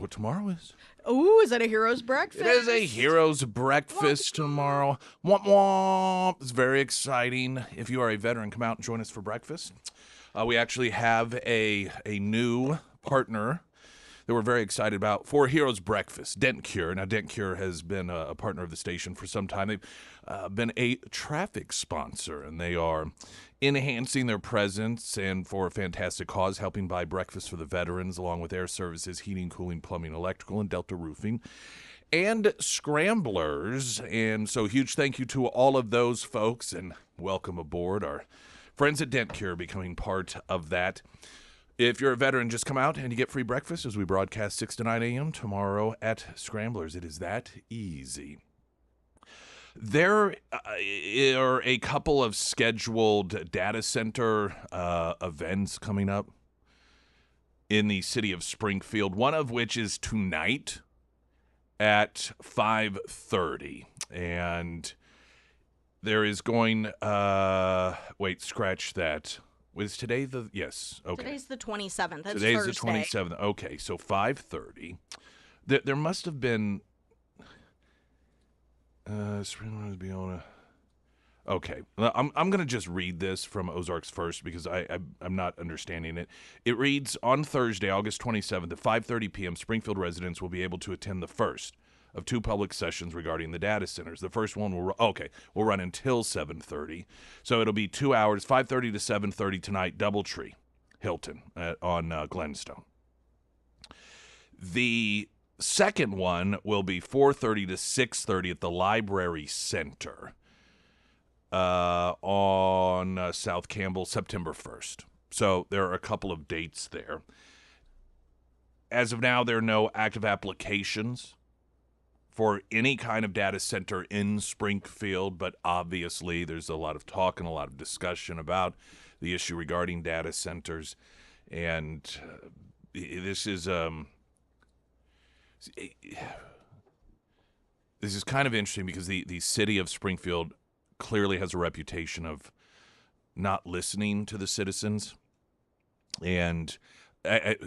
what tomorrow is. Ooh, is that a hero's breakfast? It is a hero's breakfast tomorrow. Womp womp. It's very exciting. If you are a veteran, come out and join us for breakfast. We actually have a new partner that we're very excited about for Heroes Breakfast, Dent Cure. Now, Dent Cure has been a partner of the station for some time. They've been a traffic sponsor, and they are enhancing their presence and for a fantastic cause, helping buy breakfast for the veterans, along with air services, heating, cooling, plumbing, electrical, and Delta Roofing, and Scramblers. And so huge thank you to all of those folks, and welcome aboard our friends at Dent Cure becoming part of that. If you're a veteran, just come out and you get free breakfast as we broadcast 6 to 9 a.m. tomorrow at Scramblers. It is that easy. There are a couple of scheduled data center events coming up in the city of Springfield, one of which is tonight at 5:30. And there is going, scratch that. Was today the, yes, okay. Today's the 27th. That's Today's Thursday. the 27th. Okay, so 5:30. There must have been, okay, I'm going to just read this from Ozarks First because I'm not understanding it. It reads, on Thursday, August 27th at 5:30 p.m., Springfield residents will be able to attend the first of two public sessions regarding the data centers. The first one will run until 7:30. So it'll be 2 hours, 5:30 to 7:30 tonight, Doubletree, Hilton on Glenstone. The second one will be 4:30 to 6:30 at the Library Center on South Campbell, September 1st. So there are a couple of dates there. As of now, there are no active applications for any kind of data center in Springfield, but obviously there's a lot of talk and a lot of discussion about the issue regarding data centers. And this is kind of interesting because the city of Springfield clearly has a reputation of not listening to the citizens. And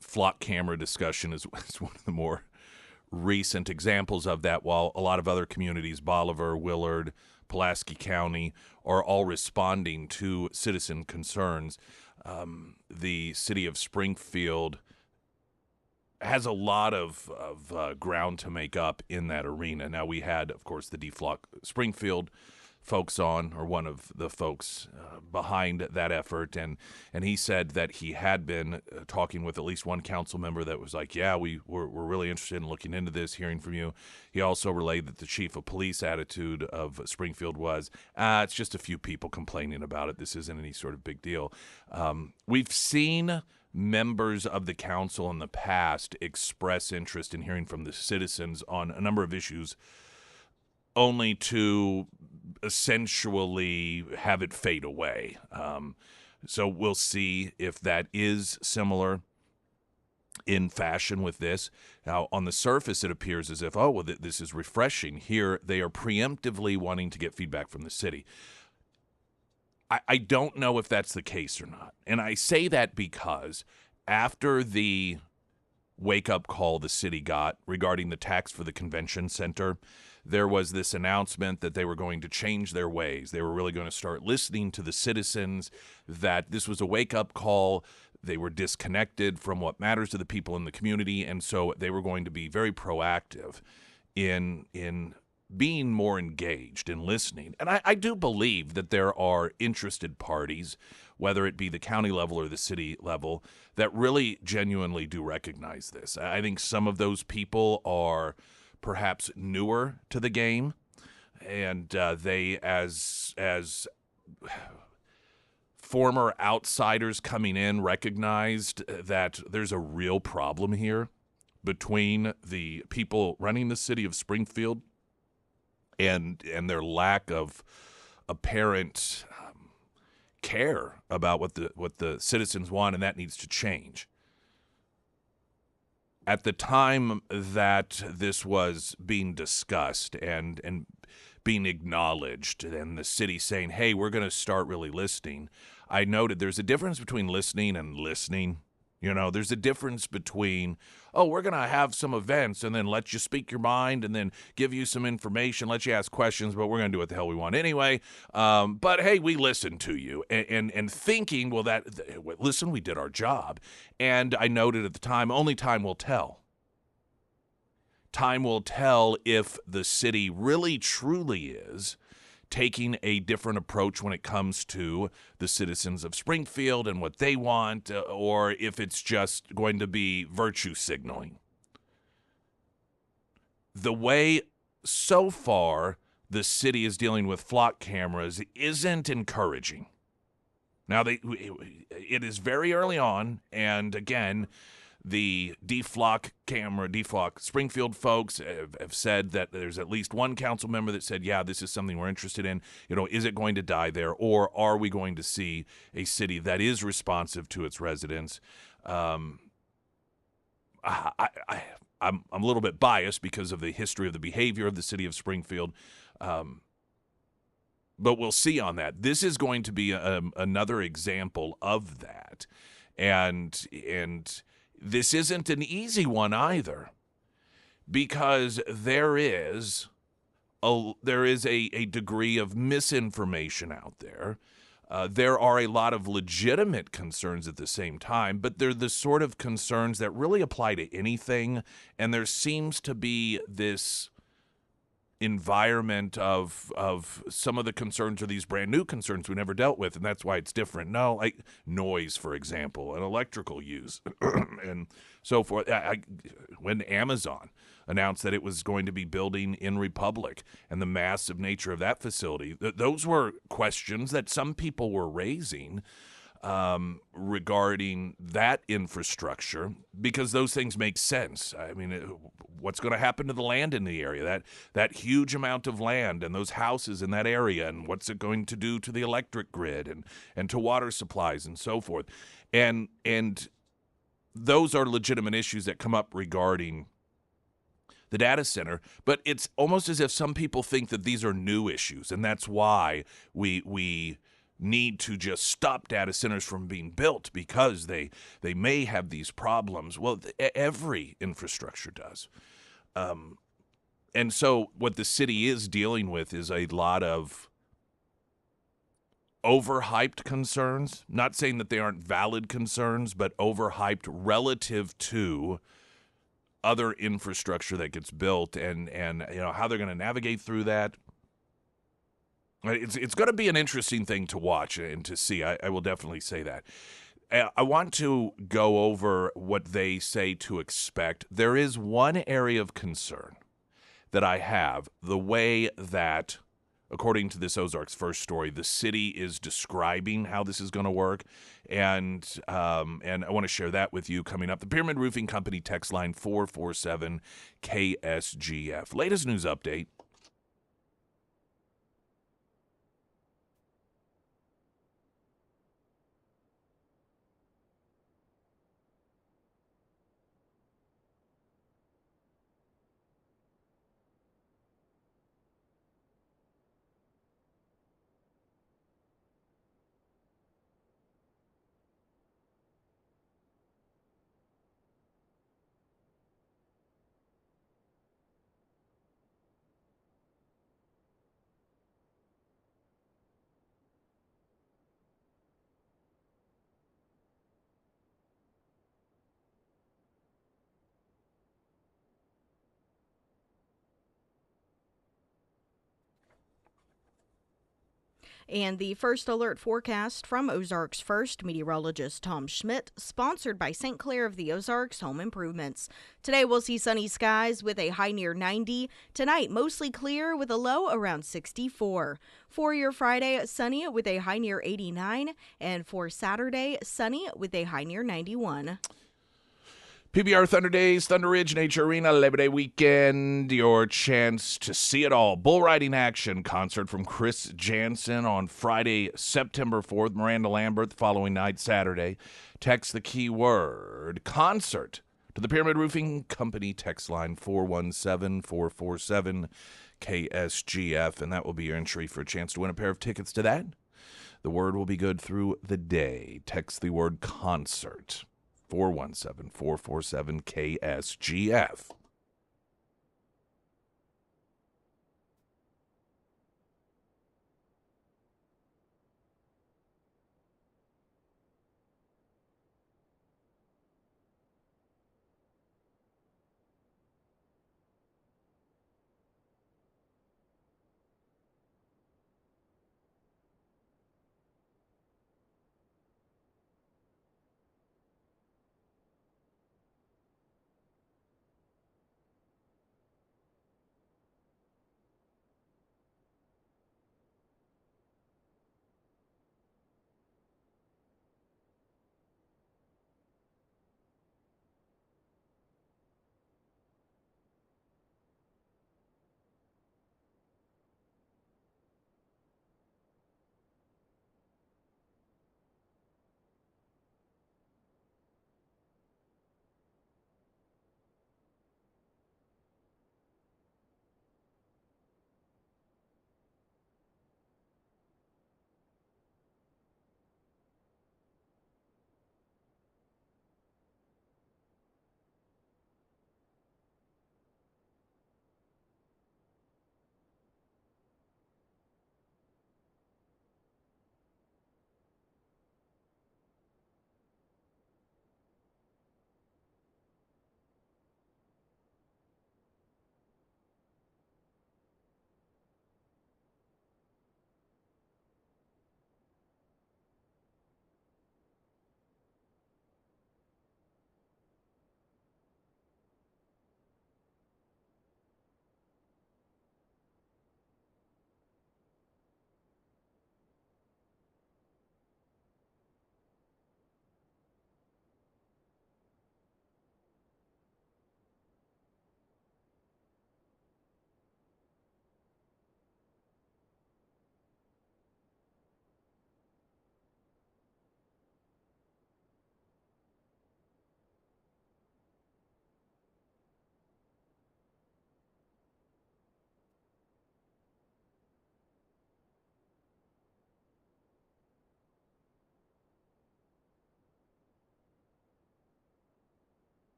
flock camera discussion is one of the more recent examples of that, while a lot of other communities, Bolivar, Willard, Pulaski County, are all responding to citizen concerns. The city of Springfield has a lot of ground to make up in that arena. Now, we had, of course, the DFLOC Springfield folks on, or one of the folks behind that effort, and he said that he had been talking with at least one council member that was like, yeah, we're really interested in looking into this, hearing from you. He also relayed that the chief of police attitude of Springfield was, it's just a few people complaining about it. This isn't any sort of big deal. We've seen members of the council in the past express interest in hearing from the citizens on a number of issues, only to essentially have it fade away. So we'll see if that is similar in fashion with this. Now, on the surface, it appears as if, this is refreshing. Here, they are preemptively wanting to get feedback from the city. I don't know if that's the case or not. And I say that because after the wake-up call the city got regarding the tax for the convention center, there was this announcement that they were going to change their ways. They were really going to start listening to the citizens, that this was a wake-up call. They were disconnected from what matters to the people in the community, and so they were going to be very proactive in being more engaged in listening. And I do believe that there are interested parties, whether it be the county level or the city level, that really genuinely do recognize this. I think some of those people are perhaps newer to the game, and they, as former outsiders coming in, recognized that there's a real problem here between the people running the city of Springfield and their lack of apparent care about what the citizens want, and that needs to change. At the time that this was being discussed and being acknowledged, and the city saying, hey, we're going to start really listening, I noted there's a difference between listening and listening. You know, there's a difference between, oh, we're going to have some events and then let you speak your mind and then give you some information, let you ask questions, but we're going to do what the hell we want anyway. But hey, we listened to you and thinking, well, listen, we did our job. And I noted at the time, only time will tell. Time will tell if the city really truly is taking a different approach when it comes to the citizens of Springfield and what they want, or if it's just going to be virtue signaling. The way so far the city is dealing with flock cameras isn't encouraging. Now, it is very early on, and again, the deflock Springfield folks have said that there's at least one council member that said, yeah, this is something we're interested in. You know, is it going to die there, or are we going to see a city that is responsive to its residents? I'm a little bit biased because of the history of the behavior of the city of Springfield, but we'll see on that. This is going to be another example of that, and this isn't an easy one either, because there is a degree of misinformation out there. There are a lot of legitimate concerns at the same time, but they're the sort of concerns that really apply to anything, and there seems to be this environment of some of the concerns are these brand new concerns we never dealt with, and that's why it's different. No, like noise, for example, and electrical use and so forth. When Amazon announced that it was going to be building in Republic and the massive nature of that facility, those were questions that some people were raising regarding that infrastructure, because those things make sense. I mean, what's going to happen to the land in the area, that huge amount of land and those houses in that area, and what's it going to do to the electric grid and to water supplies and so forth. And those are legitimate issues that come up regarding the data center, but it's almost as if some people think that these are new issues, and that's why we need to just stop data centers from being built, because they may have these problems. Well, every infrastructure does. And so what the city is dealing with is a lot of overhyped concerns. Not saying that they aren't valid concerns, but overhyped relative to other infrastructure that gets built, and you know how they're going to navigate through that. It's going to be an interesting thing to watch and to see. I will definitely say that. I want to go over what they say to expect. There is one area of concern that I have, the way that, according to this Ozarks First story, the city is describing how this is going to work, and I want to share that with you coming up. The Pyramid Roofing Company text line 447 KSGF. Latest news update. And the first alert forecast from Ozarks First meteorologist Tom Schmidt, sponsored by St. Clair of the Ozarks Home Improvements. Today we'll see sunny skies with a high near 90. Tonight mostly clear with a low around 64. For your Friday, sunny with a high near 89. And for Saturday, sunny with a high near 91. PBR Thunder Days, Thunder Ridge Nature Arena, Labor Day weekend, your chance to see it all. Bull riding action concert from Chris Jansen on Friday, September 4th. Miranda Lambert the following night, Saturday. Text the keyword concert to the Pyramid Roofing Company text line 417-447 KSGF, and that will be your entry for a chance to win a pair of tickets to that. The word will be good through the day. Text the word concert. 417-447-KSGF.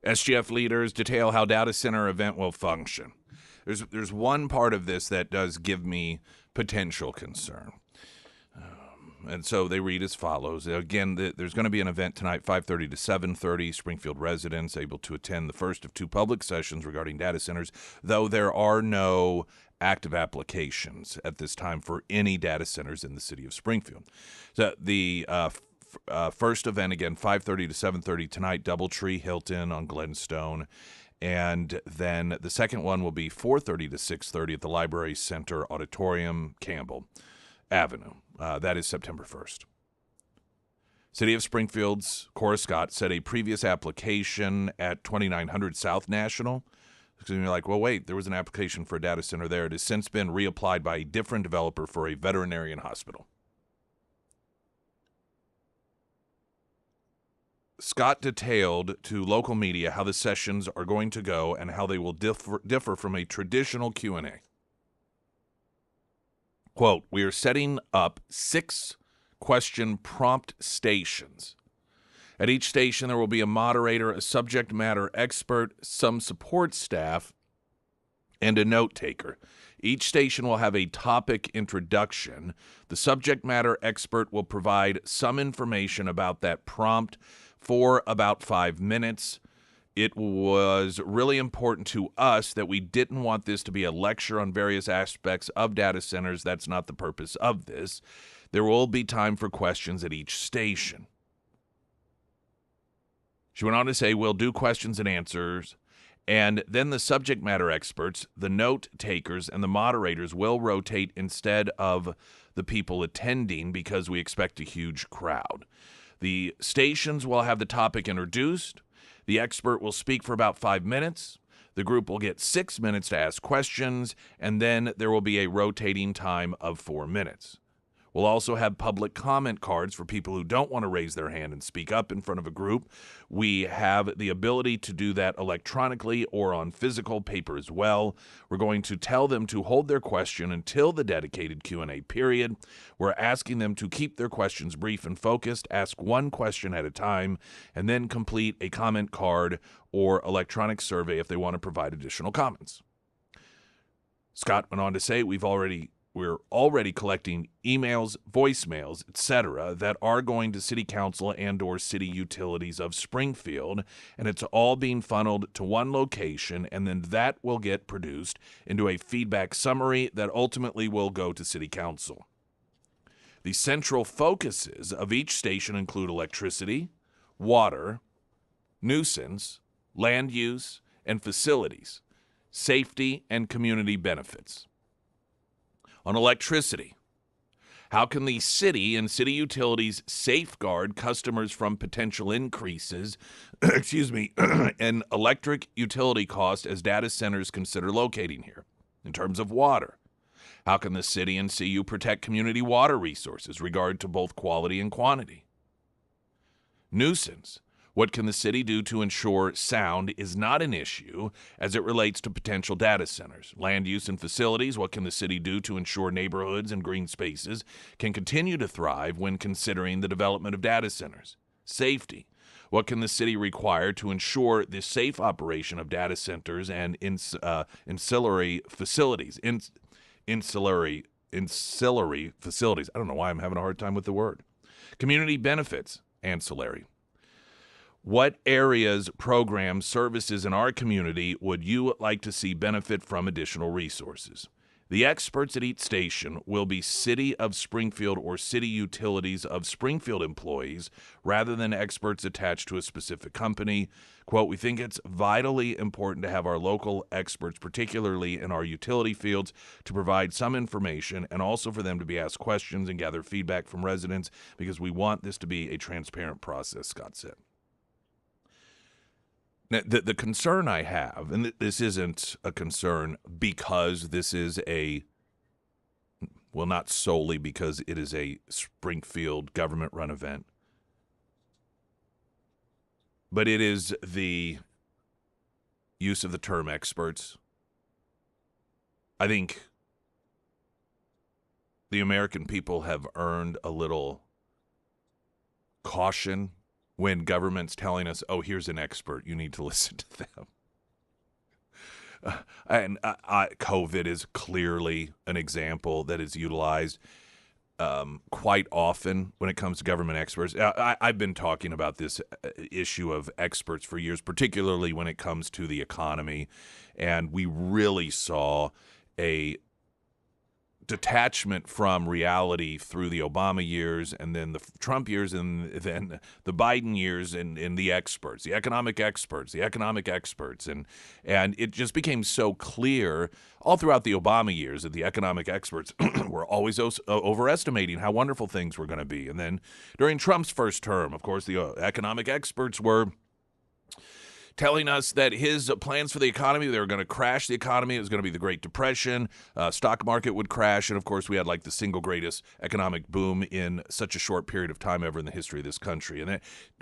SGF leaders detail how data center event will function. There's one part of this that does give me potential concern. And so they read as follows. Again, there's going to be an event tonight, 5:30 to 7:30. Springfield residents able to attend the first of two public sessions regarding data centers, though there are no active applications at this time for any data centers in the city of Springfield. So the first event, again, 5:30 to 7:30 tonight, Doubletree Hilton on Glenstone. And then the second one will be 4:30 to 6:30 at the Library Center Auditorium, Campbell Avenue. That is September 1st. City of Springfield's Cora Scott said a previous application at 2900 South National, because you're like, well, wait, there was an application for a data center there. It has since been reapplied by a different developer for a veterinarian hospital. Scott detailed to local media how the sessions are going to go and how they will differ from a traditional Q&A. Quote, we are setting up 6 question prompt stations. At each station, there will be a moderator, a subject matter expert, some support staff, and a note taker. Each station will have a topic introduction. The subject matter expert will provide some information about that prompt for about 5 minutes. It was really important to us that we didn't want this to be a lecture on various aspects of data centers. That's not the purpose of this. There will be time for questions at each station. She went on to say, we'll do questions and answers, and then the subject matter experts, the note takers, and the moderators will rotate instead of the people attending because we expect a huge crowd. The stations will have the topic introduced. The expert will speak for about 5 minutes. The group will get 6 minutes to ask questions, and then there will be a rotating time of 4 minutes. We'll also have public comment cards for people who don't want to raise their hand and speak up in front of a group. We have the ability to do that electronically or on physical paper as well. We're going to tell them to hold their question until the dedicated Q&A period. We're asking them to keep their questions brief and focused, ask one question at a time, and then complete a comment card or electronic survey if they want to provide additional comments. Scott went on to say, we're already collecting emails, voicemails, etc. that are going to City Council and or City Utilities of Springfield, and it's all being funneled to one location, and then that will get produced into a feedback summary that ultimately will go to City Council. The central focuses of each station include electricity, water, nuisance, land use, and facilities, safety, and community benefits. On electricity, how can the city and city utilities safeguard customers from potential increases in electric utility costs as data centers consider locating here? In terms of water, how can the city and CU protect community water resources regard to both quality and quantity? Nuisance. What can the city do to ensure sound is not an issue as it relates to potential data centers? Land use and facilities. What can the city do to ensure neighborhoods and green spaces can continue to thrive when considering the development of data centers? Safety. What can the city require to ensure the safe operation of data centers and ancillary facilities? Ancillary facilities. I don't know why I'm having a hard time with the word. Community benefits. Ancillary. What areas, programs, services in our community would you like to see benefit from additional resources? The experts at each station will be City of Springfield or City Utilities of Springfield employees rather than experts attached to a specific company. Quote, we think it's vitally important to have our local experts, particularly in our utility fields, to provide some information and also for them to be asked questions and gather feedback from residents because we want this to be a transparent process, Scott said. Now, the concern I have, and this isn't a concern because this is not solely because it is a Springfield government-run event, but it is the use of the term experts. I think the American people have earned a little caution when government's telling us, oh, here's an expert, you need to listen to them. COVID is clearly an example that is utilized quite often when it comes to government experts. I've been talking about this issue of experts for years, particularly when it comes to the economy, and we really saw a detachment from reality through the Obama years and then the Trump years and then the Biden years and the experts, the economic experts. And it just became so clear all throughout the Obama years that the economic experts were always overestimating how wonderful things were going to be. And then during Trump's first term, of course, the economic experts were telling us that his plans for the economy, they were going to crash the economy. It was going to be the Great Depression. Stock market would crash. And, of course, we had like the single greatest economic boom in such a short period of time ever in the history of this country. And the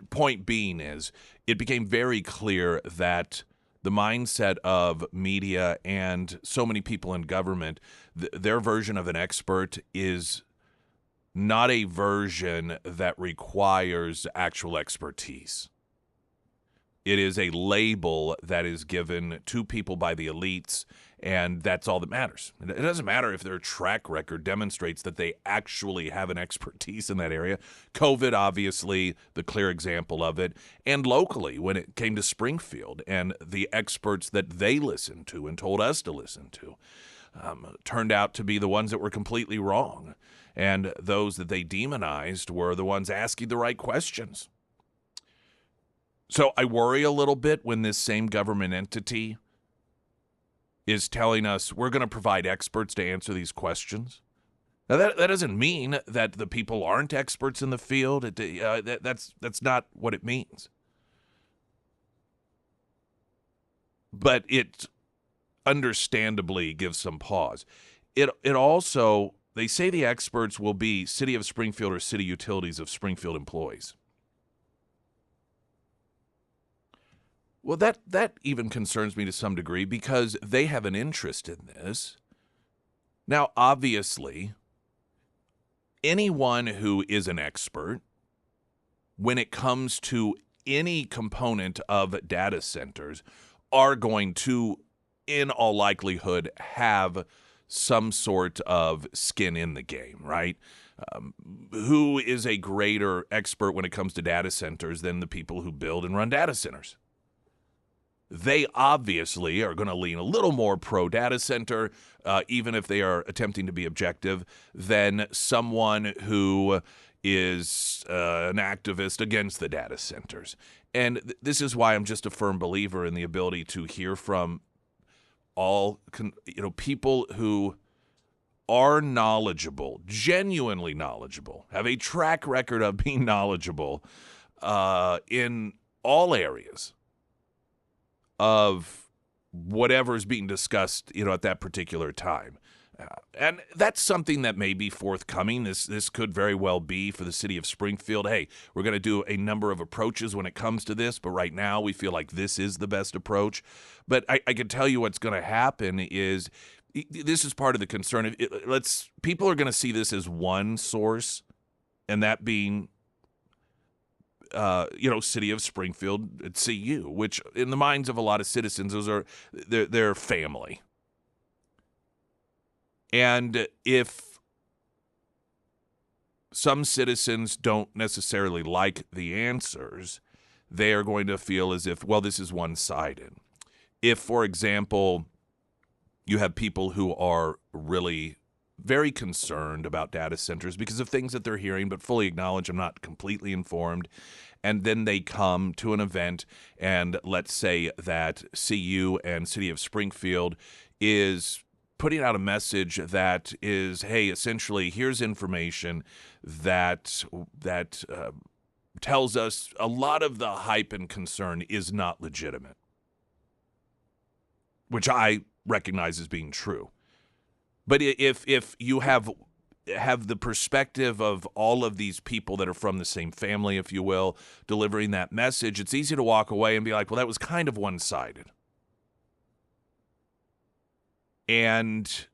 point being is it became very clear that the mindset of media and so many people in government, their version of an expert is not a version that requires actual expertise. It is a label that is given to people by the elites, and that's all that matters. It doesn't matter if their track record demonstrates that they actually have an expertise in that area. COVID, obviously, the clear example of it. And locally, when it came to Springfield and the experts that they listened to and told us to listen to, turned out to be the ones that were completely wrong. And those that they demonized were the ones asking the right questions. So I worry a little bit when this same government entity is telling us we're going to provide experts to answer these questions. Now, that doesn't mean that the people aren't experts in the field. That's not what it means. but it understandably gives some pause. It also, they say the experts will be City of Springfield or City Utilities of Springfield employees. Well, that even concerns me to some degree because they have an interest in this. Now, obviously, anyone who is an expert when it comes to any component of data centers are going to, in all likelihood, have some sort of skin in the game, right? Who is a greater expert when it comes to data centers than the people who build and run data centers? They obviously are going to lean a little more pro-data center, even if they are attempting to be objective, than someone who is an activist against the data centers. And this is why I'm just a firm believer in the ability to hear from all people who are knowledgeable, genuinely knowledgeable, have a track record of being knowledgeable in all areas of whatever is being discussed, at that particular time. And that's something that may be forthcoming. This could very well be for the city of Springfield. Hey, we're going to do a number of approaches when it comes to this, but right now we feel like this is the best approach. But I can tell you what's going to happen is this is part of the concern. People are going to see this as one source, and that being City of Springfield at CU, which in the minds of a lot of citizens, those are their family. And if some citizens don't necessarily like the answers, they are going to feel as if, well, this is one-sided. If, for example, you have people who are really very concerned about data centers because of things that they're hearing, but fully acknowledge I'm not completely informed. And then they come to an event, and let's say that CU and City of Springfield is putting out a message that is, hey, essentially, here's information that tells us a lot of the hype and concern is not legitimate, which I recognize as being true. But if you have the perspective of all of these people that are from the same family, if you will, delivering that message, it's easy to walk away and be like, well, that was kind of one-sided. And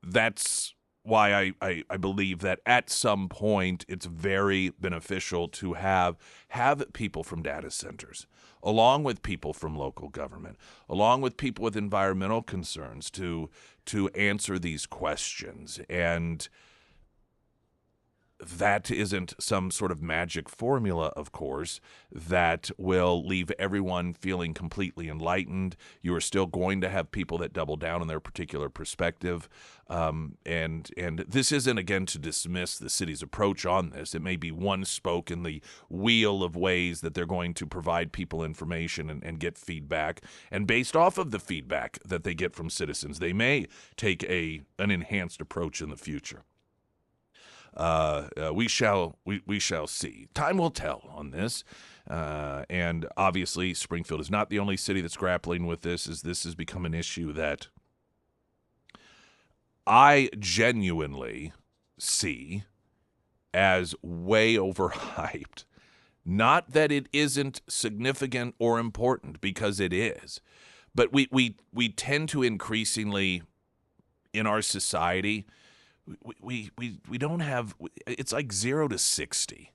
that's why I believe that at some point it's very beneficial to have people from data centers, along with people from local government, along with people with environmental concerns to answer these questions. And that isn't some sort of magic formula, of course, that will leave everyone feeling completely enlightened. You are still going to have people that double down on their particular perspective. And this isn't, again, to dismiss the city's approach on this. It may be one spoke in the wheel of ways that they're going to provide people information and get feedback. And based off of the feedback that they get from citizens, they may take an enhanced approach in the future. We shall see. Time will tell on this. And obviously, Springfield is not the only city that's grappling with this, as this has become an issue that I genuinely see as way overhyped. Not that it isn't significant or important, because it is. But we tend to increasingly, in our society, we don't have, it's like 0 to 60.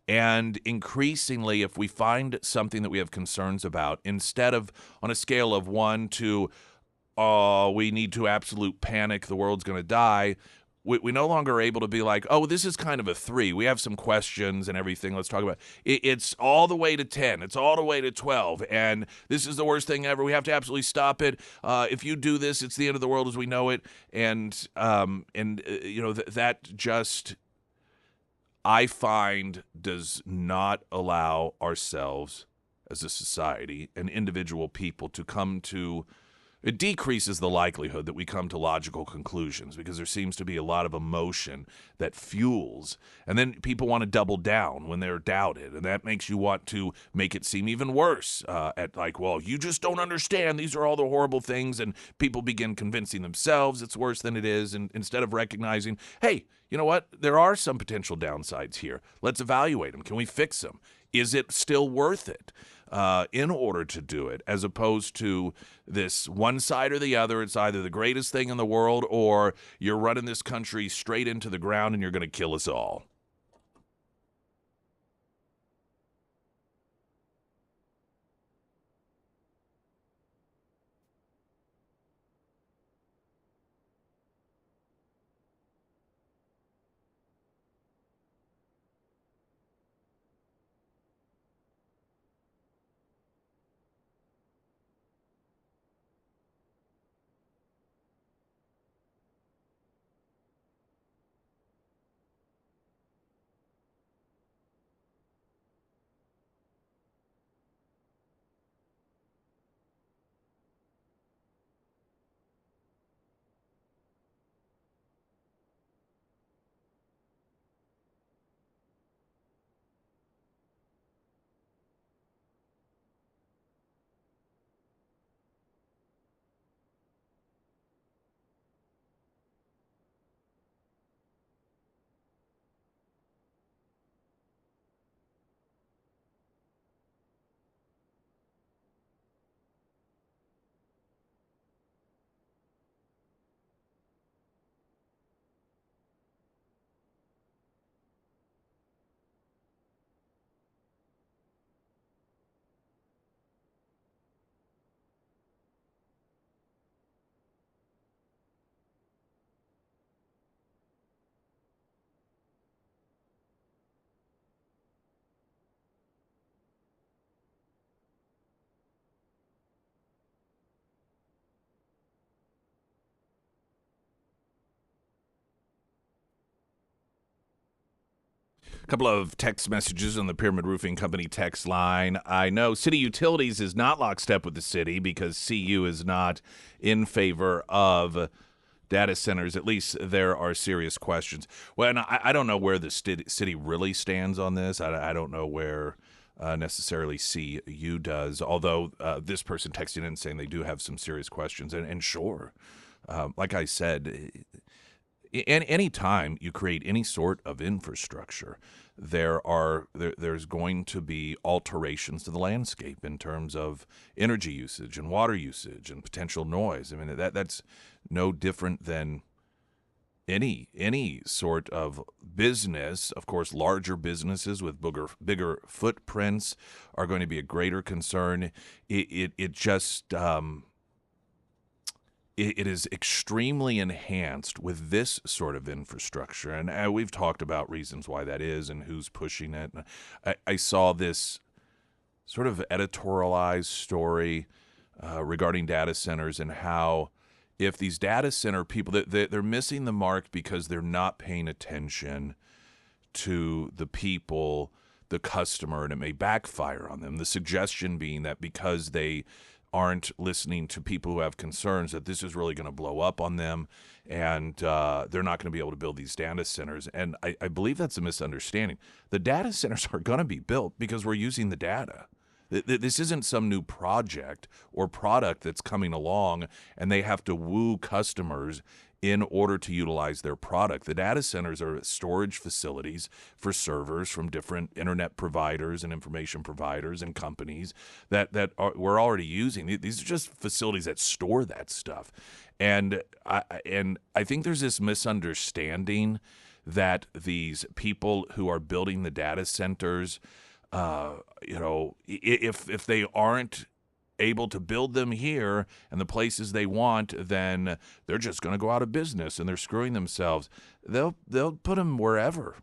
And increasingly, if we find something that we have concerns about, instead of on a scale of 1 to, we need to absolute panic, the world's going to die, we no longer are able to be like, oh, this is kind of a 3. We have some questions and everything. Let's talk about it. It's all the way to 10. It's all the way to 12. And this is the worst thing ever. We have to absolutely stop it. If you do this, it's the end of the world as we know it. And that just, I find, does not allow ourselves as a society and individual people to come to it decreases the likelihood that we come to logical conclusions because there seems to be a lot of emotion that fuels. And then people want to double down when they're doubted. And that makes you want to make it seem even worse at like, well, you just don't understand. These are all the horrible things. And people begin convincing themselves it's worse than it is. And instead of recognizing, hey, you know what? There are some potential downsides here. Let's evaluate them. Can we fix them? Is it still worth it? In order to do it, as opposed to this one side or the other. It's either the greatest thing in the world or you're running this country straight into the ground and you're going to kill us all. A couple of text messages on the Pyramid Roofing Company text line. I know City Utilities is not lockstep with the city because CU is not in favor of data centers. At least there are serious questions. Well, and I don't know where the city really stands on this. I don't know where necessarily CU does, although this person texting in saying they do have some serious questions. And sure, like I said, any time you create any sort of infrastructure, there's going to be alterations to the landscape in terms of energy usage and water usage and potential noise. I mean that's no different than any sort of business. Of course, larger businesses with bigger footprints are going to be a greater concern. It just it is extremely enhanced with this sort of infrastructure. And we've talked about reasons why that is and who's pushing it. I saw this sort of editorialized story regarding data centers and how if these data center people, they're missing the mark because they're not paying attention to the people, the customer, and it may backfire on them. The suggestion being that because they aren't listening to people who have concerns that this is really going to blow up on them and they're not going to be able to build these data centers. And I believe that's a misunderstanding. The data centers are going to be built because we're using the data. This isn't some new project or product that's coming along and they have to woo customers in order to utilize their product. The data centers are storage facilities for servers from different internet providers and information providers and companies that we're already using. These are just facilities that store that stuff. And I think there's this misunderstanding that these people who are building the data centers, if they aren't able to build them here and the places they want, then they're just going to go out of business and they're screwing themselves. They'll put them wherever.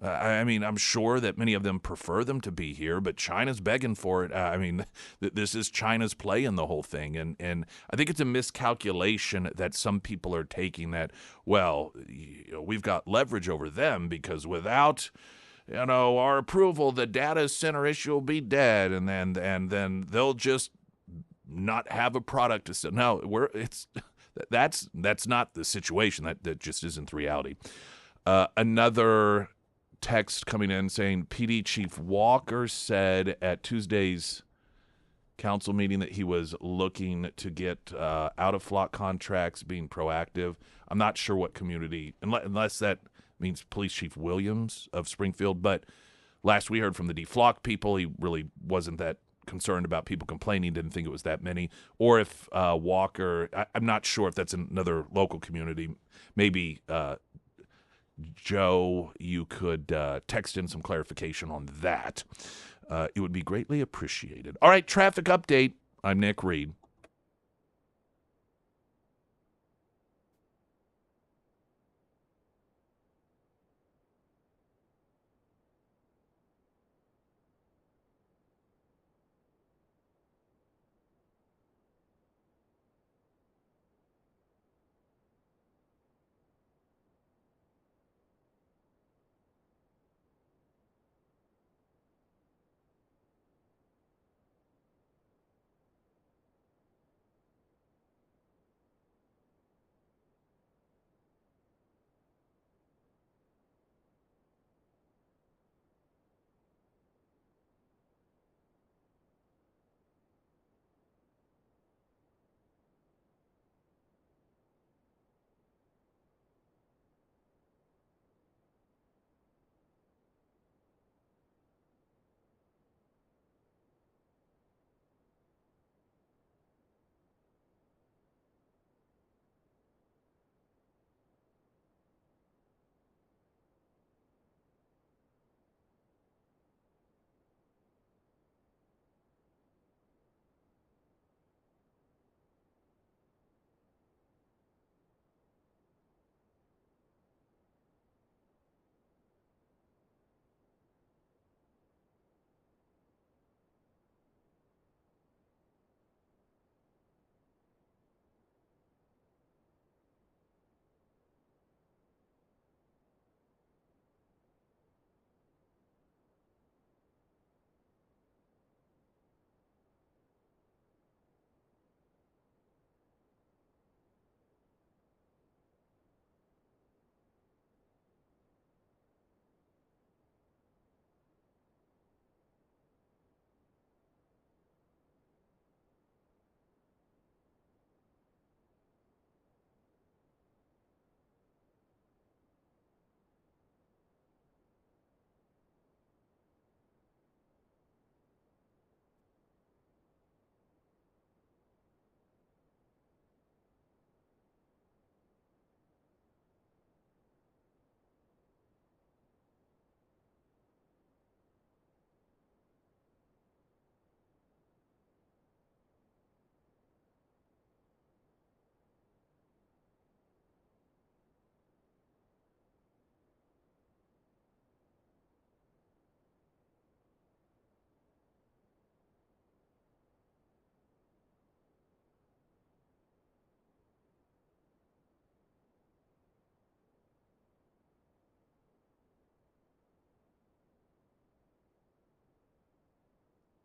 I mean, I'm sure that many of them prefer them to be here, but China's begging for it. This is China's play in the whole thing. And I think it's a miscalculation that some people are taking that, well, we've got leverage over them because without our approval, the data center issue will be dead. And then they'll just not have a product to sell. No, that's not the situation. That just isn't the reality. Another text coming in saying PD Chief Walker said at Tuesday's council meeting that he was looking to get out of flock contracts, being proactive. I'm not sure what community, unless that means Police Chief Williams of Springfield. But last we heard from the deflock people, he really wasn't that concerned about people complaining, didn't think it was that many. Or if Walker, I'm not sure if that's another local community. Maybe Joe, you could text in some clarification on that. It would be greatly appreciated. All right, traffic update. I'm Nick Reed.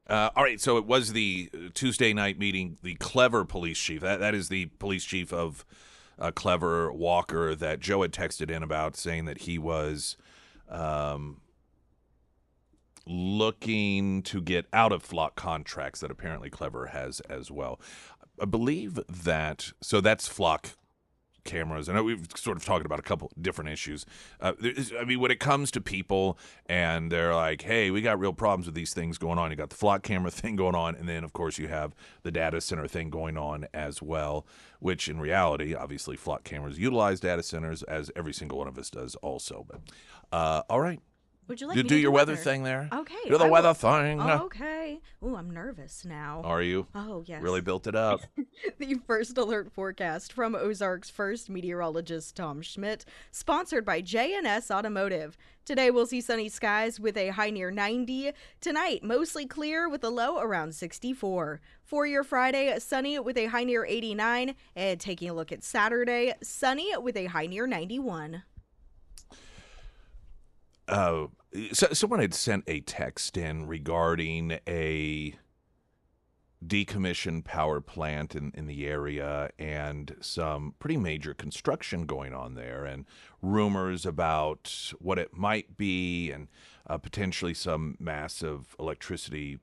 All right, so it was the Tuesday night meeting, the Clever police chief. That is the police chief of Clever, Walker, that Joe had texted in about, saying that he was looking to get out of flock contracts that apparently Clever has as well. I believe that, so that's flock cameras. I know we've sort of talked about a couple different issues. I mean, when it comes to people and they're like, hey, we got real problems with these things going on. You got the flock camera thing going on, and then, of course, you have the data center thing going on as well, which in reality, obviously, flock cameras utilize data centers, as every single one of us does also. But all right. Would you like You me do to your do weather thing there? Okay. Do the weather thing. Oh, okay. Oh, I'm nervous now. Are you? Oh, yes. Really built it up. The first alert forecast from Ozark's first meteorologist, Tom Schmidt, sponsored by J&S Automotive. Today we'll see sunny skies with a high near 90. Tonight, mostly clear with a low around 64. For your Friday, sunny with a high near 89. And taking a look at Saturday, sunny with a high near 91. Someone had sent a text in regarding a decommissioned power plant in the area and some pretty major construction going on there, and rumors about what it might be, and potentially some massive electricity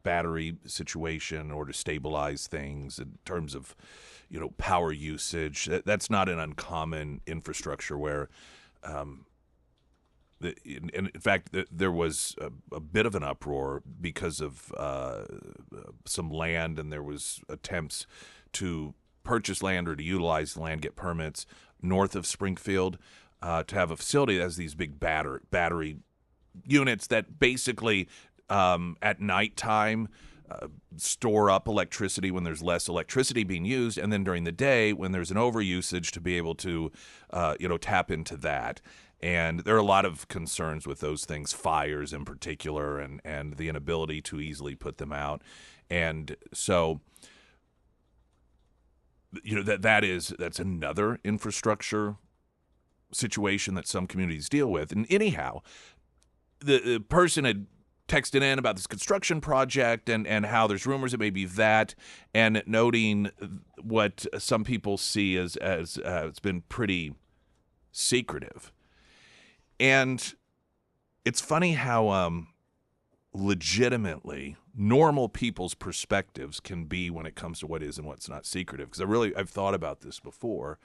battery situation in order to stabilize things in terms of, power usage. That's not an uncommon infrastructure where in fact, there was a bit of an uproar because of some land, and there was attempts to purchase land or to utilize the land, get permits north of Springfield to have a facility that has these big battery units that basically at nighttime store up electricity when there's less electricity being used, and then during the day when there's an overusage to be able to tap into that. And there are a lot of concerns with those things, fires in particular, and the inability to easily put them out. And so, that's another infrastructure situation that some communities deal with. And anyhow, the person had texted in about this construction project and how there's rumors it may be that, and noting what some people see as it's been pretty secretive. And it's funny how legitimately normal people's perspectives can be when it comes to what is and what's not secretive. Because I've thought about this before.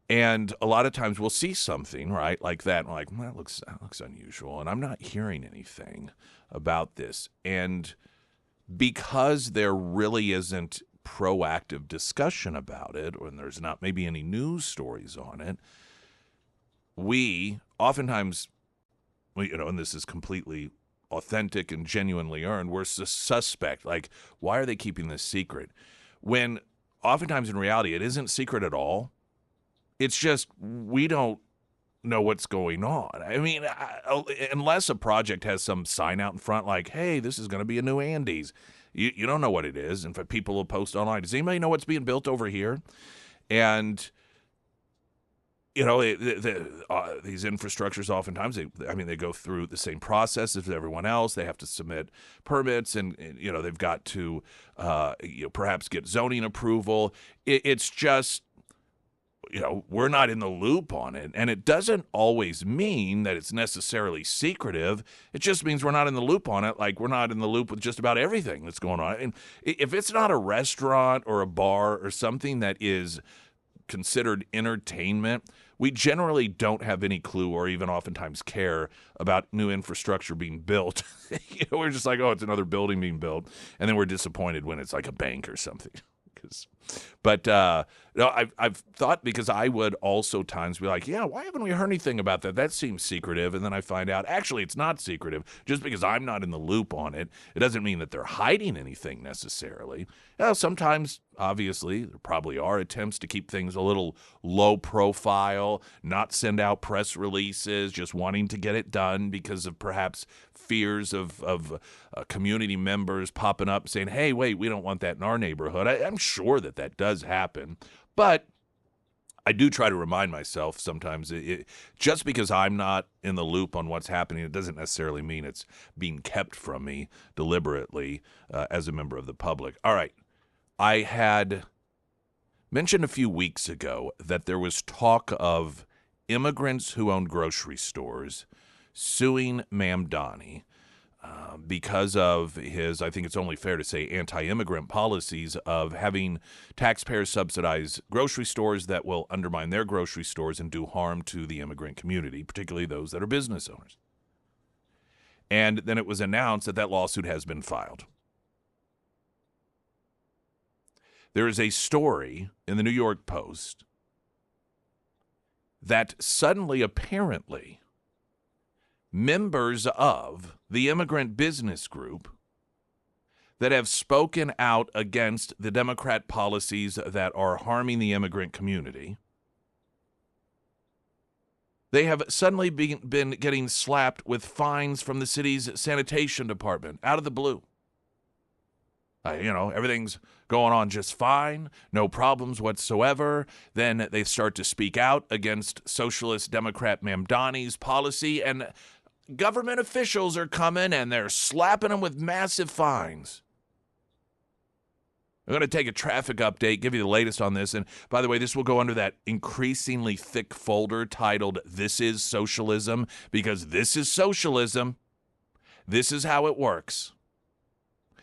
And a lot of times we'll see something, right, like that, and we're like, well, that looks unusual, and I'm not hearing anything about this. And because there really isn't proactive discussion about it, or there's not maybe any news stories on it, we oftentimes, and this is completely authentic and genuinely earned, we're suspect. Like, why are they keeping this secret? When oftentimes in reality, it isn't secret at all. It's just we don't know what's going on. I mean, unless a project has some sign out in front like, hey, this is going to be a new Andes. You don't know what it is. In fact, people will post online, does anybody know what's being built over here? And these infrastructures oftentimes, they go through the same process as everyone else. They have to submit permits, and they've got to perhaps get zoning approval. It's just, we're not in the loop on it, and it doesn't always mean that it's necessarily secretive. It just means we're not in the loop on it, like we're not in the loop with just about everything that's going on. I mean, if it's not a restaurant or a bar or something that is considered entertainment, we generally don't have any clue or even oftentimes care about new infrastructure being built. We're just like, oh, it's another building being built, and then we're disappointed when it's like a bank or something. But I've thought, because I would also times be like, yeah, why haven't we heard anything about that? That seems secretive. And then I find out, actually, it's not secretive. Just because I'm not in the loop on it, it doesn't mean that they're hiding anything necessarily. Sometimes, obviously, there probably are attempts to keep things a little low profile, not send out press releases, just wanting to get it done because of perhaps fears of community members popping up saying, hey, wait, we don't want that in our neighborhood. I'm sure that does happen. But I do try to remind myself sometimes, just because I'm not in the loop on what's happening, it doesn't necessarily mean it's being kept from me deliberately as a member of the public. All right. I had mentioned a few weeks ago that there was talk of immigrants who owned grocery stores suing Mamdani because of his, I think it's only fair to say, anti-immigrant policies of having taxpayers subsidize grocery stores that will undermine their grocery stores and do harm to the immigrant community, particularly those that are business owners. And then it was announced that lawsuit has been filed. There is a story in the New York Post that suddenly, apparently, members of the immigrant business group that have spoken out against the Democrat policies that are harming the immigrant community, they have suddenly been getting slapped with fines from the city's sanitation department out of the blue. Everything's going on just fine, no problems whatsoever. Then they start to speak out against Socialist Democrat Mamdani's policy, and government officials are coming and they're slapping them with massive fines. I'm going to take a traffic update, give you the latest on this. And by the way, this will go under that increasingly thick folder titled This is Socialism, because this is socialism. This is how it works.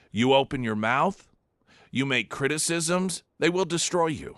You open your mouth, you make criticisms, they will destroy you.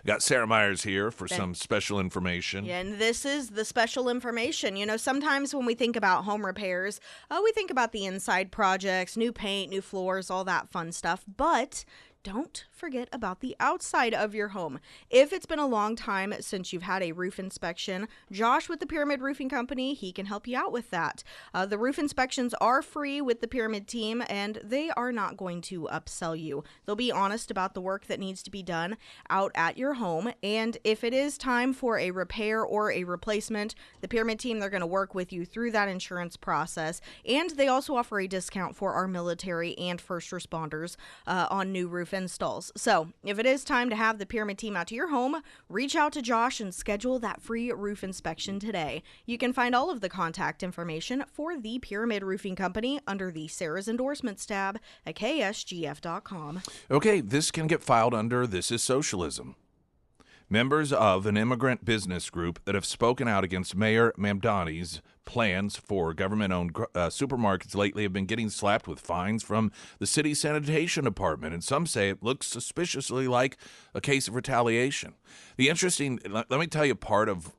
Got Sarah Myers here for some special information. Yeah, and this is the special information. You know, sometimes when we think about home repairs, we think about the inside projects, new paint, new floors, all that fun stuff. But don't forget about the outside of your home. If it's been a long time since you've had a roof inspection, Josh with the Pyramid Roofing Company, he can help you out with that. The roof inspections are free with the Pyramid team, and they are not going to upsell you. They'll be honest about the work that needs to be done out at your home, and if it is time for a repair or a replacement, the Pyramid team, they're going to work with you through that insurance process, and they also offer a discount for our military and first responders on new roof installs. So if it is time to have the Pyramid team out to your home, reach out to Josh and schedule that free roof inspection today. You can find all of the contact information for the Pyramid Roofing Company under the Sarah's Endorsements tab at ksgf.com. Okay, this can get filed under This is Socialism. Members of an immigrant business group that have spoken out against Mayor Mamdani's plans for government-owned supermarkets lately have been getting slapped with fines from the city sanitation department, and some say it looks suspiciously like a case of retaliation. Let me tell you part of,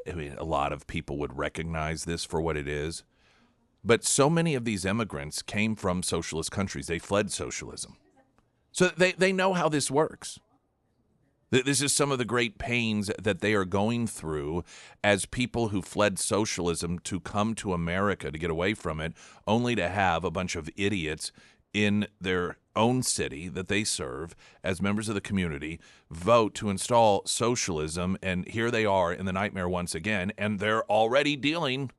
a lot of people would recognize this for what it is, but so many of these immigrants came from socialist countries. They fled socialism. So they know how this works. This is some of the great pains that they are going through as people who fled socialism to come to America to get away from it, only to have a bunch of idiots in their own city that they serve as members of the community vote to install socialism. And here they are in the nightmare once again, and they're already dealing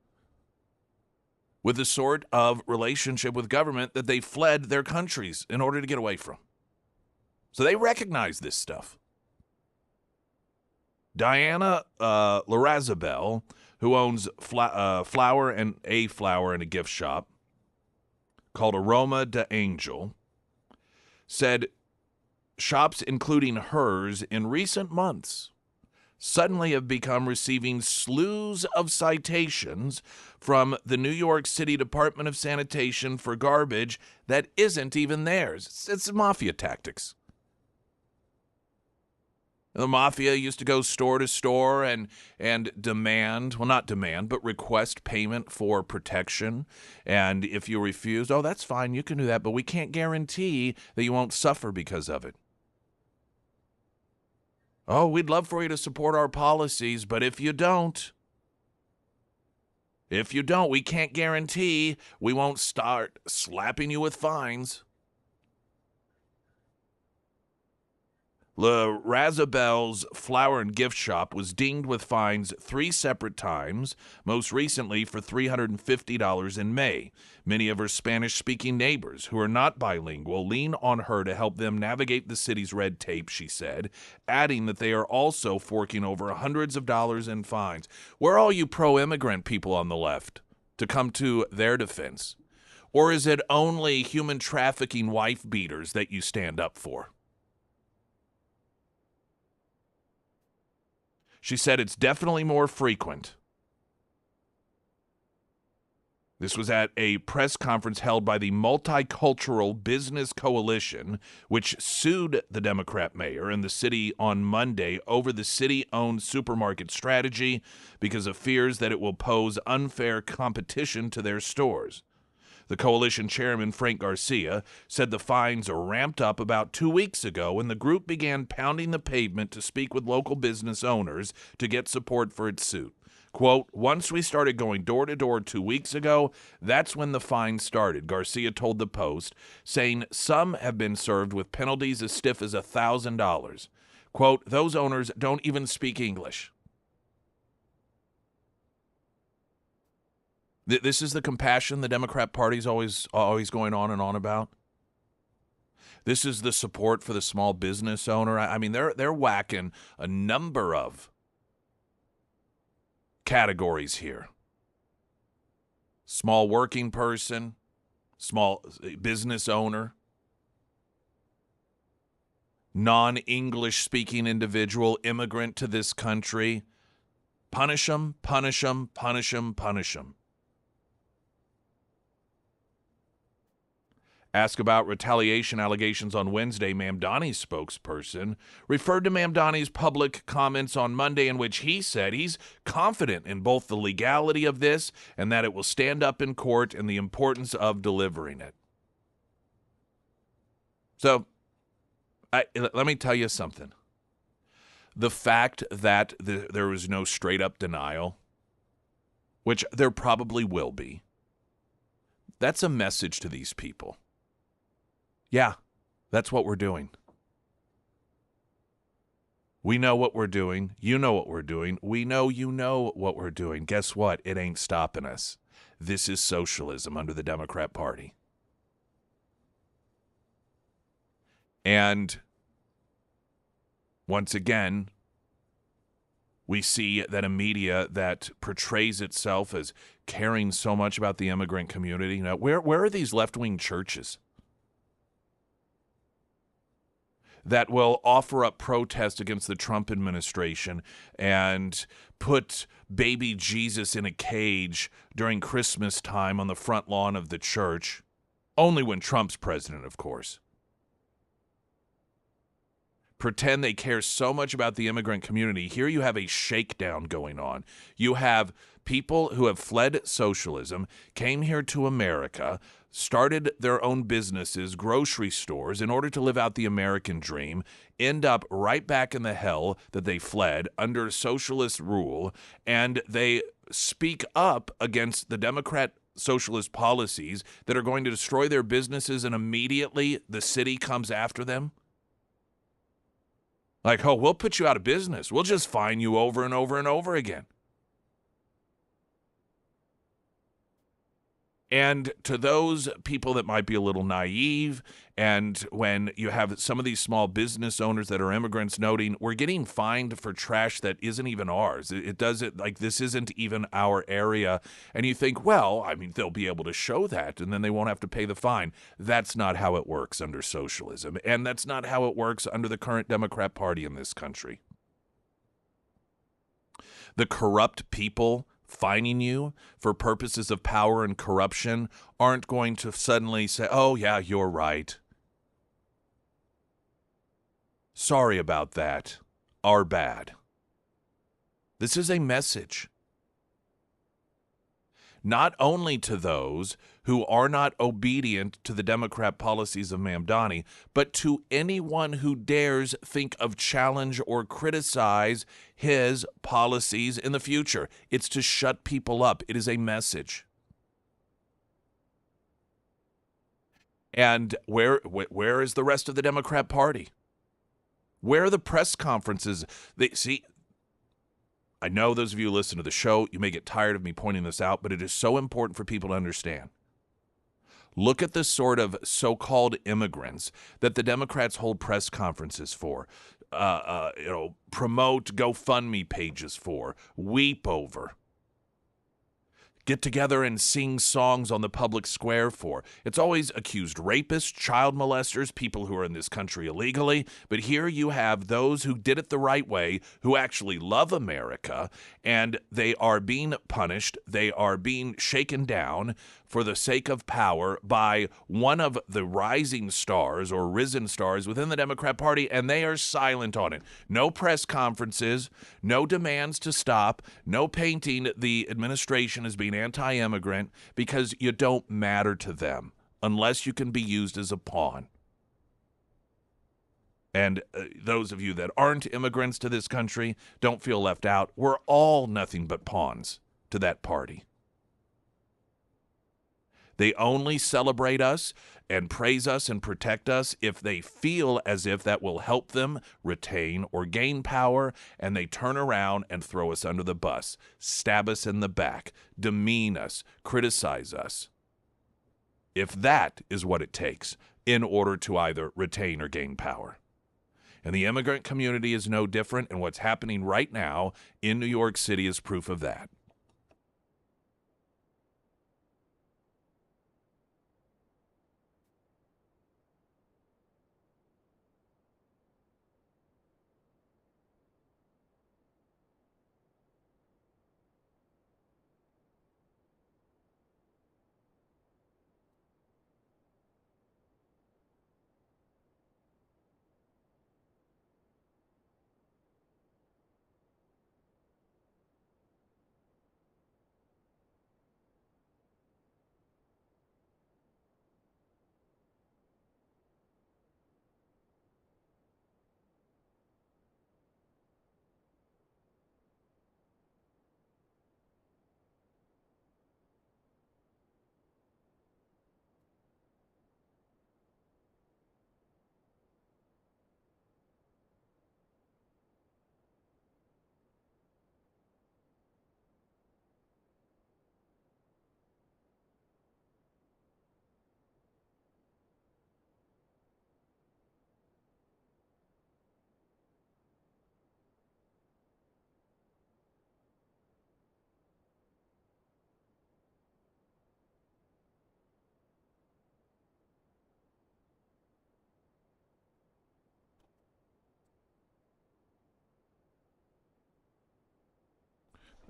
with the sort of relationship with government that they fled their countries in order to get away from. So they recognize this stuff. Diana Larazabel, who owns flower and a gift shop called Aroma de Angel, said shops, including hers, in recent months suddenly have become receiving slews of citations from the New York City Department of Sanitation for garbage that isn't even theirs. It's mafia tactics. The mafia used to go store to store and demand, well, not demand, but request payment for protection. And if you refuse, oh, that's fine, you can do that, but we can't guarantee that you won't suffer because of it. Oh, we'd love for you to support our policies, but if you don't, we can't guarantee we won't start slapping you with fines. La Razabelle's flower and gift shop was dinged with fines 3 separate times, most recently for $350 in May. Many of her Spanish-speaking neighbors who are not bilingual lean on her to help them navigate the city's red tape, she said, adding that they are also forking over hundreds of dollars in fines. Where are all you pro-immigrant people on the left to come to their defense? Or is it only human trafficking wife beaters that you stand up for? She said it's definitely more frequent. This was at a press conference held by the Multicultural Business Coalition, which sued the Democrat mayor and the city on Monday over the city-owned supermarket strategy because of fears that it will pose unfair competition to their stores. The coalition chairman, Frank Garcia, said the fines ramped up about 2 weeks ago when the group began pounding the pavement to speak with local business owners to get support for its suit. Quote, once we started going door to door 2 weeks ago, that's when the fines started, Garcia told the Post, saying some have been served with penalties as stiff as $1,000. Quote, those owners don't even speak English. This is the compassion the Democrat Party's always going on and on about. This is the support for the small business owner. I mean, they're whacking a number of categories here. Small working person, small business owner, non-English speaking individual, immigrant to this country. Punish them, punish them, punish them, punish them. Asked about retaliation allegations on Wednesday, Mamdani's spokesperson referred to Mamdani's public comments on Monday in which he said he's confident in both the legality of this and that it will stand up in court and the importance of delivering it. So, let me tell you something. The fact that there was no straight-up denial, which there probably will be, that's a message to these people. Yeah, that's what we're doing. We know what we're doing. You know what we're doing. We know you know what we're doing. Guess what? It ain't stopping us. This is socialism under the Democrat Party. And once again, we see that a media that portrays itself as caring so much about the immigrant community. Now, where are these left-wing churches that will offer up protest against the Trump administration and put baby Jesus in a cage during Christmas time on the front lawn of the church? Only when Trump's president, of course. Pretend they care so much about the immigrant community. Here you have a shakedown going on. You have people who have fled socialism, came here to America, started their own businesses, grocery stores, in order to live out the American dream, end up right back in the hell that they fled under socialist rule, and they speak up against the Democrat socialist policies that are going to destroy their businesses, and immediately the city comes after them. Like, oh, we'll put you out of business. We'll just fine you over and over and over again. And to those people that might be a little naive, and when you have some of these small business owners that are immigrants noting, we're getting fined for trash that isn't even ours. It doesn't, like, this isn't even our area. And you think, well, I mean, they'll be able to show that, and then they won't have to pay the fine. That's not how it works under socialism. And that's not how it works under the current Democrat Party in this country. The corrupt people fining you for purposes of power and corruption aren't going to suddenly say, oh, yeah, you're right. Sorry about that. Our bad. This is a message. Not only to those who are not obedient to the Democrat policies of Mamdani, but to anyone who dares think of challenge or criticize his policies in the future. It's to shut people up. It is a message. And where is the rest of the Democrat Party? Where are the press conferences? I know those of you who listen to the show, you may get tired of me pointing this out, but it is so important for people to understand. Look at the sort of so-called immigrants that the Democrats hold press conferences for, promote GoFundMe pages for, weep over, get together and sing songs on the public square for. It's always accused rapists, child molesters, people who are in this country illegally. But here you have those who did it the right way, who actually love America, and they are being punished. They are being shaken down for the sake of power by one of the rising stars or risen stars within the Democrat Party, and they are silent on it. No press conferences, no demands to stop, no painting the administration as being anti-immigrant, because you don't matter to them unless you can be used as a pawn. And those of you that aren't immigrants to this country, don't feel left out. We're all nothing but pawns to that party. They only celebrate us and praise us and protect us if they feel as if that will help them retain or gain power, and they turn around and throw us under the bus, stab us in the back, demean us, criticize us. If that is what it takes in order to either retain or gain power. And the immigrant community is no different, and what's happening right now in New York City is proof of that.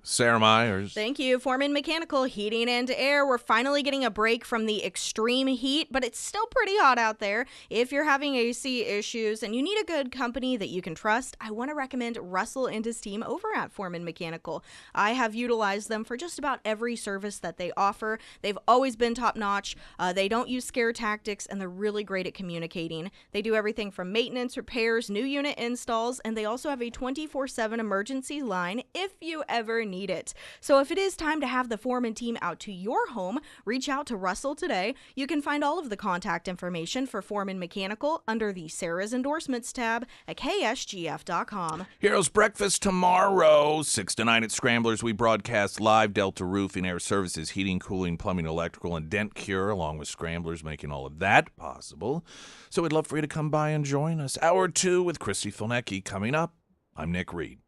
Sarah Myers. Thank you. Foreman Mechanical Heating and Air. We're finally getting a break from the extreme heat, but it's still pretty hot out there. If you're having AC issues and you need a good company that you can trust, I want to recommend Russell and his team over at Foreman Mechanical. I have utilized them for just about every service that they offer. They've always been top-notch. They don't use scare tactics, and they're really great at communicating. They do everything from maintenance, repairs, new unit installs, and they also have a 24/7 emergency line if you ever need it. So if it is time to have the Foreman team out to your home, reach out to Russell today. You can find all of the contact information for Foreman Mechanical under the Sarah's Endorsements tab at ksgf.com. Heroes Breakfast tomorrow, 6 to 9 at Scramblers. We broadcast live. Delta Roofing, Air Services, Heating, Cooling, Plumbing, Electrical, and Dent Cure, along with Scramblers, making all of that possible. So we'd love for you to come by and join us. Hour 2 with Christy Filnecki coming up. I'm Nick Reed.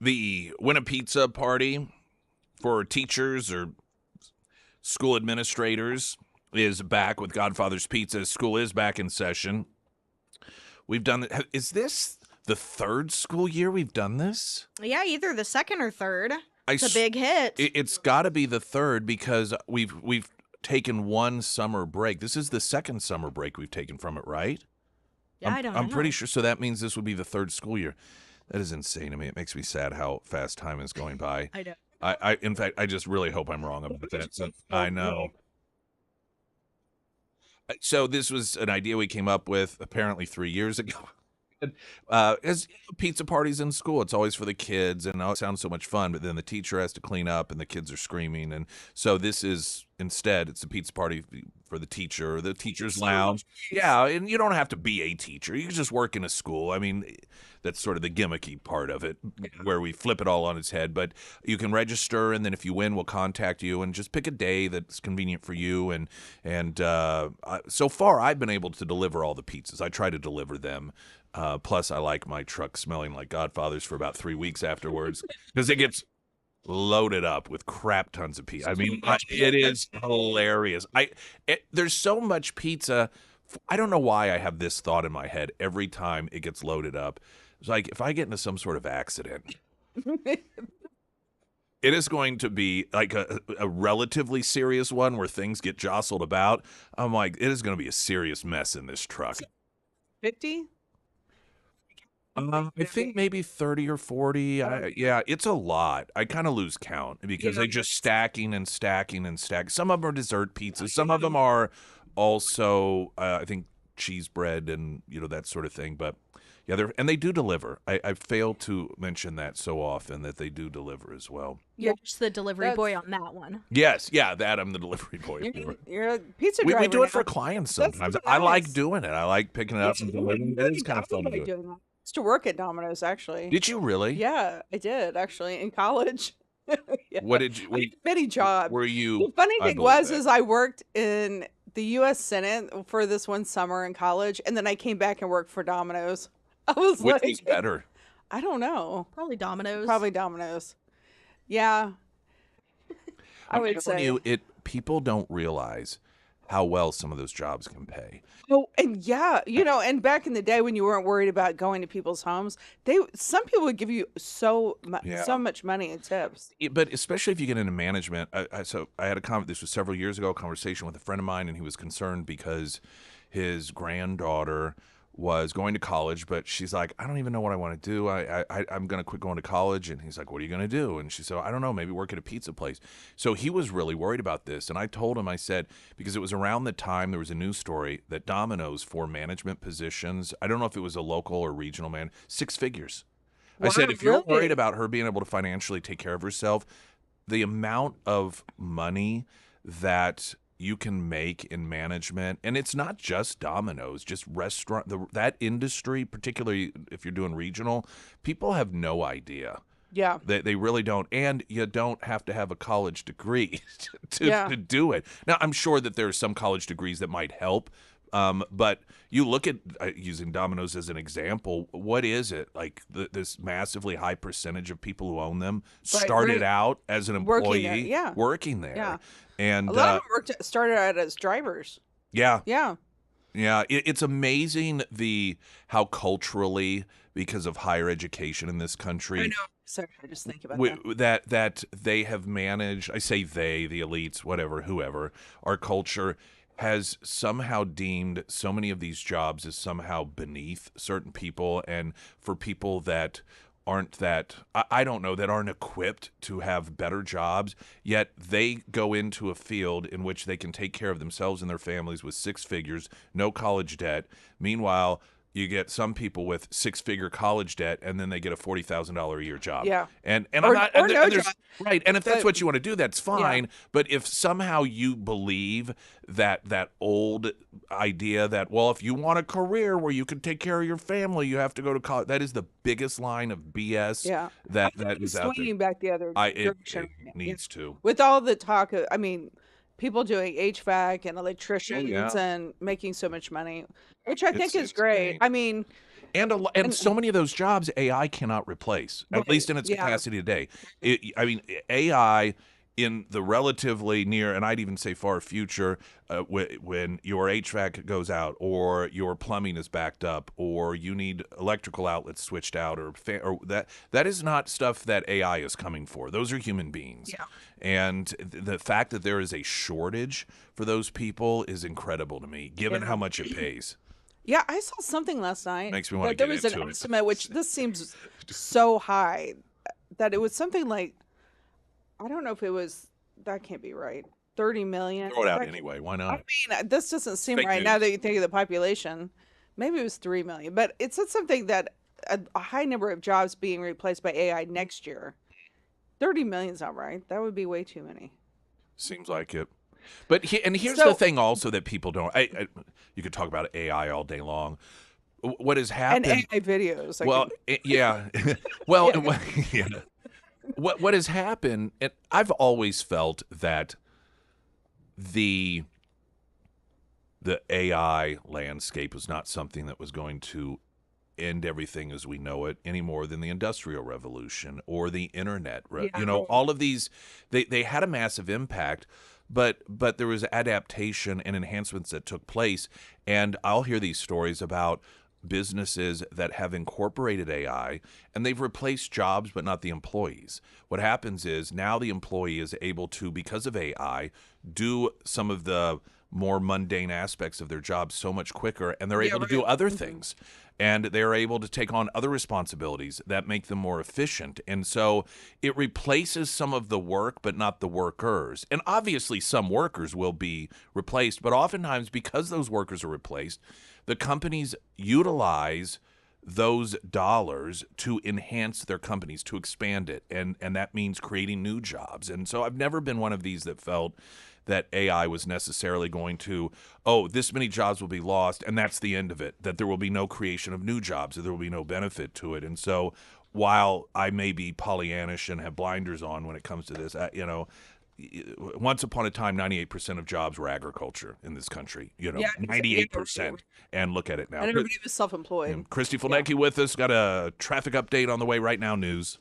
The Win a Pizza party for teachers or school administrators is back with Godfather's Pizza. School is back in session. We've done it. Is this the third school year we've done this? Yeah, either the second or third. It's a big hit. It's got to be the third because we've taken one summer break. This is the second summer break we've taken from it, right? Yeah, I'm pretty sure. So that means this would be the third school year. That is insane to me. It makes me sad how fast time is going by. I know. In fact, I just really hope I'm wrong about that. So, I know. So this was an idea we came up with apparently 3 years ago. As pizza parties in school, it's always for the kids, and it sounds so much fun, but then the teacher has to clean up and the kids are screaming. And so this is instead, it's a pizza party for the teacher, or the teacher's lounge. Yeah, and you don't have to be a teacher. You can just work in a school. I mean, that's sort of the gimmicky part of it, where we flip it all on its head. But you can register, and then if you win, we'll contact you and just pick a day that's convenient for you. And so far, I've been able to deliver all the pizzas. I try to deliver them. Plus, I like my truck smelling like Godfather's for about 3 weeks afterwards because it gets loaded up with crap tons of pizza. I mean, it is hilarious. There's so much pizza. I don't know why I have this thought in my head every time it gets loaded up. It's like if I get into some sort of accident, it is going to be like a relatively serious one where things get jostled about. I'm like, it is going to be a serious mess in this truck. 50? I think maybe 30 or 40. Yeah, it's a lot. I kind of lose count because they're just stacking and stacking and stacking. Some of them are dessert pizzas. Some of them are also, I think, cheese bread and, that sort of thing. But, yeah, they do deliver. I fail to mention that so often that they do deliver as well. You're just the delivery boy on that one. Yes, yeah, that I'm the delivery boy. You're a pizza driver. We do now. it for clients sometimes. That's I nice. like doing it. I like picking it up and delivering it. It's kind of fun to do it. I used to work at Domino's, actually. Did you really? Yeah, I did, actually, in college. Yeah. What did you? I had many jobs. Were you? The funny I thing believe was, that. is I worked in the U.S. Senate for this one summer in college, and then I came back and worked for Domino's. I was Which like, is better? I don't know. Probably Domino's. Probably Domino's. Yeah. I would say. People don't realize how well some of those jobs can pay. Oh, and yeah, and back in the day when you weren't worried about going to people's homes, some people would give you so much money in tips. But especially if you get into management. So I had this was several years ago, a conversation with a friend of mine, and he was concerned because his granddaughter was going to college, but she's like, I don't even know what I want to do. I'm going to quit going to college. And he's like, what are you going to do? And she said, I don't know, maybe work at a pizza place. So he was really worried about this. And I told him, I said, because it was around the time there was a news story that Domino's for management positions, I don't know if it was a local or regional man, 6 figures. I said, if you're worried about her being able to financially take care of herself, the amount of money that you can make in management, and it's not just Domino's, just restaurant, that industry, particularly if you're doing regional, people have no idea. Yeah. They really don't. And you don't have to have a college degree to do it. Now, I'm sure that there are some college degrees that might help, but you look at, using Domino's as an example, what is it? Like this massively high percentage of people who own them started out as an employee working there. Yeah. And a lot of them started out as drivers. Yeah. Yeah. Yeah. It's amazing how culturally, because of higher education in this country. I know. Sorry, I just think about that they have managed, I say they, the elites, whoever, our culture has somehow deemed so many of these jobs as somehow beneath certain people, and for people that aren't equipped to have better jobs, yet they go into a field in which they can take care of themselves and their families with 6 figures, no college debt. Meanwhile, you get some people with 6-figure college debt, and then they get a $40,000 a year job. Yeah, and or no job. Right, and if that's what you want to do, that's fine. Yeah. But if somehow you believe that old idea that, well, if you want a career where you can take care of your family, you have to go to college. That is the biggest line of BS. Yeah, that is out there. Swinging back the other direction. It needs to. With all the talk of, people doing HVAC and electricians and making so much money, which I think is great. and so many of those jobs AI cannot replace, at least Right. in its Yeah. capacity today. I mean, AI in the relatively near, and I'd even say far future, when your HVAC goes out, or your plumbing is backed up, or you need electrical outlets switched out, or that is not stuff that AI is coming for. Those are human beings, Yeah. and the fact that there is a shortage for those people is incredible to me, given Yeah. how much it pays. Yeah, I saw something last night Makes me want to that there get was an into it. estimate, which this seems so high, that it was something like, I don't know if it was, that can't be right. 30 million. Throw it out That anyway. Why I not? mean, this doesn't It's seem fake right now news. that you think of the population. Maybe it was 3 million, but it said something that a high number of jobs being replaced by AI next year. 30 million's not right. That would be way too many. Seems like it. But and here's the So, thing also that people don't. You could talk about AI all day long. What has and happened? AI videos, I Well, can, yeah. Well, yeah. yeah. What has happened? And I've always felt that the the AI landscape was not something that was going to end everything as we know it any more than the Industrial Revolution or the internet. Yeah. All of these, they had a massive impact, but there was adaptation and enhancements that took place. And I'll hear these stories about businesses that have incorporated AI and they've replaced jobs but not the employees. What happens is now the employee is able to, because of AI, do some of the more mundane aspects of their job so much quicker, and they're Yeah, able to do right. other Mhm. things, and they're able to take on other responsibilities that make them more efficient. And so it replaces some of the work but not the workers. And obviously some workers will be replaced, but oftentimes because those workers are replaced, the companies utilize those dollars to enhance their companies, to expand it, and that means creating new jobs. And so I've never been one of these that felt that AI was necessarily going to, oh, this many jobs will be lost, and that's the end of it, that there will be no creation of new jobs, that there will be no benefit to it. And so while I may be Pollyannish and have blinders on when it comes to this, once upon a time, 98% of jobs were agriculture in this country, Yeah, yeah, 98%. And look at it now. and everybody was self-employed. Christy Yeah. Fulnecki with us, got a traffic update on the way right now, news.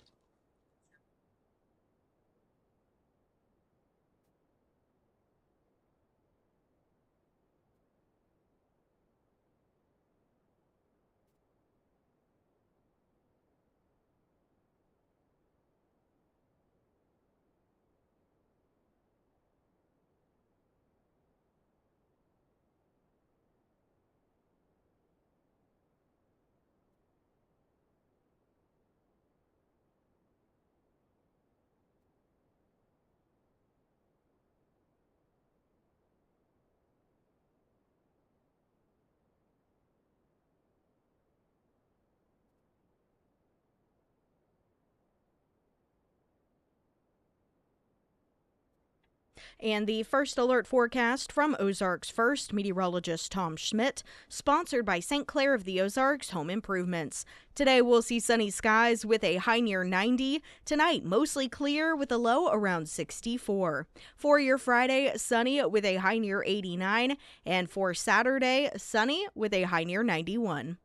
And the first alert forecast from Ozarks First meteorologist Tom Schmidt, sponsored by St. Clair of the Ozarks Home Improvements. Today we'll see sunny skies with a high near 90. Tonight, mostly clear with a low around 64. For your Friday, sunny with a high near 89. And for Saturday, sunny with a high near 91.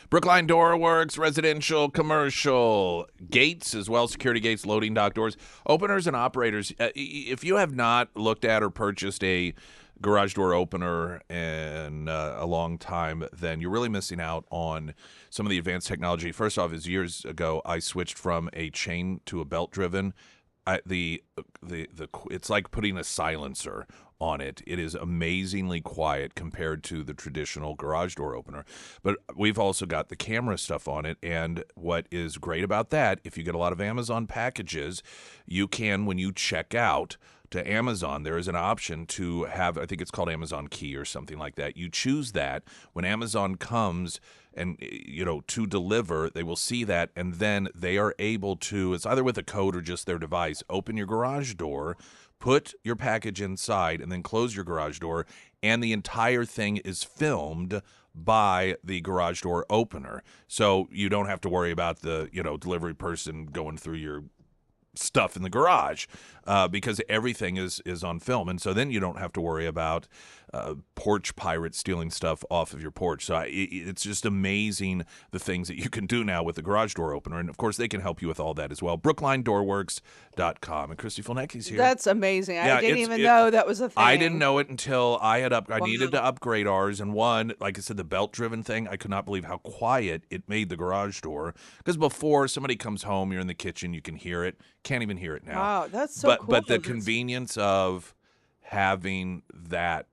Brookline Door Works, residential, commercial, gates as well, security gates, loading dock doors, openers and operators. If you have not looked at or purchased a garage door opener in a long time, then you're really missing out on some of the advanced technology. First off, is years ago I switched from a chain to a belt driven. It's like putting a silencer on it. It is amazingly quiet compared to the traditional garage door opener. But we've also got the camera stuff on it, and what is great about that, if you get a lot of Amazon packages, you can, when you check out to Amazon, there is an option to have, I think it's called Amazon Key or something like that. You choose that. When Amazon comes and, to deliver, they will see that, and then they are able to, it's either with a code or just their device, open your garage door, put your package inside, and then close your garage door, and the entire thing is filmed by the garage door opener. So you don't have to worry about the, delivery person going through your stuff in the garage because everything is on film. And so then you don't have to worry about porch pirates stealing stuff off of your porch. So it's just amazing the things that you can do now with the garage door opener. And, of course, they can help you with all that as well. BrooklineDoorWorks.com. And Christy Fulnecki's here. That's amazing. Yeah, I didn't even know that was a thing. I didn't know it until I needed to upgrade ours. And one, like I said, the belt-driven thing, I could not believe how quiet it made the garage door. Because before somebody comes home, you're in the kitchen, you can hear it. Can't even hear it now. Wow, that's so cool. But the convenience of having that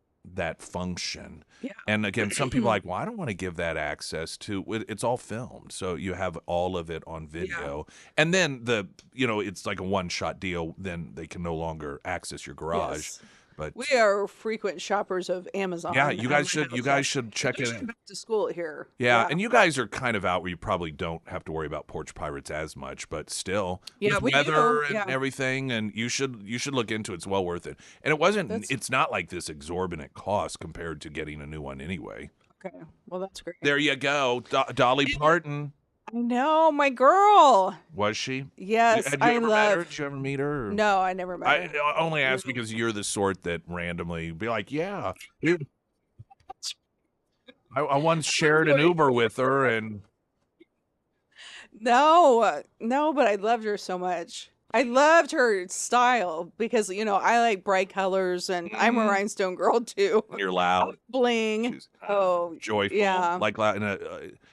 function. Yeah. And again, some people are like, well, I don't want to give that access to, it's all filmed. So you have all of it on video. Yeah. And then it's like a one-shot deal. Then they can no longer access your garage. Yes. But we are frequent shoppers of Amazon. Yeah, you guys should check it out. Back to school here. Yeah, and you guys are kind of out where you probably don't have to worry about porch pirates as much, but still, with weather and everything, and you should look into it. It's well worth it. And it's not like this exorbitant cost compared to getting a new one anyway. Okay, well that's great. There you go, Dolly Parton. I know, my girl. Was she? Yes, Did you ever meet her? Or? No, I never met her. I only ask because you're the sort that randomly be like, yeah. I once shared an Uber with her, and no, but I loved her so much. I loved her style because, I like bright colors, and I'm a rhinestone girl, too. You're loud. Bling. Joyful. Yeah. Like loud,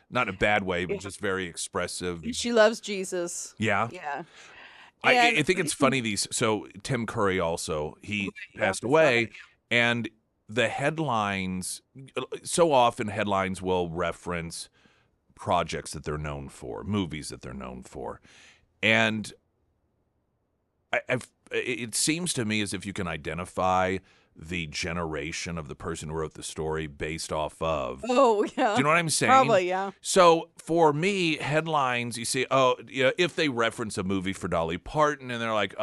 not in a bad way, but just very expressive. She loves Jesus. Yeah. Yeah. I think it's funny, so Tim Curry also, he passed away, and the headlines, so often headlines will reference projects that they're known for, movies that they're known for. And it seems to me as if you can identify the generation of the person who wrote the story based off of. Oh, yeah. Do you know what I'm saying? Probably, yeah. So for me, headlines, you see, if they reference a movie for Dolly Parton and they're like,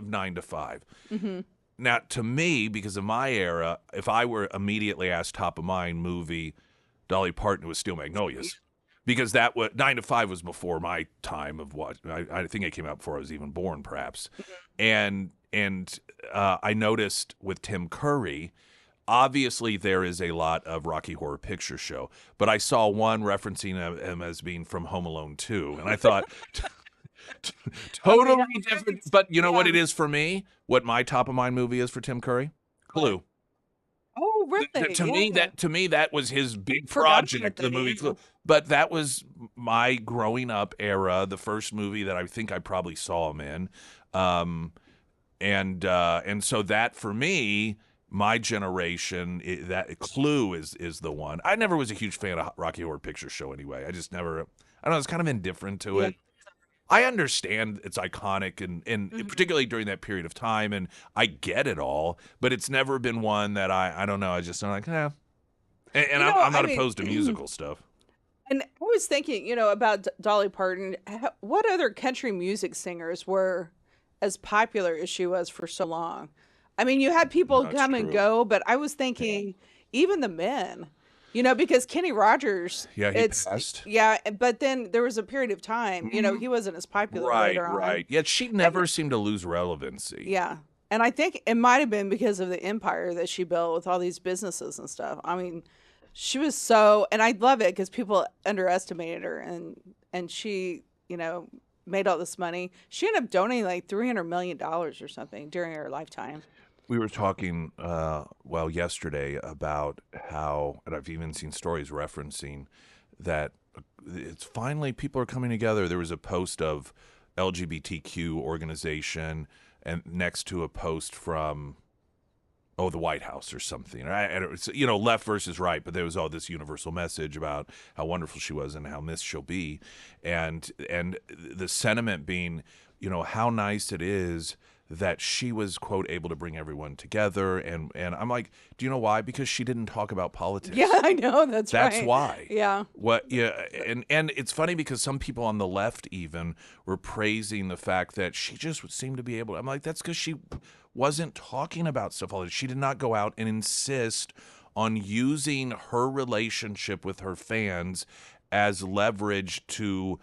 9 to 5. Mm-hmm. Now, to me, because of my era, if I were immediately asked top of mind movie, Dolly Parton was Steel Magnolias. Because 9 to 5 was before my time of what I think it came out before I was even born, perhaps. And I noticed with Tim Curry, obviously there is a lot of Rocky Horror Picture Show, but I saw one referencing him as being from Home Alone 2, and I thought totally different. But you know what it is for me? What my top of mind movie is for Tim Curry? Clue. Oh, really? To me, that was his big project, the movie Clue. But that was my growing up era, the first movie that I think I probably saw him in. And so that for me, my generation, that Clue is the one. I never was a huge fan of Rocky Horror Picture Show anyway. I just never, I don't know, I was kind of indifferent to it. I understand it's iconic and particularly during that period of time, and I get it all, but it's never been one that I don't know, I'm like, eh. And I'm not opposed to musical stuff. And I was thinking, about Dolly Parton, what other country music singers were as popular as she was for so long? I mean, you had people come and go, but I was thinking even the men, because Kenny Rogers, he passed. Yeah, but then there was a period of time, he wasn't as popular later on. Right. Yet she never seemed to lose relevancy. Yeah. And I think it might have been because of the empire that she built with all these businesses and stuff. I mean, She was so, and I love it because people underestimated her, and she, made all this money. She ended up donating like $300 million or something during her lifetime. We were talking, yesterday about how, and I've even seen stories referencing that it's finally people are coming together. There was a post of LGBTQ organization and next to a post from the White House or something. Left versus right, but there was all this universal message about how wonderful she was and how missed she'll be, and the sentiment being, how nice it is that she was, quote, able to bring everyone together. And I'm like, do you know why? Because she didn't talk about politics. Yeah, I know. That's right. That's why. Yeah. And it's funny because some people on the left even were praising the fact that she just seemed to be able. I'm like, that's because she wasn't talking about stuff all the time. She did not go out and insist on using her relationship with her fans as leverage to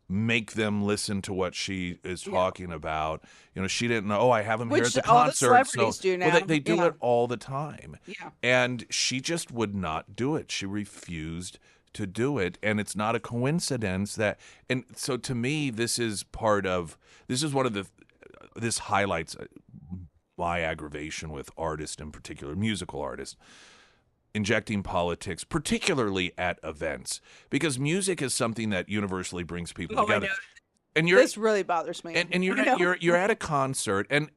make them listen to what she is talking about. She didn't know, I have him here at the concert. All the celebrities do now. Well, they do it all the time. Yeah. And she just would not do it. She refused to do it. And it's not a coincidence that, and so to me, this is one of this highlights my aggravation with artists, in particular, musical artists, injecting politics, particularly at events, because music is something that universally brings people together. I know. And this really bothers me. And you're at a concert, and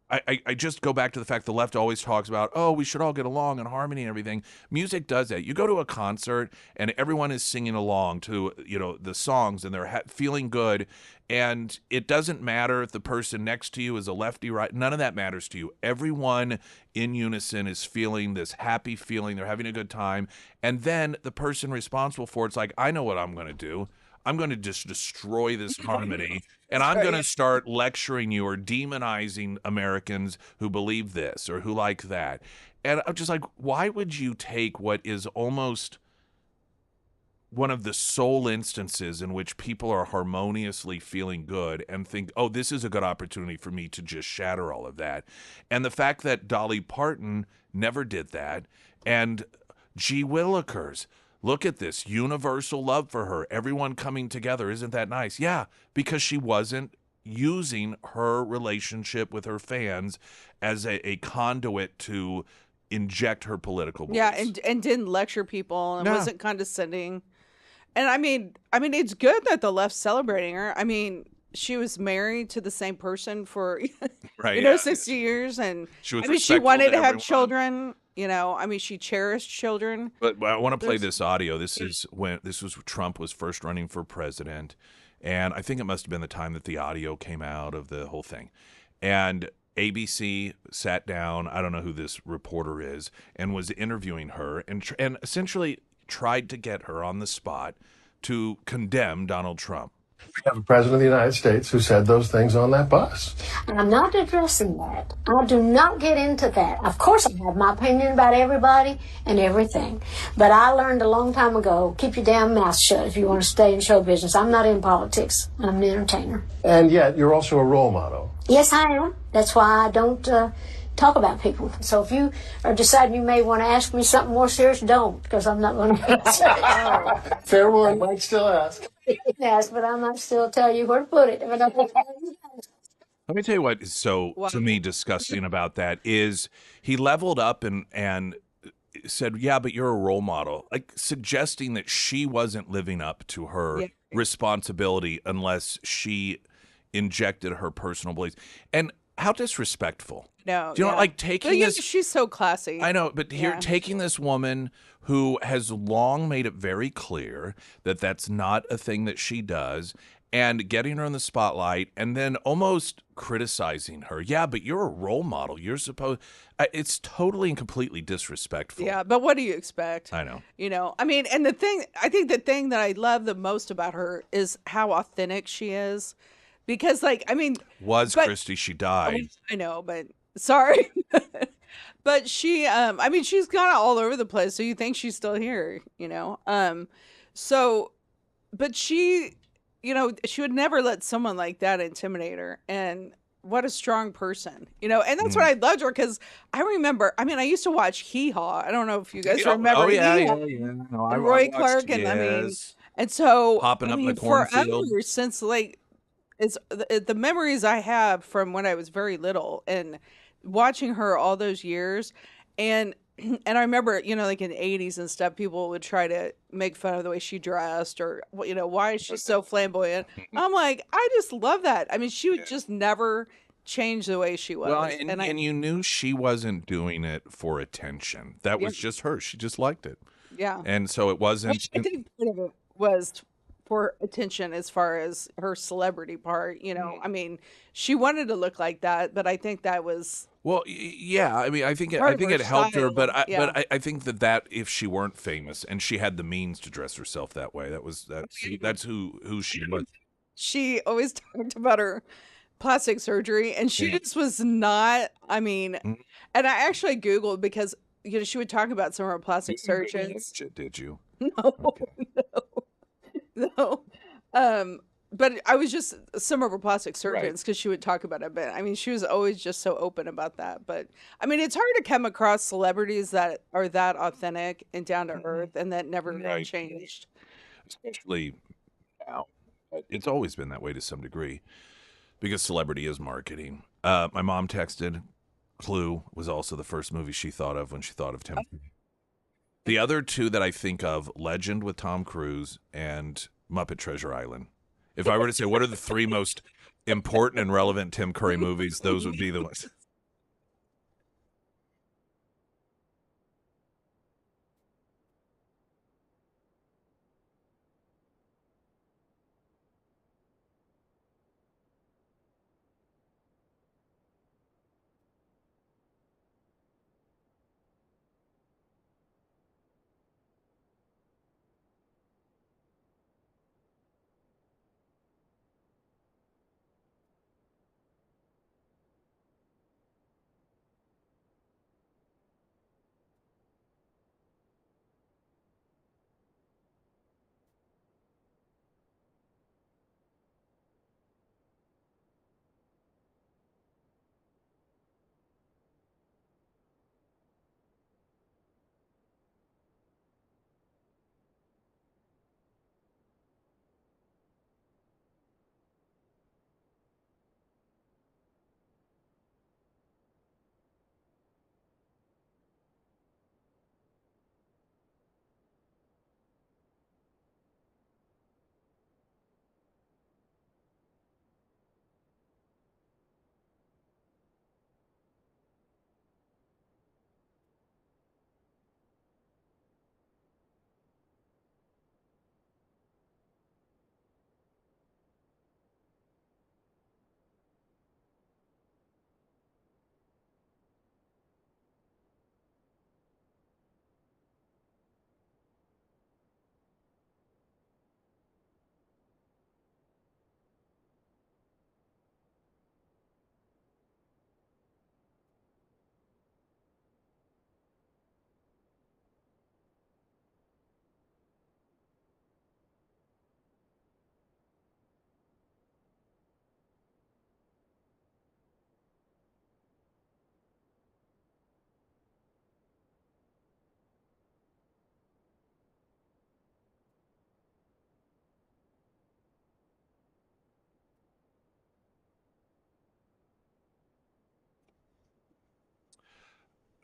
I just go back to the fact the left always talks about, we should all get along in harmony and everything. Music does that. You go to a concert and everyone is singing along to the songs and they're feeling good, and it doesn't matter if the person next to you is a lefty, right? None of that matters to you. Everyone in unison is feeling this happy feeling. They're having a good time, and then the person responsible for it's like, I know what I'm going to do. I'm going to just destroy this harmony, and I'm going to start lecturing you or demonizing Americans who believe this or who like that. And I'm just like, why would you take what is almost one of the sole instances in which people are harmoniously feeling good and think, this is a good opportunity for me to just shatter all of that? And the fact that Dolly Parton never did that, and G. Willikers, look at this universal love for her, everyone coming together. Isn't that nice? Yeah, because she wasn't using her relationship with her fans as a conduit to inject her political beliefs. Yeah, and didn't lecture people and wasn't condescending. And I mean, it's good that the left's celebrating her. I mean, she was married to the same person for 60 years, and she wanted to have children. She cherished children. But I want to play this audio. This was Trump was first running for president, and I think it must have been the time that the audio came out of the whole thing. And ABC sat down, I don't know who this reporter is, and was interviewing her and essentially tried to get her on the spot to condemn Donald Trump. We have a president of the United States who said those things on that bus. And I'm not addressing that. I do not get into that. Of course, I have my opinion about everybody and everything. But I learned a long time ago, keep your damn mouth shut if you want to stay in show business. I'm not in politics. I'm an entertainer. And yet, you're also a role model. Yes, I am. That's why I don't talk about people. So if you are deciding you may want to ask me something more serious, don't, because I'm not going to answer. Fair warning, might still ask. Yes, but I might still tell you where to put it. Let me tell you what is to me disgusting about that is he leveled up and said, yeah, but you're a role model, like suggesting that she wasn't living up to her responsibility unless she injected her personal beliefs. And how disrespectful. No. Do you know, like taking this? She's so classy. I know, but here, taking this woman who has long made it very clear that that's not a thing that she does, and getting her in the spotlight and then almost criticizing her. Yeah, but you're a role model. You're supposed. It's totally and completely disrespectful. Yeah, but what do you expect? I know. And I think the thing that I love the most about her is how authentic she is. Because, Christy, she died. I know, but sorry. But she, she's gone all over the place, so you think she's still here, but she, she would never let someone like that intimidate her. And what a strong person, you know, and that's what I loved her because I remember. I mean, I used to watch Hee Haw. I don't know if you guys remember Hee Haw No, I and Roy watched, Clark, and I mean, yes, and so popping I up in the mean, cornfield. forever since like it's the memories I have from when I was very little and watching her all those years, and and I remember, you know, like in the 80s and stuff, people would try to make fun of the way she dressed or, you know, why is she so flamboyant? I'm like, I just love that. I mean, she would just never change the way she Well, was. And I, and you knew she wasn't doing it for attention. That yeah, was just her. She just liked it. yeah. And so it wasn't. Which I think part of it was for attention as far as her celebrity part, you know. I mean, she wanted to look like that, but I think that was Well, yeah. I mean, part I of think her it helped her, style. Yeah. I think that if she weren't famous and she had the means to dress herself that way, that's who she was. She always talked about her plastic surgery, and she just was not, I mean, Mm. and I actually Googled because, you know, she would talk about some of her plastic surgeons. Did you? No, Okay. no. But I was just some of her plastic Right. surgeons because she would talk about it. But I mean, she was always just so open about that. But I mean, it's hard to come across celebrities that are that authentic and down to earth and that never Right. changed. Especially now. But it's always been that way to some degree because celebrity is marketing. My mom texted. Clue was also the first movie she thought of when she thought of Tim. The other two that I think of, Legend with Tom Cruise and Muppet Treasure Island. If I were to say what are the three most important and relevant Tim Curry movies, those would be the ones.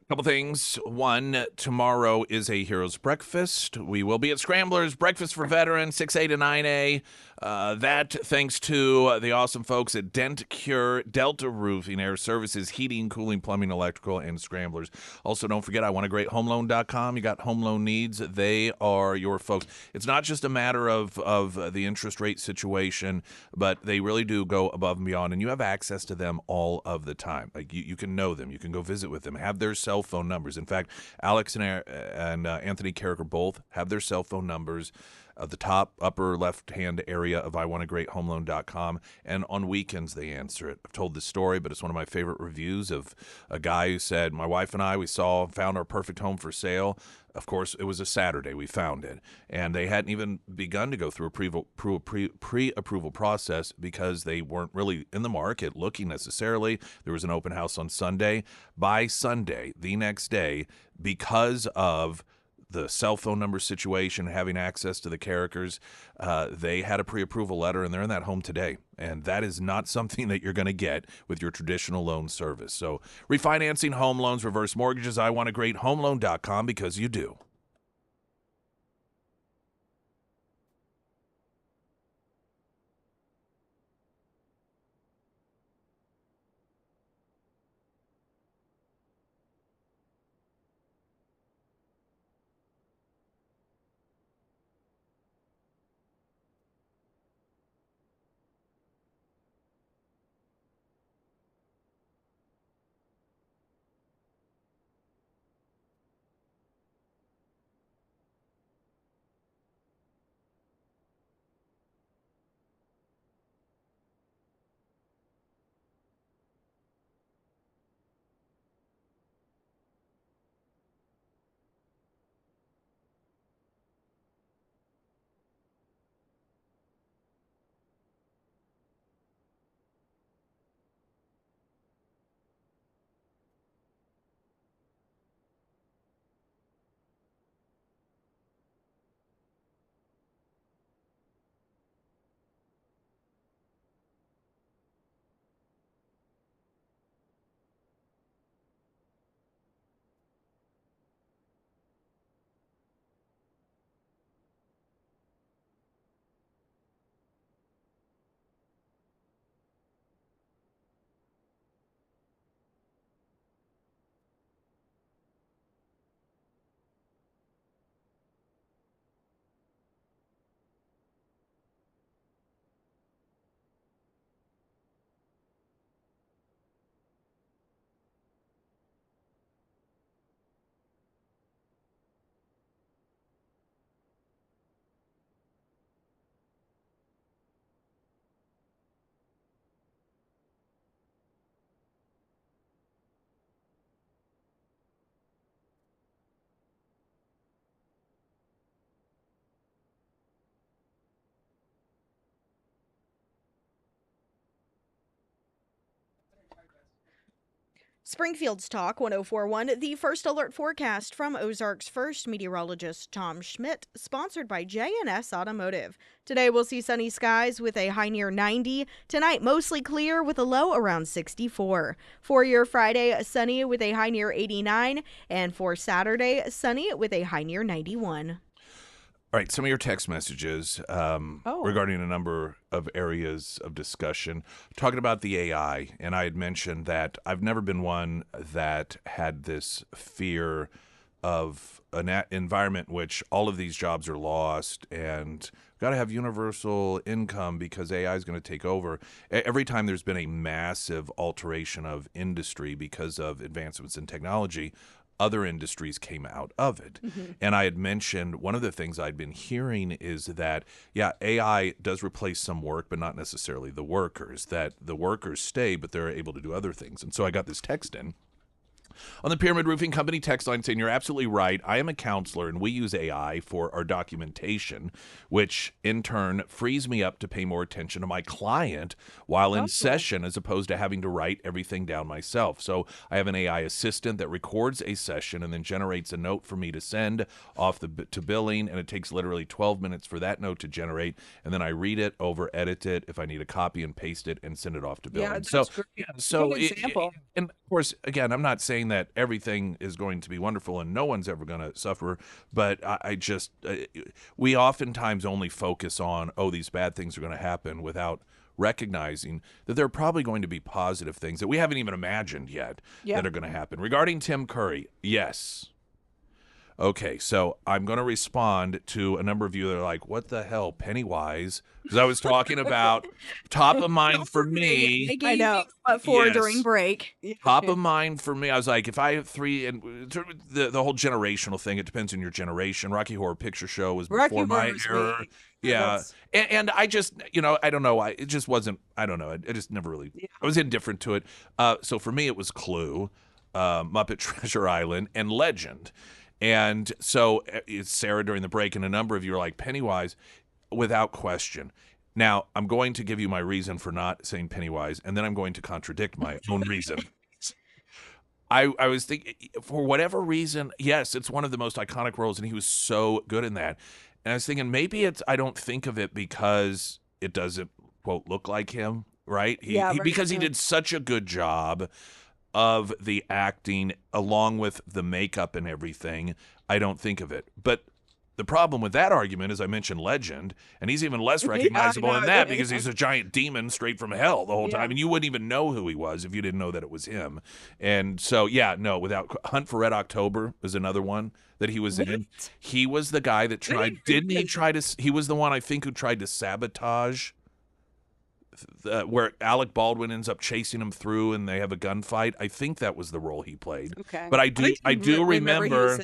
Couple things. One, tomorrow is a Heroes Breakfast. We will be at Scramblers, Breakfast for Veterans, 6A to 9A. That thanks to the awesome folks at Dent Cure, Delta Roofing, Air Services, Heating, Cooling, Plumbing, Electrical, and Scramblers. Also, don't forget, iwantagreathomeloan.com. You got home loan needs. They are your folks. It's not just a matter of the interest rate situation, but they really do go above and beyond, and you have access to them all of the time. Like you can know them. You can go visit with them, have their cell phone numbers. In fact, Alex and Anthony Carricker both have their cell phone numbers. the top upper left-hand area of iwantagreathomeloan.com, and on weekends they answer it. I've told this story, but it's one of my favorite reviews of a guy who said, my wife and I, we found our perfect home for sale. Of course, it was a Saturday we found it, and they hadn't even begun to go through a pre-approval process because they weren't really in the market looking necessarily. There was an open house on Sunday. By Sunday, the next day, because of the cell phone number situation, having access to the characters, they had a pre-approval letter, and they're in that home today. And that is not something that you're going to get with your traditional loan service. So refinancing home loans, reverse mortgages, iwantagreathomeloan.com, because you do. Springfield's Talk 1041, the first alert forecast from Ozarks First meteorologist Tom Schmidt, sponsored by J&S Automotive. Today we'll see sunny skies with a high near 90. Tonight mostly clear with a low around 64. For your Friday, sunny with a high near 89. And for Saturday, sunny with a high near 91. All right, some of your text messages regarding a number of areas of discussion, talking about the AI, and I had mentioned that I've never been one that had this fear of an environment in which all of these jobs are lost and got to have universal income because AI is going to take over. Every time there's been a massive alteration of industry because of advancements in technology, other industries came out of it. Mm-hmm. And I had mentioned one of the things I'd been hearing is that, yeah, AI does replace some work, but not necessarily the workers, that the workers stay, but they're able to do other things. And so I got this text in on the Pyramid Roofing Company text line saying, you're absolutely right. I am a counselor, and we use AI for our documentation, which in turn frees me up to pay more attention to my client while in session as opposed to having to write everything down myself. So I have an AI assistant that records a session and then generates a note for me to send off to billing, and it takes literally 12 minutes for that note to generate, and then I read it, over edit it if I need a copy, and paste it and send it off to billing. Good example. And of course, again, I'm not saying that everything is going to be wonderful and no one's ever going to suffer, but we oftentimes only focus on, these bad things are going to happen, without recognizing that there are probably going to be positive things that we haven't even imagined yet that are going to happen. Regarding Tim Curry, yes. Okay, so I'm going to respond to a number of you that are like, what the hell, Pennywise? Because I was talking about top of mind for They me. gave I know. you what for Yes. during break. Top of mind for me. I was like, if I have three, and the whole generational thing, it depends on your generation. Rocky Horror Picture Show was Rocky before my Horror was era. me. Yeah. that's- And I just, I don't know. It just wasn't, I don't know. I just never really, I was indifferent to it. So for me, it was Clue, Muppet Treasure Island, and Legend. And so it's Sarah during the break, and a number of you are like, Pennywise, without question. Now, I'm going to give you my reason for not saying Pennywise, and then I'm going to contradict my own reason. I was thinking, for whatever reason, yes, it's one of the most iconic roles, and he was so good in that. And I was thinking, maybe I don't think of it because it doesn't, quote, look like him, right? Because he did such a good job of the acting along with the makeup and everything. I don't think of it. But the problem with that argument is I mentioned Legend, and he's even less recognizable than that because he's a giant demon straight from hell the whole time, and you wouldn't even know who he was if you didn't know that it was him. And so, without Hunt for Red October was another one that he was in. He was the guy that tried, he was the one I think who tried to sabotage where Alec Baldwin ends up chasing him through and they have a gunfight. I think that was the role he played. Okay. But I do remember.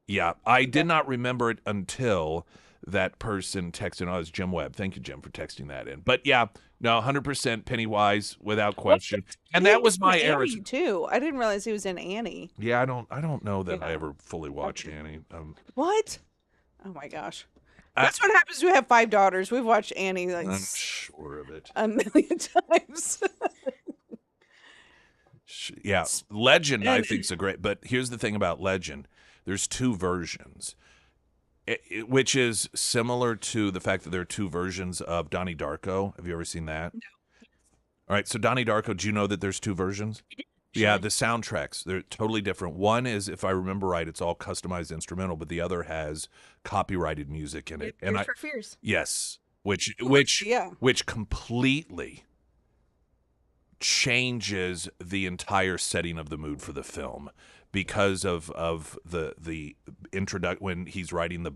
Yeah, I did not remember it until that person texted. Oh, it was Jim Webb. Thank you, Jim, for texting that in. But 100% Pennywise without question. And that was my era too. I didn't realize he was in Annie. Yeah, I don't know that I ever fully watched Annie. What? Oh my gosh. That's what happens when we have 5 daughters. We've watched Annie like I'm sure of it. a million times. Yeah, Legend I think is a great. But here's the thing about Legend: there's 2 versions, which is similar to the fact that there are 2 versions of Donnie Darko. Have you ever seen that? No. All right, so Donnie Darko. Do you know that there's 2 versions? Yeah, the soundtracks, they're totally different. One is, if I remember right, it's all customized instrumental, but the other has copyrighted music in it. And for Fears. Yes, which completely changes the entire setting of the mood for the film because of the introduction when he's riding the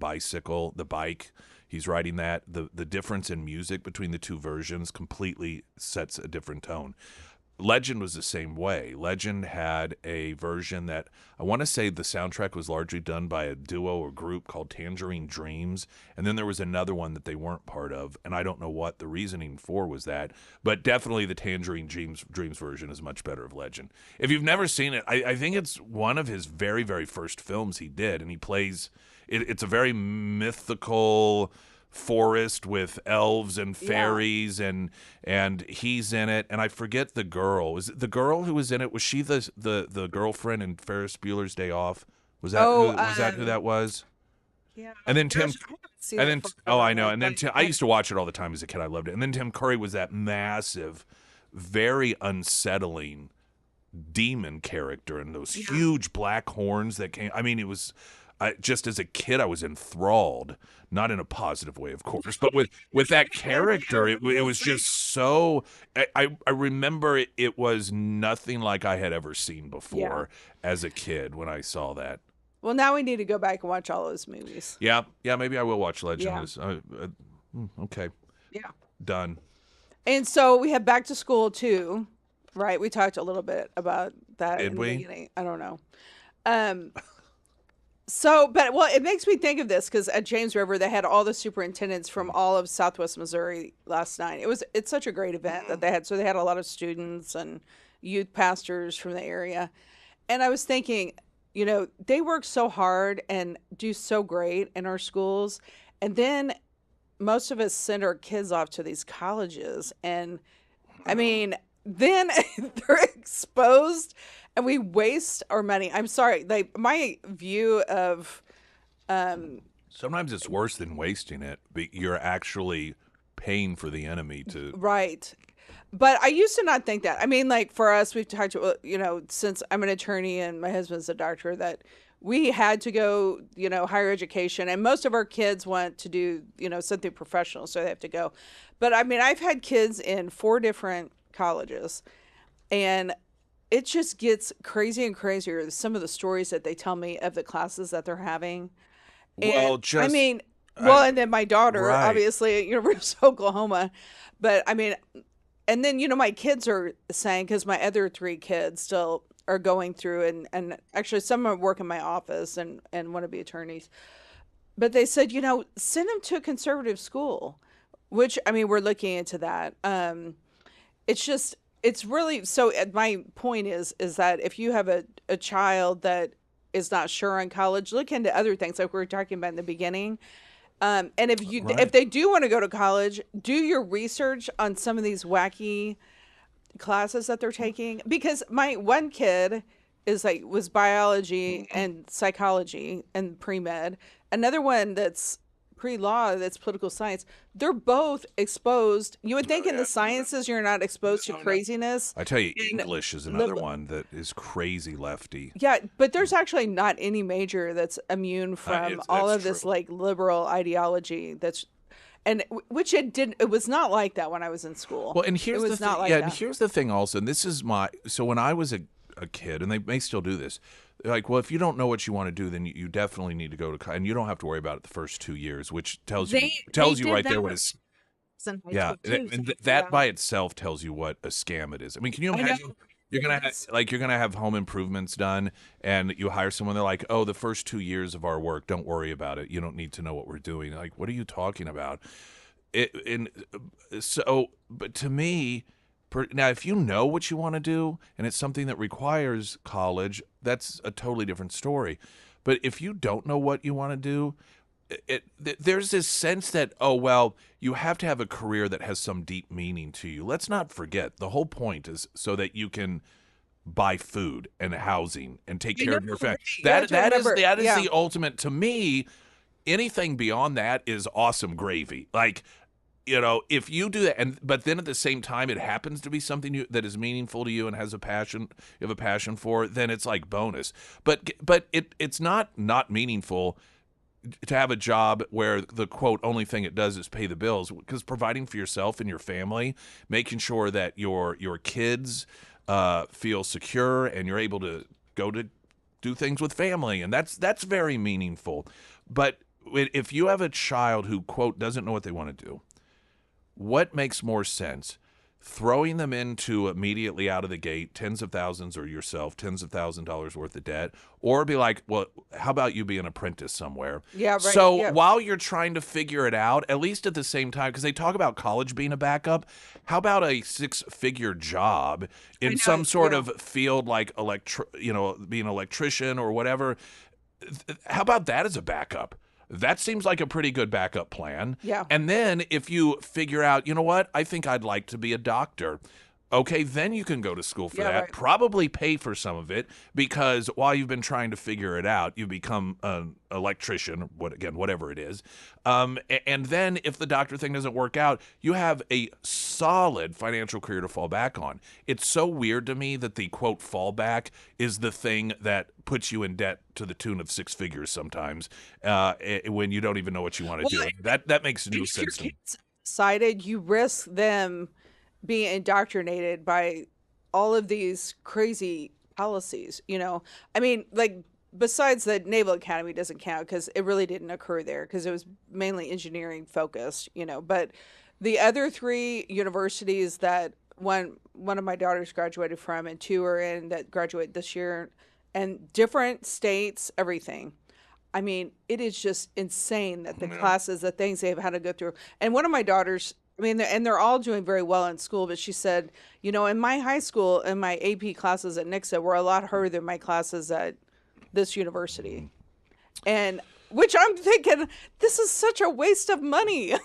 bike. He's writing that the difference in music between the 2 versions completely sets a different tone. Legend was the same way. Legend had a version that I want to say the soundtrack was largely done by a duo or group called Tangerine Dreams, and then there was another one that they weren't part of, and I don't know what the reasoning for was that, but definitely the Tangerine Dreams version is much better of Legend. If you've never seen it, I think it's one of his very, very first films he did, and he plays it's a very mythical forest with elves and fairies and he's in it, and I forget the girl. Was it the girl who was in it? Was she the girlfriend in Ferris Bueller's Day Off? Was that who that was? Yeah. And then Tim I know. And then Tim, I used to watch it all the time as a kid. I loved it. And then Tim Curry was that massive, very unsettling demon character and those huge black horns that came. I mean, it was just as a kid, I was enthralled, not in a positive way, of course, but with that character, it was just so. I remember it was nothing like I had ever seen before as a kid when I saw that. Well, now we need to go back and watch all those movies. Yeah, maybe I will watch Legend. Yeah. Okay. Yeah. Done. And so we have Back to School too, right? We talked a little bit about that in the beginning. I don't know. It makes me think of this because at James River they had all the superintendents from all of Southwest Missouri last night. It's such a great event that they had. So they had a lot of students and youth pastors from the area, and I was thinking, they work so hard and do so great in our schools, and then most of us send our kids off to these colleges, and I mean, then they're exposed. And we waste our money. I'm sorry. My view of sometimes it's worse than wasting it. But you're actually paying for the enemy to right. But I used to not think that. I mean, like for us, we've talked to since I'm an attorney and my husband's a doctor, that we had to go higher education, and most of our kids want to do something professional, so they have to go. But I mean, I've had kids in 4 different colleges, and it just gets crazy and crazier. Some of the stories that they tell me of the classes that they're having. And Well, I just mean, well, I, and then my daughter, right. obviously at University of Oklahoma, but I mean, and then my kids are saying, because my other three kids still are going through, and actually some are work in my office and want to be attorneys, but they said, send them to a conservative school, which I mean, we're looking into that. It's just, it's really, so my point is that if you have a child that is not sure on college, look into other things like we were talking about in the beginning. And if Right. they do want to go to college, do your research on some of these wacky classes that they're taking, because my one kid was biology and psychology and pre-med. Another one that's pre-law, that's political science. They're both exposed. You would think in the sciences you're not exposed to craziness. I tell you, And English is another lib- one that is crazy lefty. yeah, but there's actually not any major that's immune from all That's of this true. like liberal ideology which it was not like that when I was in school. Well, and It here's the was thing. not like Yeah, and that. here's the thing also. And this is so when I was a kid, and they may still do this. They're like, well, if you don't know what you want to do, then you definitely need to go to college, and you don't have to worry about it the first 2 years, which tells you They right did there that what is. in high Yeah, school too. and So, that Yeah. by itself tells you what a scam it is. I mean, can you I know. imagine? It's- You're gonna have home improvements done, and you hire someone. They're like, "Oh, the first 2 years of our work, don't worry about it. You don't need to know what we're doing." Like, what are you talking about? But to me, now if you know what you want to do, and it's something that requires college, that's a totally different story. But if you don't know what you want to do, there's this sense that, oh, well, you have to have a career that has some deep meaning to you. Let's not forget, the whole point is so that you can buy food and housing and take I care of know, your family. right. You have to remember, That is yeah. the ultimate. To me, anything beyond that is awesome gravy. Like, if you do that, but then at the same time it happens to be something that is meaningful to you and has you have a passion for, then it's like bonus. But it's not meaningful to have a job where the quote only thing it does is pay the bills, because providing for yourself and your family, making sure that your kids feel secure and you're able to go to do things with family, and that's very meaningful. But if you have a child who quote doesn't know what they want to do, what makes more sense? Throwing them into immediately out of the gate tens of thousands, or yourself tens of $1,000s worth of debt, or be like, well, how about you be an apprentice somewhere? Yeah, right. So Yeah. while you're trying to figure it out, at least at the same time, because they talk about college being a backup, how about a 6-figure job I in know, some sort yeah. of being an electrician or whatever? How about that as a backup? That seems like a pretty good backup plan. Yeah. And then if you figure out, you know what, I think I'd like to be a doctor. Okay, then you can go to school for Yeah, that. right. Probably pay for some of it, because while you've been trying to figure it out, you become an electrician, whatever it is. And then if the doctor thing doesn't work out, you have a solid financial career to fall back on. It's so weird to me that the quote fallback is the thing that puts you in debt to the tune of 6 figures sometimes, when you don't even know what you want to Well, do. That makes no If your sense to me. kids decided, you risk them being indoctrinated by all of these crazy policies. I mean, like, besides the Naval Academy doesn't count because it really didn't occur there because it was mainly engineering focused. But the other three universities that one of my daughters graduated from, and two are in that graduate this year, and different states, everything. I mean, it is just insane that the classes, the things they've had to go through. And one of my daughters, I mean, they're all doing very well in school, but she said, in my high school, in my AP classes at Nixa were a lot harder than my classes at this university. And which I'm thinking, this is such a waste of money.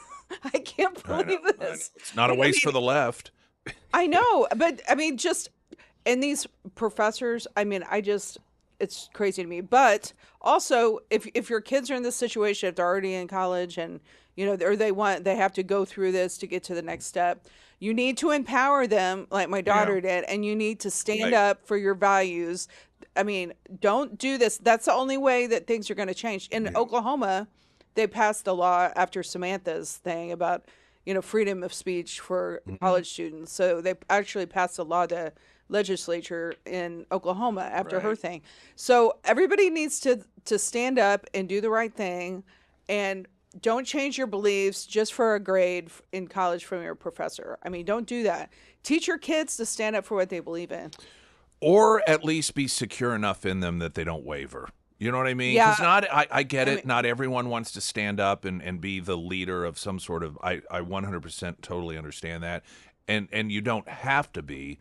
I can't believe this. It's not a waste for the left. I know, but I mean, and these professors, I mean, it's crazy to me. But also, if your kids are in this situation, if they're already in college and, or they have to go through this to get to the next step, you need to empower them like my daughter did, and you need to stand up for your values. I mean, don't do this. That's the only way that things are going to change. In Oklahoma, they passed a law after Samantha's thing about, freedom of speech for college students. So they actually passed a law to legislature in Oklahoma after her thing. So everybody needs to stand up and do the right thing, and don't change your beliefs just for a grade in college from your professor. I mean, don't do that. Teach your kids to stand up for what they believe in. Or at least be secure enough in them that they don't waver. You know what I mean? Yeah. Because I get it. Not everyone wants to stand up and be the leader of some sort of. I 100% totally understand that, and you don't have to be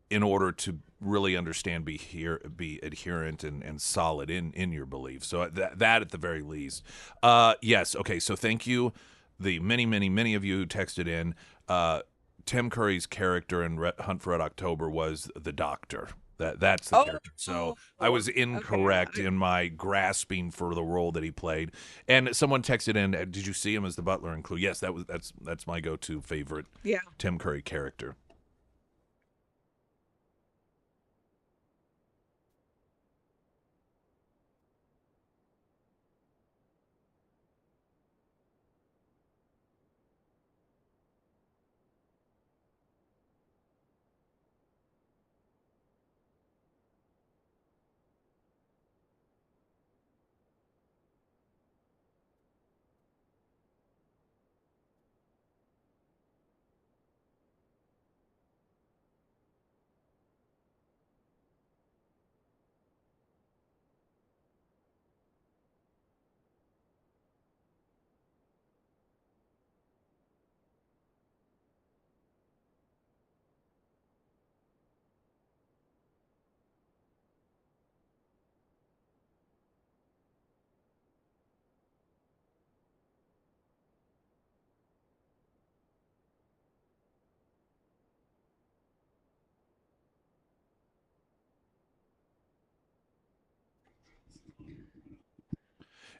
in order to really understand, be adherent and solid in your beliefs. So that at the very least. Yes. Okay. So thank you, the many of you who texted in. Tim Curry's character in Hunt for Red October was the doctor. That's the character. So I was incorrect in my grasping for the role that he played. And someone texted in, "Did you see him as the butler in Clue?" Yes, that's my go-to favorite. Yeah. Tim Curry character.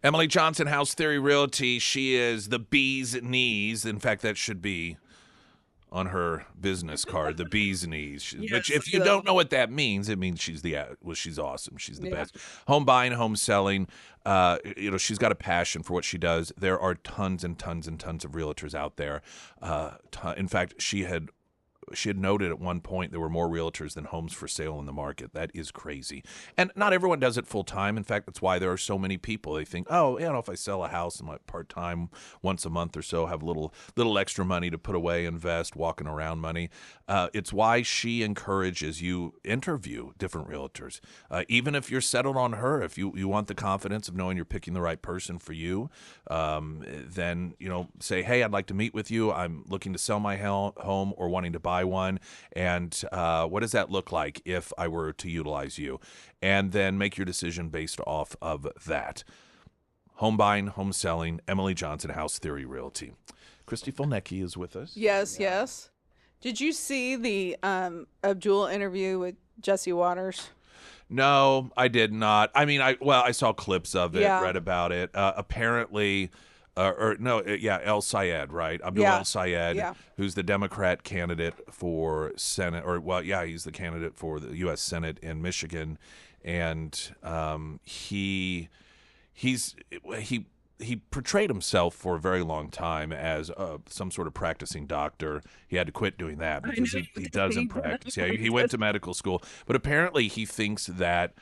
Emily Johnson, House Theory Realty. She is the bee's knees. In fact, that should be on her business card, the bee's knees. But if you don't know what that means, it means she's she's awesome. She's the best. Home buying, home selling. She's got a passion for what she does. There are tons and tons and tons of realtors out there. In fact, she had noted at one point there were more realtors than homes for sale in the market. That is crazy. And not everyone does it full time. In fact, that's why there are so many people. They think, oh, if I sell a house in my part time once a month or so, have a little extra money to put away, invest, walking around money. It's why she encourages you interview different realtors. Even if you're settled on her, if you want the confidence of knowing you're picking the right person for you, then say, hey, I'd like to meet with you. I'm looking to sell my home or wanting to buy one, and what does that look like if I were to utilize you? And then make your decision based off of that. Home buying, home selling, Emily Johnson, House Theory Realty. Christy Fulnecki is with us. Yes. Did you see the Abdul interview with Jesse Waters? No, I did not. I mean, I saw clips of it, read about it. Apparently, El Sayed, right? Abdul El Sayed, who's the Democrat candidate for Senate, he's the candidate for the U.S. Senate in Michigan, and he portrayed himself for a very long time as some sort of practicing doctor. He had to quit doing that because he doesn't practice. Yeah, he went to medical school, but apparently he thinks that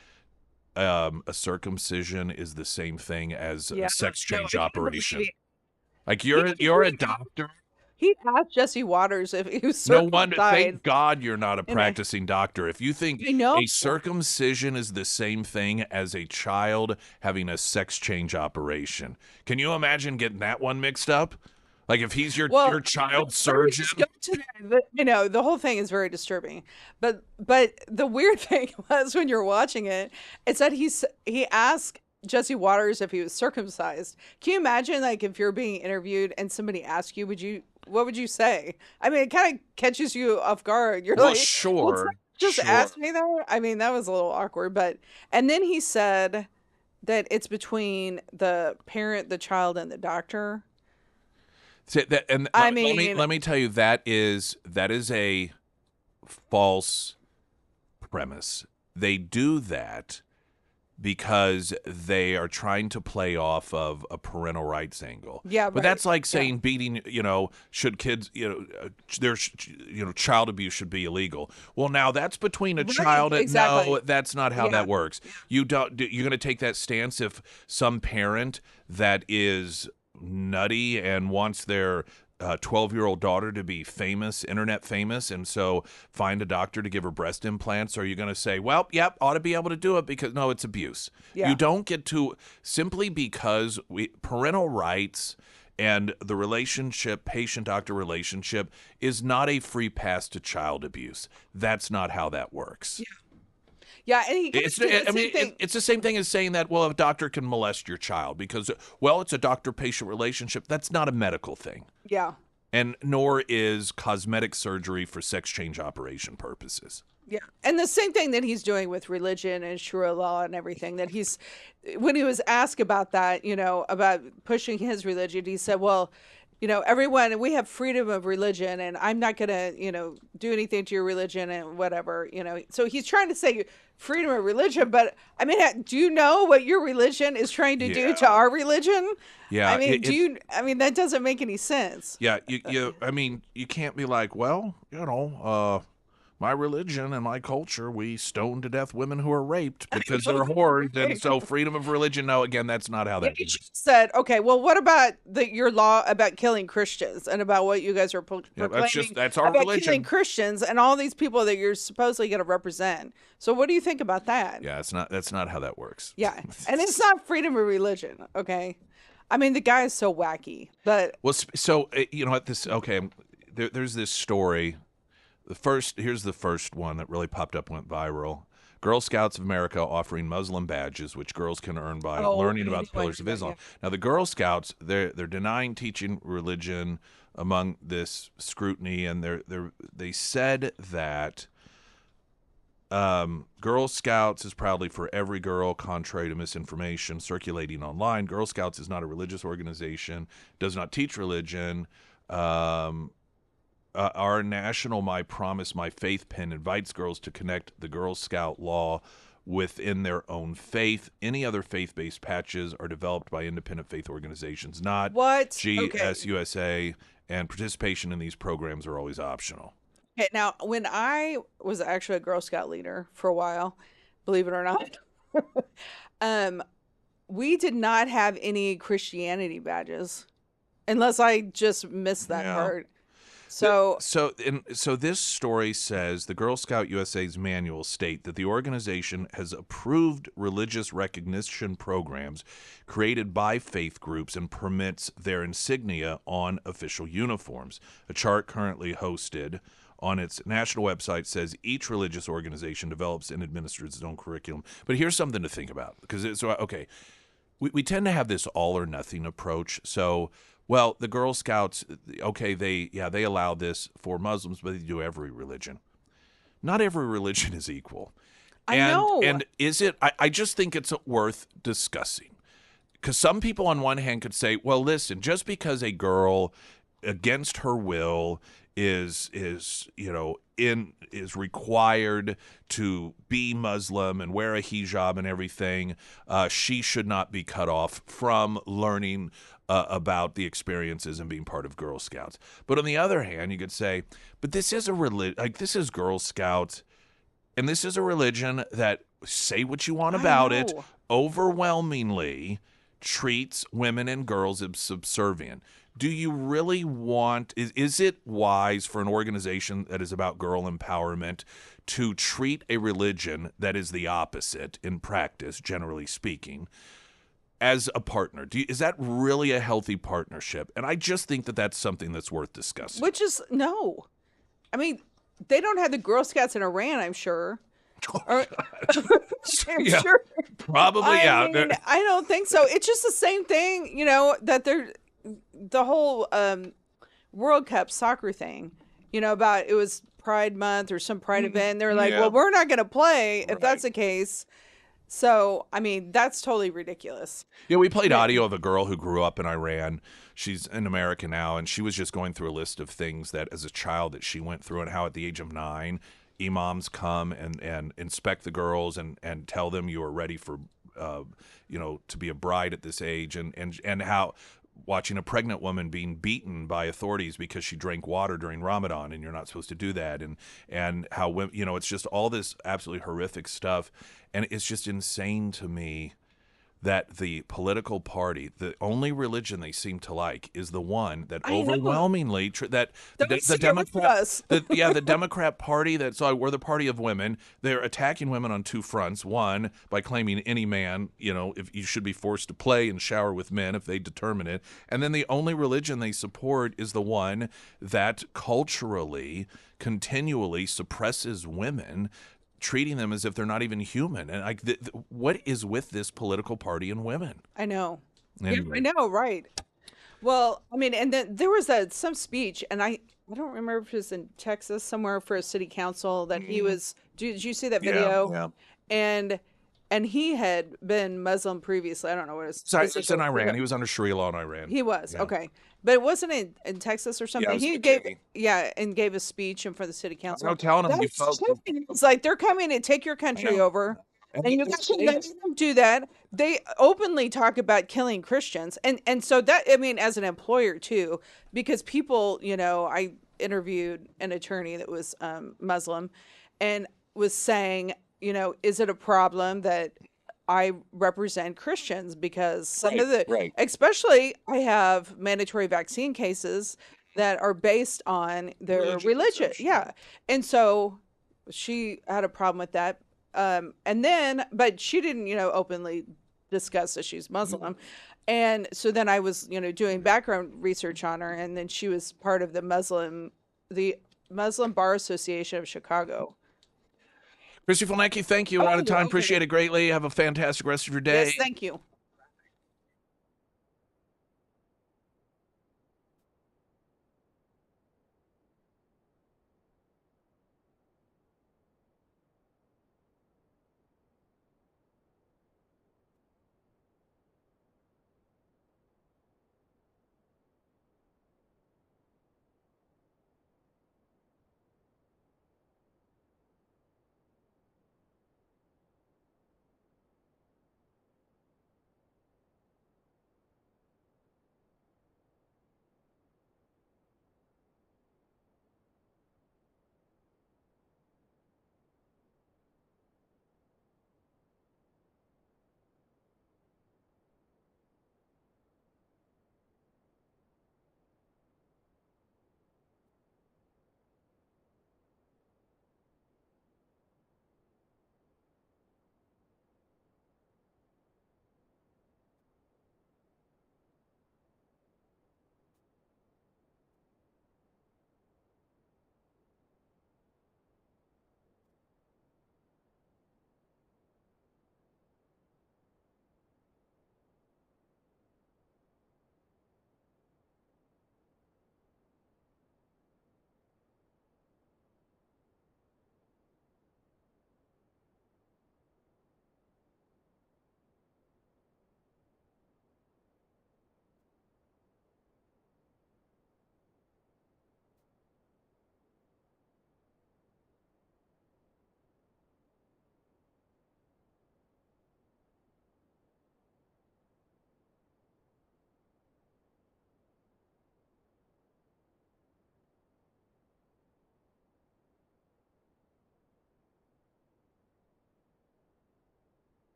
a circumcision is the same thing as a sex change operation. Like you're a doctor. He asked Jesse Waters if he was No circumcised. wonder. Thank God you're not a practicing doctor. If you think a circumcision is the same thing as a child having a sex change operation, can you imagine getting that one mixed up? Like if he's your child surgeon. The whole thing is very disturbing. But the weird thing was when you're watching it, it's that he asked Jesse Waters if he was circumcised. Can you imagine, like, if you're being interviewed and somebody asks you, what would you say? I mean, it kind of catches you off guard. You're like, sure. Just ask me that. I mean, that was a little awkward. And then he said that it's between the parent, the child, and the doctor. Let me tell you, that is a false premise. They do that because they are trying to play off of a parental rights angle. Yeah, but that's like saying beating, should kids, child abuse should be illegal. Well, now that's between a child and no, that's not how that works. You're going to take that stance if some parent that is nutty and wants their 12-year-old daughter to be famous, internet famous, and so find a doctor to give her breast implants? Or are you going to say, well, yep, ought to be able to do it because, no, it's abuse. Yeah. You don't get to, simply because parental rights and the relationship, patient-doctor relationship, is not a free pass to child abuse. That's not how that works. Yeah. Yeah, and it's the same thing as saying that, well, a doctor can molest your child because, well, it's a doctor-patient relationship. That's not a medical thing. Yeah. And nor is cosmetic surgery for sex change operation purposes. Yeah. And the same thing that he's doing with religion and Sharia law and everything, that when he was asked about that, about pushing his religion, he said, well, everyone, we have freedom of religion, and I'm not going to, do anything to your religion and whatever, So he's trying to say freedom of religion, but I mean, do you know what your religion is trying to do to our religion? Yeah. I mean, that doesn't make any sense. Yeah. You can't be like, well, my religion and my culture, we stone to death women who are raped because they're whores, and so freedom of religion. No, again, that's not how that is. Said, okay, well, what about your law about killing Christians and about what you guys are proclaiming? That's our about religion. Killing Christians and all these people that you're supposedly going to represent. So what do you think about that? Yeah, that's not how that works. Yeah, and it's not freedom of religion. Okay, I mean, the guy is so wacky, but so at this, okay, there's this story. Here's the first one that really popped up, went viral. Girl Scouts of America offering Muslim badges, which girls can earn by learning about the Pillars of Islam. Yeah. Now, the Girl Scouts, they're denying teaching religion among this scrutiny, and they said that Girl Scouts is proudly for every girl, contrary to misinformation circulating online. Girl Scouts is not a religious organization, does not teach religion. Our national My Promise, My Faith pin invites girls to connect the Girl Scout law within their own faith. Any other faith-based patches are developed by independent faith organizations, not GSUSA, and participation in these programs are always optional. Okay, now, when I was actually a Girl Scout leader for a while, believe it or not, we did not have any Christianity badges, unless I just missed that part. So this story says the Girl Scout USA's manual state that the organization has approved religious recognition programs created by faith groups and permits their insignia on official uniforms. A chart currently hosted on its national website says each religious organization develops and administers its own curriculum. But here's something to think about, because we tend to have this all or nothing approach. So, well, the Girl Scouts, okay, they allow this for Muslims, but they do every religion. Not every religion is equal. I know. And is it? I just think it's worth discussing. Because some people on one hand could say, well, listen, just because a girl against her will is required to be Muslim and wear a hijab and everything, she should not be cut off from learning about the experiences and being part of Girl Scouts. But on the other hand, you could say, but this is this is Girl Scouts, and this is a religion that, say what you want about it, overwhelmingly treats women and girls as subservient. Do you really want, is it wise for an organization that is about girl empowerment to treat a religion that is the opposite in practice, generally speaking, as a partner? Is that really a healthy partnership? And I just think that that's something that's worth discussing. Which is, no. I mean, they don't have the Girl Scouts in Iran, I'm sure. I'm sure. Probably, I mean, I don't think so. It's just the same thing, that the whole World Cup soccer thing, about it was Pride Month or some Pride event. They're like, well, we're not going to play if that's the case. So, I mean, that's totally ridiculous. Yeah, we played audio of a girl who grew up in Iran. She's in America now, and she was just going through a list of things that as a child that she went through, and how at the age of 9, imams come and inspect the girls and tell them you are ready for to be a bride at this age, and how watching a pregnant woman being beaten by authorities because she drank water during Ramadan, and you're not supposed to do that, and how it's just all this absolutely horrific stuff, and it's just insane to me that the political party, the only religion they seem to like, is the one that overwhelmingly the Democrat, the Democrat Party. We're the party of women. They're attacking women on two fronts. One, by claiming any man, if you should be forced to play and shower with men if they determine it, and then the only religion they support is the one that culturally, continually suppresses women, treating them as if they're not even human. And what is with this political party and women? I know. Anyway. Yeah, I know, right. Well, I mean, and then there was some speech, and I don't remember if it was in Texas somewhere for a city council that he was. Did you see that video? Yeah. And he had been Muslim previously. I don't know what his. It's in Iran. He was under Sharia law in Iran. He was okay, but it wasn't in Texas or something. Yeah, he gave a speech in front of the city council. No, telling them it's like they're coming to take your country over. And you guys should let them do that. They openly talk about killing Christians. And so that, I mean, as an employer too, because people, I interviewed an attorney that was Muslim and was saying, is it a problem that I represent Christians? Because some of the, especially I have mandatory vaccine cases that are based on their religion. Yeah. And so she had a problem with that. But she didn't, openly discuss that she's Muslim. And so then I was, doing background research on her, and then she was part of the Muslim Bar Association of Chicago. Christy Fulnecki, thank you. We're out of time. Appreciate it greatly. Have a fantastic rest of your day. Yes, thank you.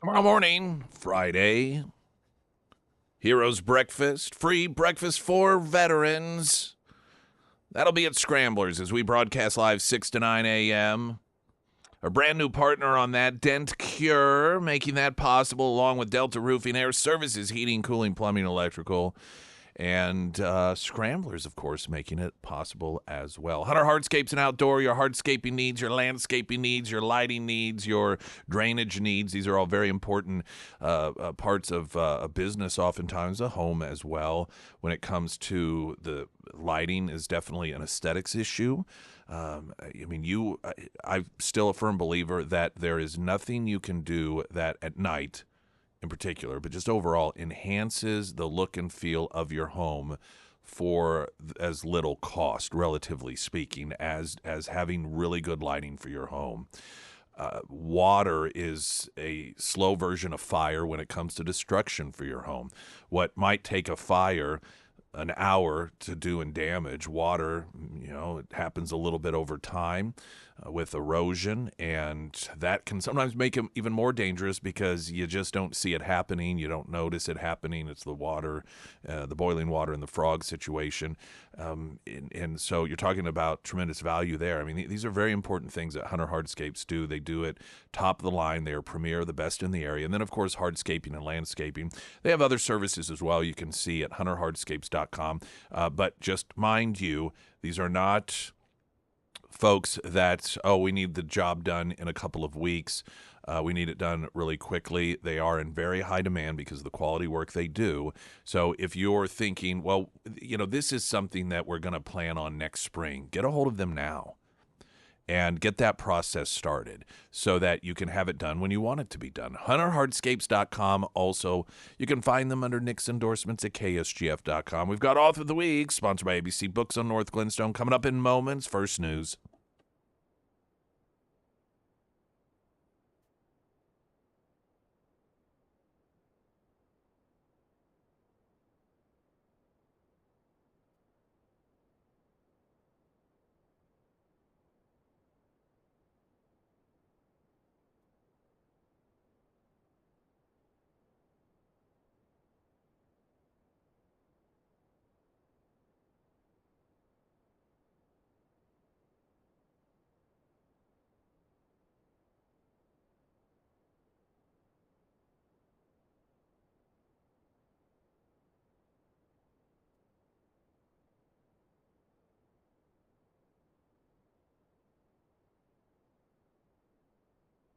Tomorrow morning, Friday, Heroes Breakfast, free breakfast for veterans. That'll be at Scramblers as we broadcast live 6 to 9 a.m. Our brand new partner on that, Dent Cure, making that possible along with Delta Roofing, Air Services, Heating, Cooling, Plumbing, Electrical, and Scramblers, of course, making it possible as well. Hunter Hardscapes and Outdoor, your hardscaping needs, your landscaping needs, your lighting needs, your drainage needs. These are all very important parts of a business, oftentimes a home as well. When it comes to the lighting is definitely an aesthetics issue. I'm still a firm believer that there is nothing you can do that at night in particular, but just overall enhances the look and feel of your home for as little cost, relatively speaking, as having really good lighting for your home. Water is a slow version of fire when it comes to destruction for your home. What might take a fire an hour to do in damage, water, it happens a little bit over time with erosion, and that can sometimes make it even more dangerous because you just don't see it happening. You don't notice it happening. It's the water, the boiling water in the frog situation. And so you're talking about tremendous value there. I mean, these are very important things that Hunter Hardscapes do. They do it top of the line. They are premier, the best in the area. And then, of course, hardscaping and landscaping. They have other services as well you can see at hunterhardscapes.com. But just mind you, these are not folks that, we need the job done in a couple of weeks. We need it done really quickly. They are in very high demand because of the quality work they do. So if you're thinking, well, this is something that we're going to plan on next spring, get a hold of them now and get that process started so that you can have it done when you want it to be done. HunterHardscapes.com. Also, you can find them under Nick's endorsements at KSGF.com. We've got Author of the Week, sponsored by ABC Books on North Glenstone, coming up in moments. First news.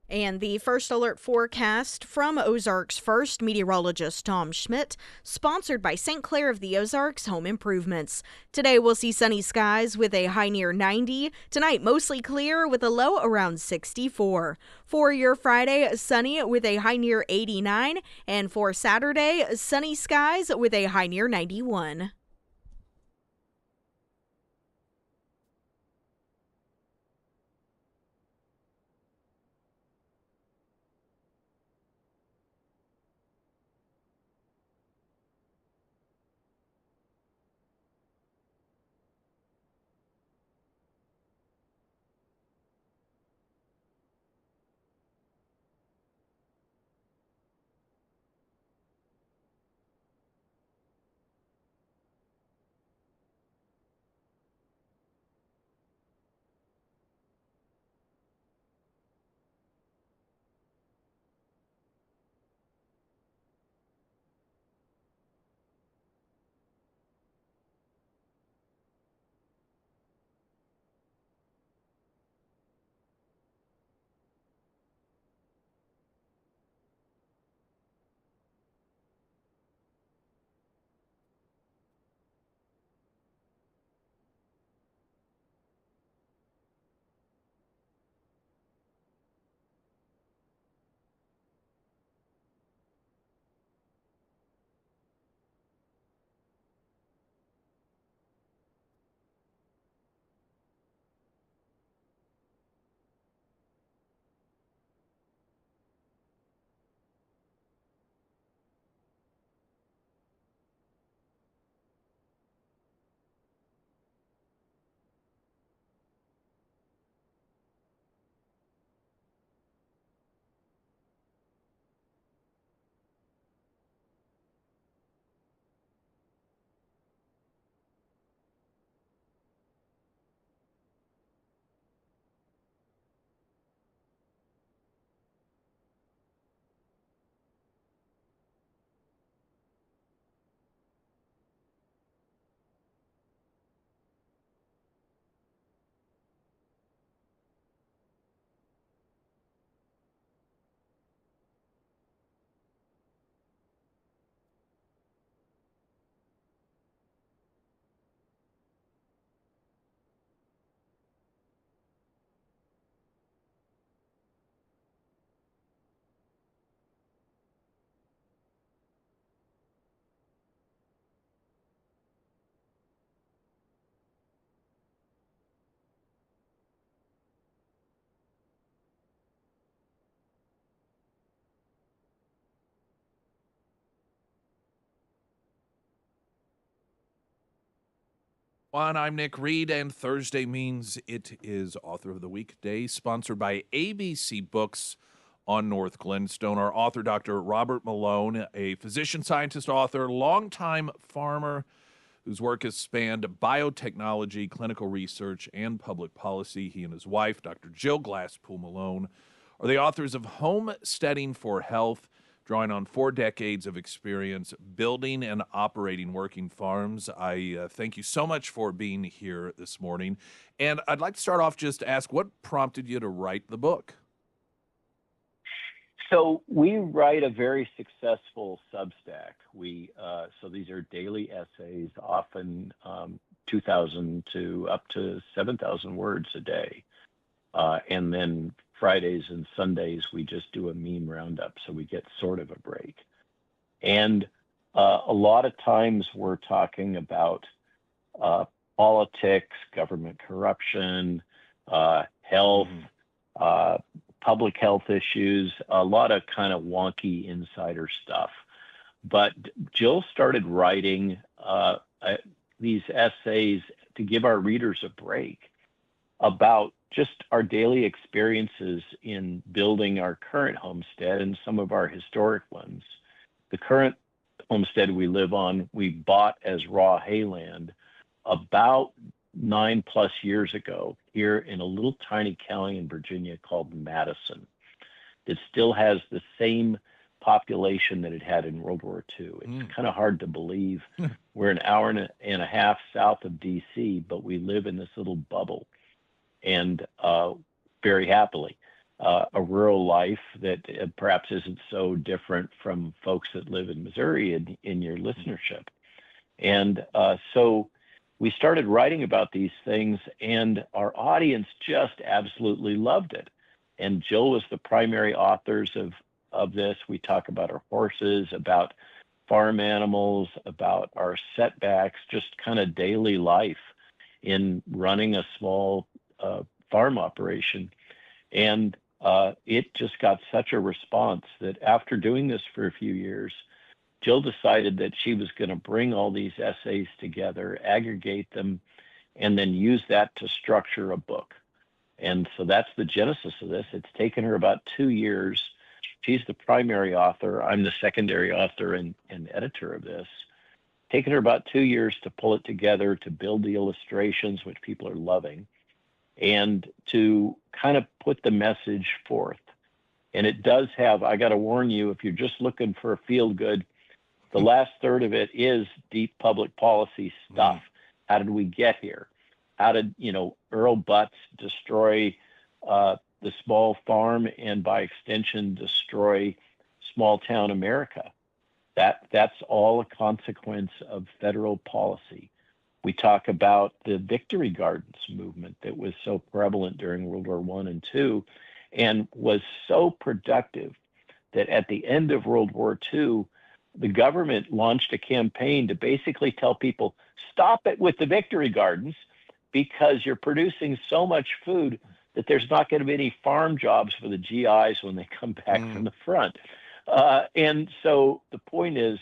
And the first alert forecast from Ozarks First meteorologist Tom Schmidt, sponsored by St. Clair of the Ozarks Home Improvements. Today we'll see sunny skies with a high near 90. Tonight mostly clear with a low around 64. For your Friday, sunny with a high near 89. And for Saturday, sunny skies with a high near 91. And I'm Nick Reed, and Thursday means it is Author of the Week Day, sponsored by ABC Books on North Glenstone. Our author, Dr. Robert Malone, a physician, scientist, author, longtime farmer whose work has spanned biotechnology, clinical research, and public policy. He and his wife, Dr. Jill Glasspool Malone, are the authors of Homesteading for Health, drawing on 4 decades of experience building and operating working farms. I thank you so much for being here this morning. And I'd like to start off just to ask, what prompted you to write the book? So we write a very successful Substack. So these are daily essays, often 2,000 to up to 7,000 words a day. And then Fridays and Sundays, we just do a meme roundup, so we get sort of a break. And a lot of times we're talking about politics, government corruption, health, public health issues, a lot of kind of wonky insider stuff. But Jill started writing these essays to give our readers a break about just our daily experiences in building our current homestead and some of our historic ones. The current homestead we live on, we bought as raw hayland about 9+ years ago here in a little tiny county in Virginia called Madison. It still has the same population that it had in World War II. It's kind of hard to believe. We're an hour and a half south of DC, but we live in this little bubble. And very happily, a rural life that perhaps isn't so different from folks that live in Missouri in your listenership. And so we started writing about these things, and our audience just absolutely loved it. And Jill was the primary authors of this. We talk about our horses, about farm animals, about our setbacks, just kind of daily life in running a small farm operation. And it just got such a response that after doing this for a few years, Jill decided that she was going to bring all these essays together, aggregate them, and then use that to structure a book. And so that's the genesis of this. It's taken her about 2 years. She's the primary author. I'm the secondary author and editor of this. Taken her about 2 years to pull it together, to build the illustrations, which people are loving, and to kind of put the message forth. And it does have, I got to warn you, if you're just looking for a feel good, the last third of it is deep public policy stuff. How did we get here? How did, Earl Butts destroy the small farm and by extension destroy small town America? That's all a consequence of federal policy. We talk about the Victory Gardens movement that was so prevalent during World War I and II and was so productive that at the end of World War II, the government launched a campaign to basically tell people, stop it with the Victory Gardens because you're producing so much food that there's not going to be any farm jobs for the GIs when they come back from the front. And so the point is,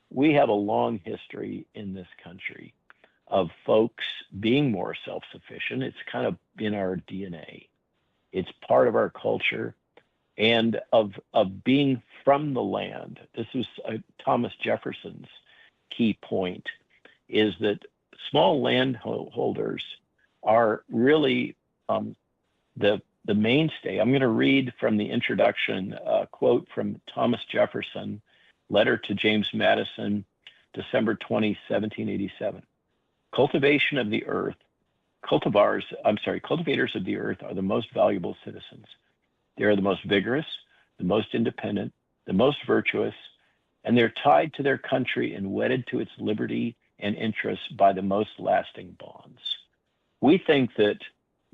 we have a long history in this country of folks being more self-sufficient. It's kind of in our DNA. It's part of our culture, and of being from the land. This was Thomas Jefferson's key point, is that small landholders are really the mainstay. I'm going to read from the introduction a quote from Thomas Jefferson, letter to James Madison, December 20, 1787. Cultivation of the earth, cultivators of the earth are the most valuable citizens. They are the most vigorous, the most independent, the most virtuous, and they're tied to their country and wedded to its liberty and interests by the most lasting bonds. We think that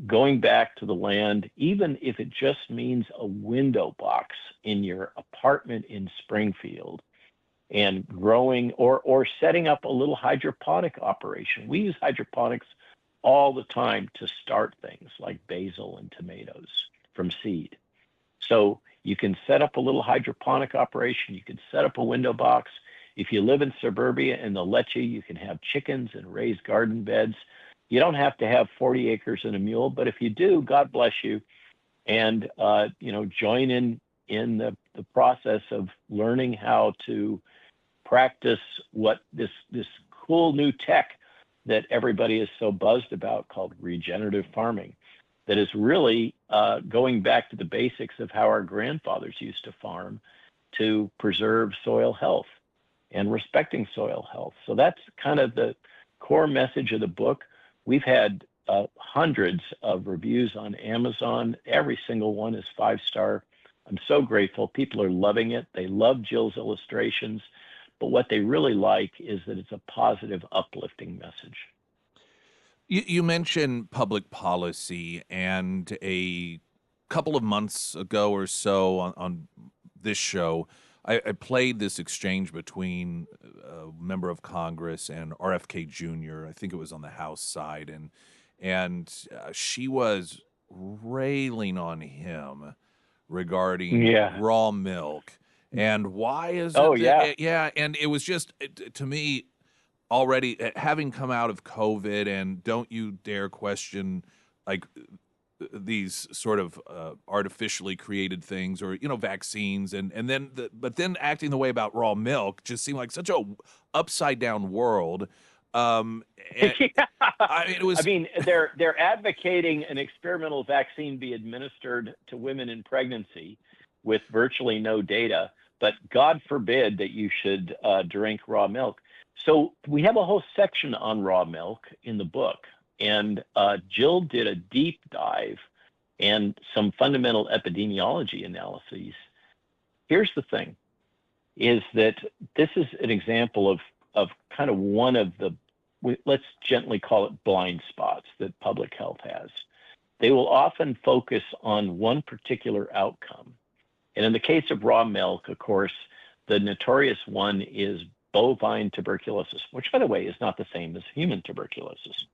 going back to the land, even if it just means a window box in your apartment in Springfield, and growing or setting up a little hydroponic operation. We use hydroponics all the time to start things like basil and tomatoes from seed. So you can set up a little hydroponic operation. You can set up a window box. If you live in suburbia and they'll let you, you can have chickens and raise garden beds. You don't have to have 40 acres and a mule, but if you do, God bless you. And, join in the process of learning how to practice what this cool new tech that everybody is so buzzed about called regenerative farming, that is really going back to the basics of how our grandfathers used to farm to preserve soil health and respecting soil health. So that's kind of the core message of the book. We've had hundreds of reviews on Amazon. Every single one is 5-star. I'm so grateful. People are loving it. They love Jill's illustrations. But what they really like is that it's a positive, uplifting message. You mentioned public policy, and a couple of months ago or so on this show, I played this exchange between a member of Congress and RFK Jr. I think it was on the House side, and she was railing on him regarding raw milk. And why is it? Yeah. And it was just, to me, already having come out of COVID, and don't you dare question like these sort of artificially created things, or vaccines, and then but then acting the way about raw milk just seemed like such a upside down world. I mean, they're advocating an experimental vaccine be administered to women in pregnancy with virtually no data, but God forbid that you should drink raw milk. So we have a whole section on raw milk in the book, and Jill did a deep dive and some fundamental epidemiology analyses. Here's the thing, is that this is an example of kind of one of the, let's gently call it blind spots that public health has. They will often focus on one particular outcome. And in the case of raw milk, of course, the notorious one is bovine tuberculosis, which, by the way, is not the same as human tuberculosis.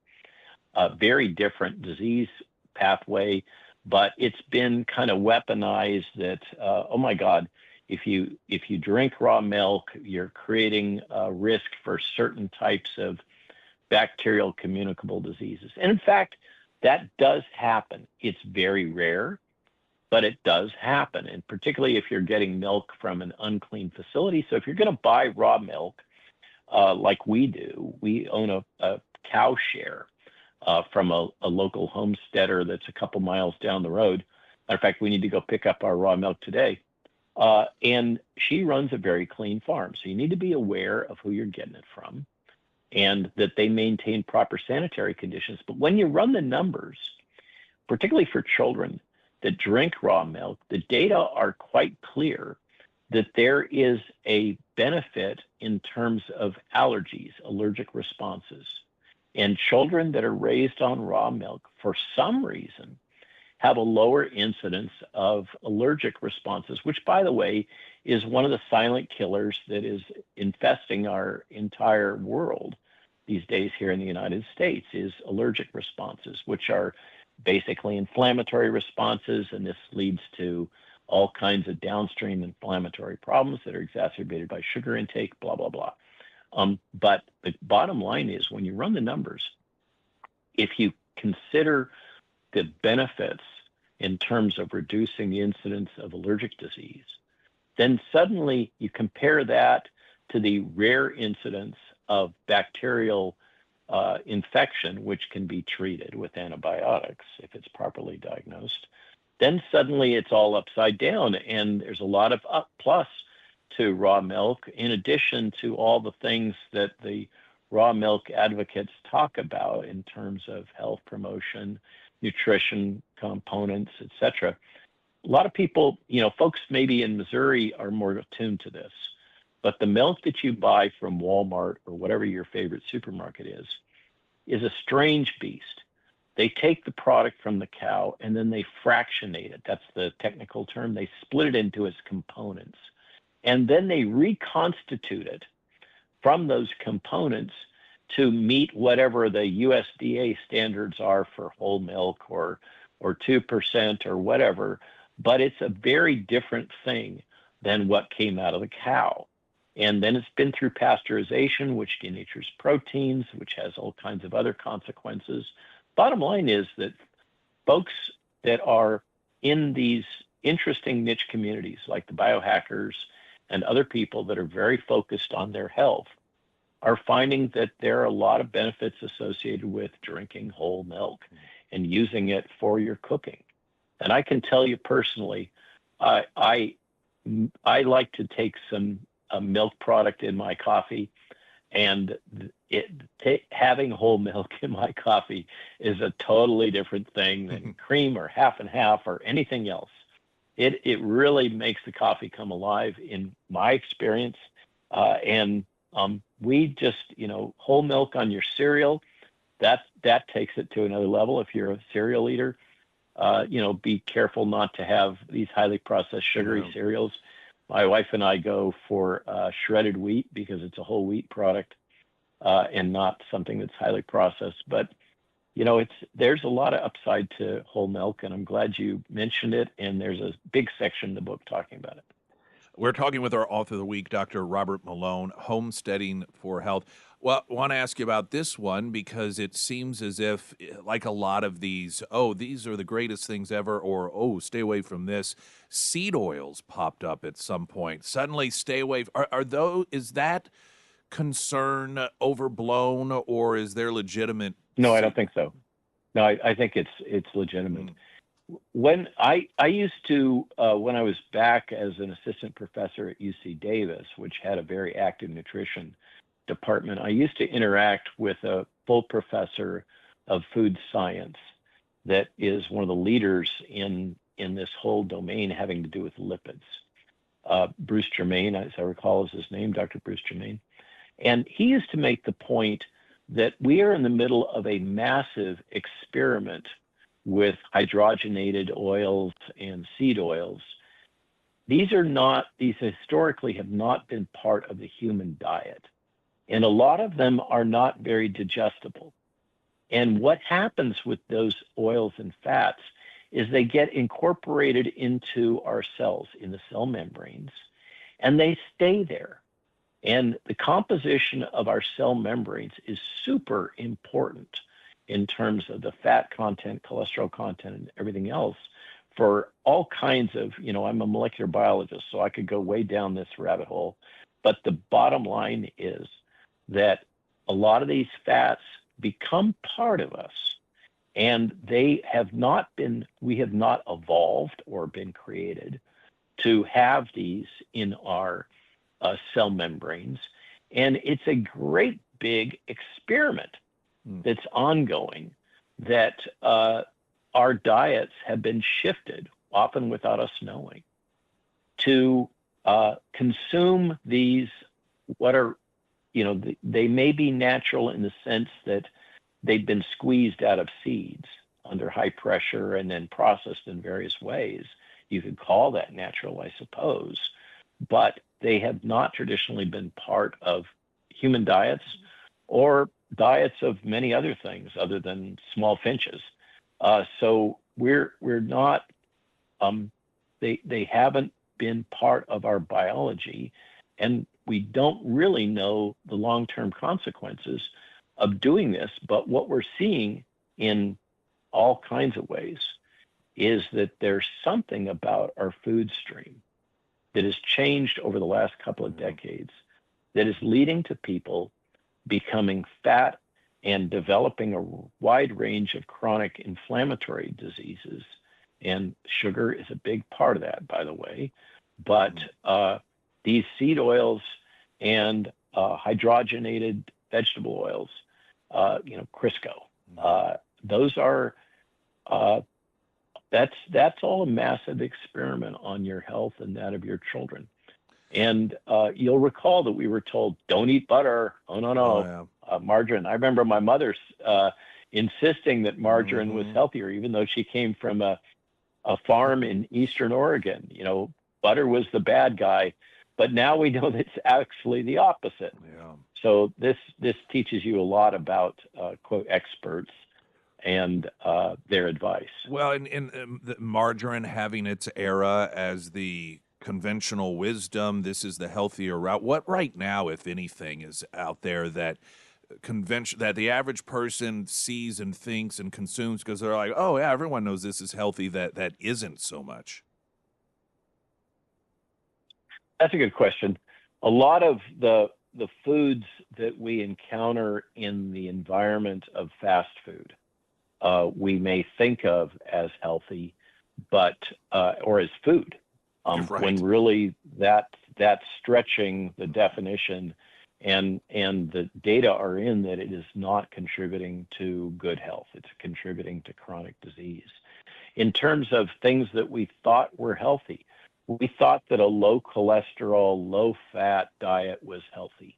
A very different disease pathway, but it's been kind of weaponized that, oh my God, if you drink raw milk, you're creating a risk for certain types of bacterial communicable diseases. And in fact, that does happen. It's very rare, but it does happen. And particularly if you're getting milk from an unclean facility. So if you're going to buy raw milk, like we do, we own a cow share from a local homesteader that's a couple miles down the road. Matter of fact, we need to go pick up our raw milk today. And she runs a very clean farm. So you need to be aware of who you're getting it from and that they maintain proper sanitary conditions. But when you run the numbers, particularly for children that drink raw milk, the data are quite clear that there is a benefit in terms of allergies, allergic responses. And children that are raised on raw milk, for some reason, have a lower incidence of allergic responses, which, by the way, is one of the silent killers that is infesting our entire world these days here in the United States, is allergic responses, which are basically inflammatory responses, and this leads to all kinds of downstream inflammatory problems that are exacerbated by sugar intake, blah, blah, blah. But the bottom line is, when you run the numbers, if you consider the benefits in terms of reducing the incidence of allergic disease, then suddenly you compare that to the rare incidence of bacterial infection, which can be treated with antibiotics if it's properly diagnosed, then suddenly it's all upside down. And there's a lot of plus to raw milk, in addition to all the things that the raw milk advocates talk about in terms of health promotion, nutrition components, etc. A lot of people, folks maybe in Missouri are more attuned to this, but the milk that you buy from Walmart or whatever your favorite supermarket is a strange beast. They take the product from the cow and then they fractionate it. That's the technical term. They split it into its components. And then they reconstitute it from those components to meet whatever the USDA standards are for whole milk or 2% or whatever. But it's a very different thing than what came out of the cow. And then it's been through pasteurization, which denatures proteins, which has all kinds of other consequences. Bottom line is that folks that are in these interesting niche communities, like the biohackers and other people that are very focused on their health, are finding that there are a lot of benefits associated with drinking whole milk and using it for your cooking. And I can tell you personally, I like to take some milk product in my coffee, and having whole milk in my coffee is a totally different thing than cream or half and half or anything else. It really makes the coffee come alive in my experience. And we just, whole milk on your cereal, that takes it to another level. If you're a cereal eater, be careful not to have these highly processed sugary cereals. My wife and I go for shredded wheat because it's a whole wheat product and not something that's highly processed. But, there's a lot of upside to whole milk, and I'm glad you mentioned it. And there's a big section in the book talking about it. We're talking with our author of the week, Dr. Robert Malone, Homesteading for Health. Well, I want to ask you about this one because it seems as if, like a lot of these, these are the greatest things ever, or, stay away from this. Seed oils popped up at some point. Suddenly, stay away. Is that concern overblown, or is there legitimate? No, I don't think so. No, I think it's legitimate. When I used to, when I was back as an assistant professor at UC Davis, which had a very active nutrition department, I used to interact with a full professor of food science that is one of the leaders in this whole domain having to do with lipids. Bruce Germain, as I recall, is his name, Dr. Bruce Germain. And he used to make the point that we are in the middle of a massive experiment with hydrogenated oils and seed oils. These historically have not been part of the human diet. And a lot of them are not very digestible. And what happens with those oils and fats is they get incorporated into our cells, in the cell membranes, and they stay there. And the composition of our cell membranes is super important in terms of the fat content, cholesterol content, and everything else for all kinds of, I'm a molecular biologist, so I could go way down this rabbit hole. But the bottom line is that a lot of these fats become part of us, and we have not evolved or been created to have these in our cell membranes. And it's a great big experiment that's ongoing, that our diets have been shifted, often without us knowing, to consume these, what are, they may be natural in the sense that they've been squeezed out of seeds under high pressure and then processed in various ways. You could call that natural, I suppose, but they have not traditionally been part of human diets or diets of many other things other than small finches. So we're not, they haven't been part of our biology, and we don't really know the long-term consequences of doing this. But what we're seeing in all kinds of ways is that there's something about our food stream that has changed over the last couple of decades that is leading to people becoming fat and developing a wide range of chronic inflammatory diseases. And sugar is a big part of that, by the way. But these seed oils and hydrogenated vegetable oils, Crisco, those are, that's all a massive experiment on your health and that of your children. And you'll recall that we were told, don't eat butter. Oh, no. Margarine. I remember my mother insisting that margarine was healthier, even though she came from a farm in Eastern Oregon. Butter was the bad guy. But now we know that's actually the opposite. Yeah. So this teaches you a lot about, quote, experts and their advice. Well, in the margarine having its era as the conventional wisdom, this is the healthier route? What right now, if anything, is out there that that the average person sees and thinks and consumes because they're like, oh yeah, everyone knows this is healthy, that isn't so much? That's a good question. A lot of the foods that we encounter in the environment of fast food, we may think of as healthy, but or as food, Right. when really that's stretching the definition, and the data are in that it is not contributing to good health. It's contributing to chronic disease. In terms of things that we thought were healthy, we thought that a low cholesterol, low fat diet was healthy.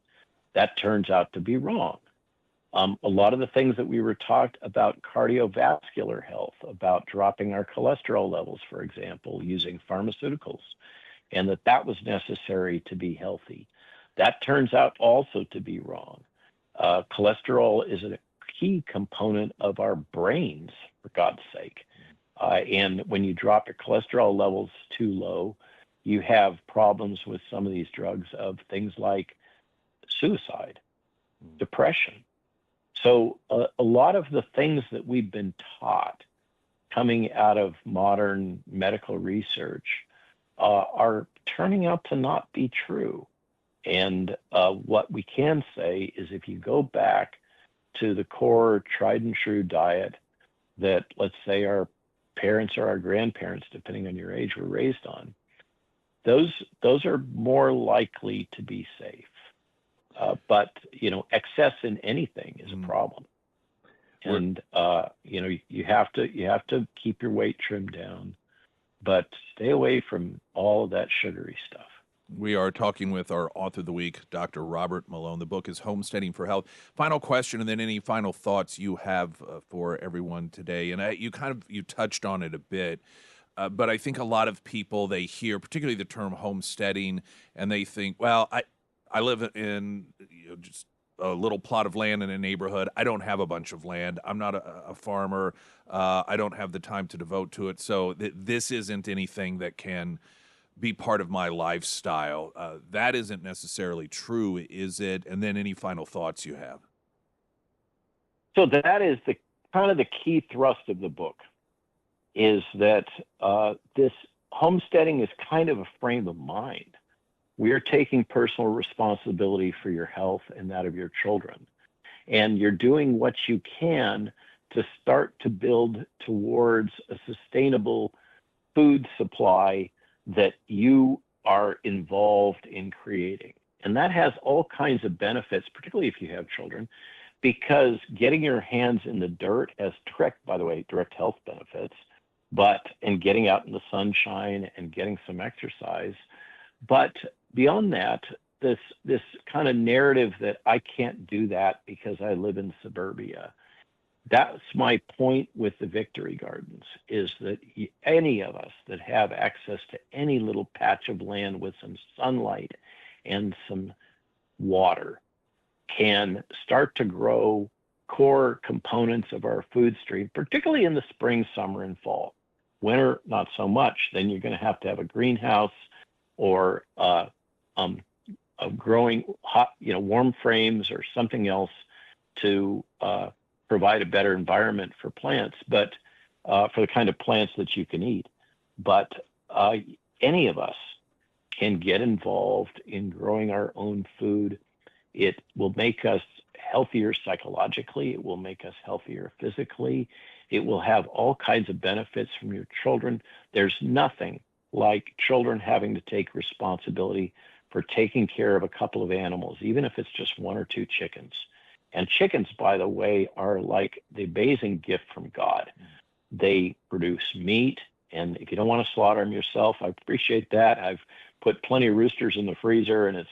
That turns out to be wrong. A lot of the things that we were taught about cardiovascular health, about dropping our cholesterol levels, for example, using pharmaceuticals, and that was necessary to be healthy. That turns out also to be wrong. Cholesterol is a key component of our brains, for God's sake. And when you drop your cholesterol levels too low, you have problems with some of these drugs of things like suicide, depression. So a lot of the things that we've been taught coming out of modern medical research are turning out to not be true. And what we can say is if you go back to the core tried and true diet that, let's say, our parents or our grandparents, depending on your age, were raised on, those are more likely to be safe. But excess in anything is a problem, and you have to keep your weight trimmed down, but stay away from all of that sugary stuff. We are talking with our author of the week, Dr. Robert Malone. The book is Homesteading for Health. Final question, and then any final thoughts you have for everyone today. And you touched on it a bit, but I think a lot of people, they hear particularly the term homesteading, and they think, well, I live in just a little plot of land in a neighborhood. I don't have a bunch of land. I'm not a farmer. I don't have the time to devote to it. So this isn't anything that can be part of my lifestyle. That isn't necessarily true, is it? And then any final thoughts you have? So that is the kind of the key thrust of the book, is that this homesteading is kind of a frame of mind. We are taking personal responsibility for your health and that of your children. And you're doing what you can to start to build towards a sustainable food supply that you are involved in creating. And that has all kinds of benefits, particularly if you have children, because getting your hands in the dirt has direct health benefits, and getting out in the sunshine and getting some exercise. But beyond that, this kind of narrative that I can't do that because I live in suburbia, that's my point with the Victory Gardens, is that any of us that have access to any little patch of land with some sunlight and some water can start to grow core components of our food stream, particularly in the spring, summer, and fall. Winter, not so much. Then you're going to have a greenhouse or growing hot, warm frames or something else to provide a better environment for plants, but for the kind of plants that you can eat. But any of us can get involved in growing our own food. It will make us healthier psychologically. It will make us healthier physically. It will have all kinds of benefits from your children. There's nothing like children having to take responsibility for taking care of a couple of animals, even if it's just one or two chickens. And chickens, by the way, are like the amazing gift from God. They produce meat, and if you don't want to slaughter them yourself, I appreciate that. I've put plenty of roosters in the freezer, and it's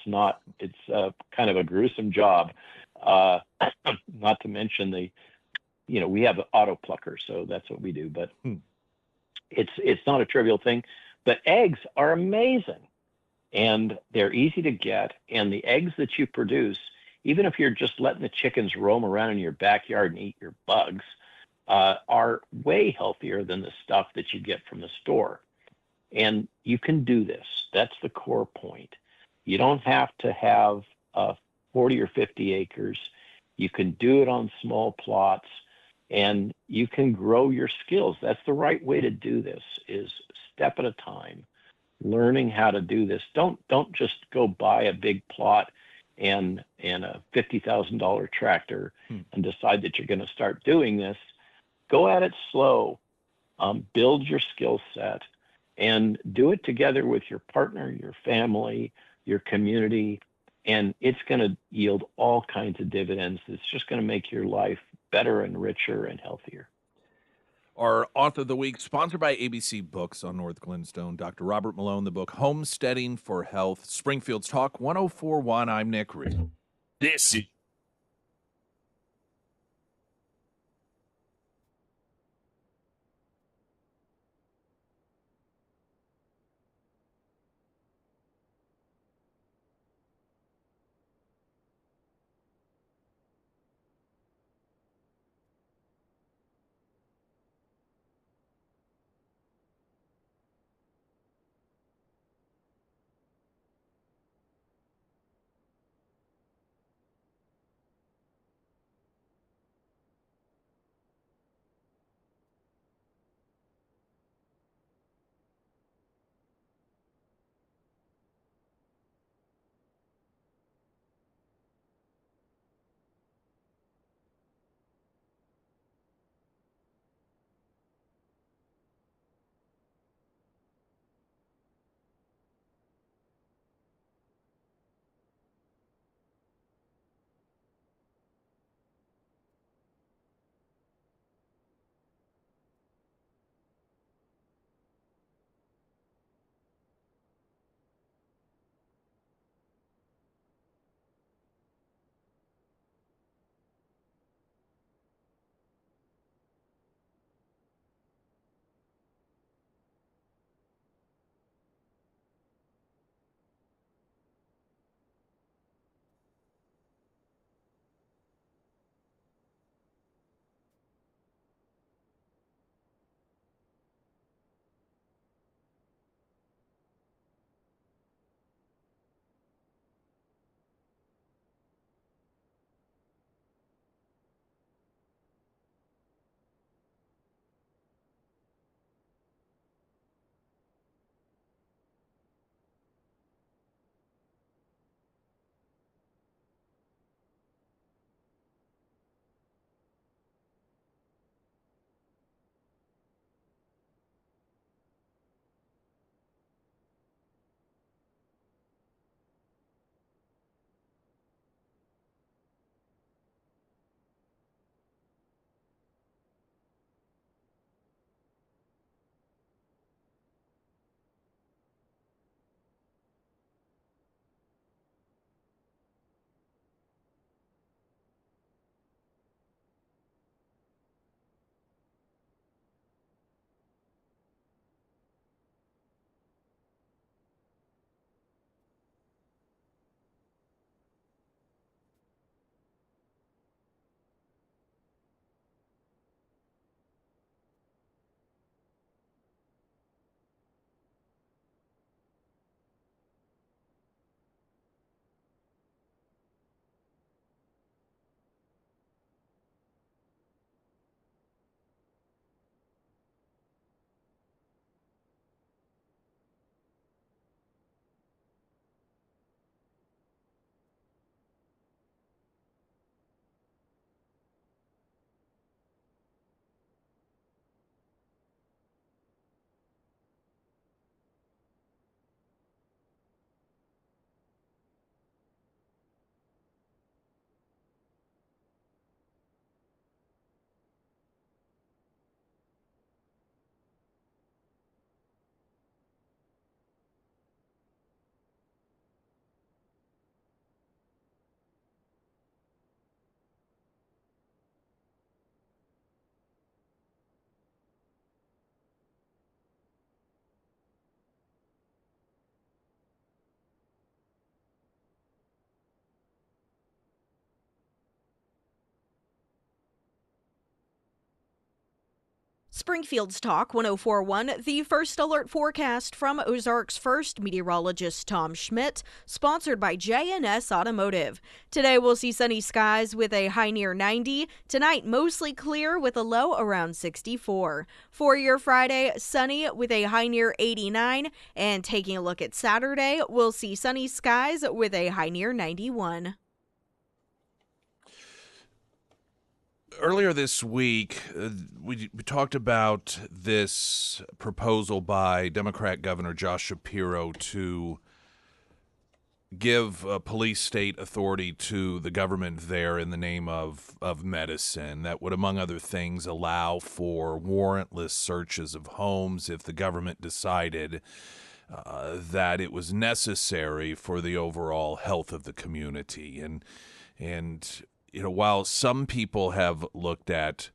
kind of a gruesome job. Not to mention we have an auto plucker, so that's what we do. But it's not a trivial thing. But eggs are amazing, and they're easy to get. And the eggs that you produce, even if you're just letting the chickens roam around in your backyard and eat your bugs, are way healthier than the stuff that you get from the store. And you can do this. That's the core point. You don't have to have 40 or 50 acres. You can do it on small plots, and you can grow your skills. That's the right way to do this, is step at a time, learning how to do this. Don't just go buy a big plot and a $50,000 tractor and decide that you're going to start doing this. Go at it slow, build your skill set, and do it together with your partner, your family, your community, and it's going to yield all kinds of dividends. It's just going to make your life better and richer and healthier. Our author of the week, sponsored by ABC Books on North Glenstone, Dr. Robert Malone, the book Homesteading for Health, Springfield's Talk 104.1. I'm Nick Reed. This is Springfield's Talk 1041, the first alert forecast from Ozarks First meteorologist Tom Schmidt, sponsored by J&S Automotive. Today we'll see sunny skies with a high near 90. Tonight mostly clear with a low around 64. For your Friday, sunny with a high near 89. And taking a look at Saturday, we'll see sunny skies with a high near 91. Earlier this week, we talked about this proposal by Democrat Governor Josh Shapiro to give police state authority to the government there in the name of medicine that would, among other things, allow for warrantless searches of homes if the government decided that it was necessary for the overall health of the community. And you know, while some people have looked at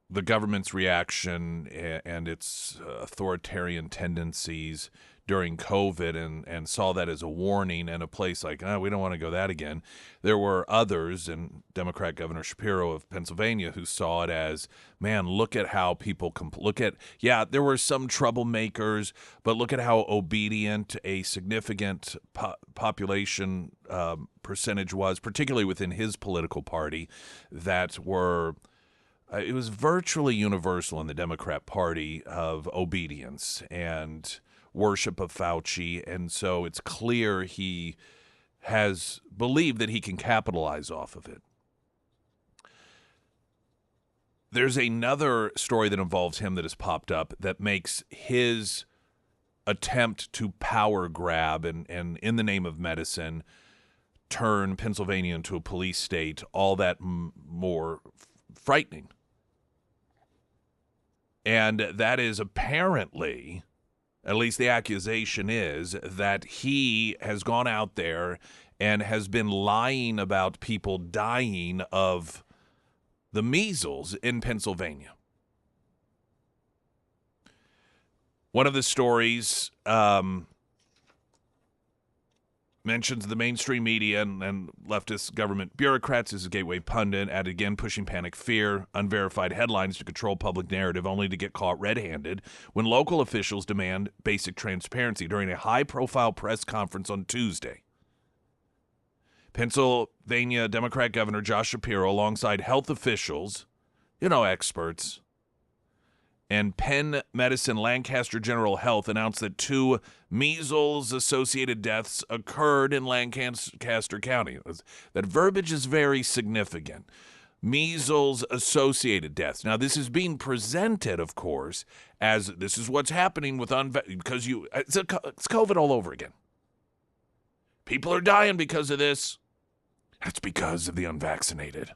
the government's reaction and its authoritarian tendencies during COVID and saw that as a warning and a place like, we don't want to go that again, there were others, and Democrat Governor Shapiro of Pennsylvania, who saw it as, man, look at how people there were some troublemakers, but look at how obedient a significant population percentage was, particularly within his political party, that were it was virtually universal in the Democrat Party of obedience and worship of Fauci, and so it's clear he has believed that he can capitalize off of it. There's another story that involves him that has popped up that makes his attempt to power grab and in the name of medicine turn Pennsylvania into a police state all that more frightening. And that is apparently, at least the accusation is, that he has gone out there and has been lying about people dying of the measles in Pennsylvania. One of the stories mentions the mainstream media and leftist government bureaucrats as a gateway pundit, added again pushing panic fear, unverified headlines to control public narrative, only to get caught red-handed when local officials demand basic transparency during a high-profile press conference on Tuesday. Pennsylvania Democrat Governor Josh Shapiro, alongside health officials, experts, and Penn Medicine Lancaster General Health announced that 2 measles-associated deaths occurred in Lancaster County. That verbiage is very significant. Measles-associated deaths. Now, this is being presented, of course, as this is what's happening with because it's COVID all over again. People are dying because of this. That's because of the unvaccinated.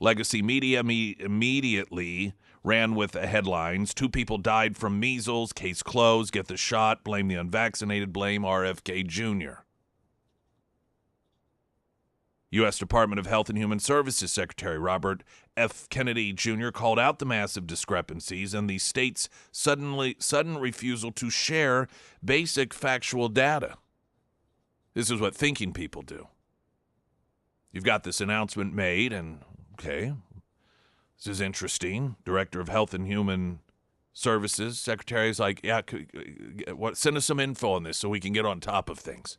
Legacy media immediately ran with the headlines. 2 people died from measles, case closed, get the shot, blame the unvaccinated, blame RFK Jr. U.S. Department of Health and Human Services Secretary Robert F. Kennedy Jr. called out the massive discrepancies and the state's sudden refusal to share basic factual data. This is what thinking people do. You've got this announcement made, and okay, this is interesting. Director of Health and Human Services, Secretary is like, send us some info on this so we can get on top of things.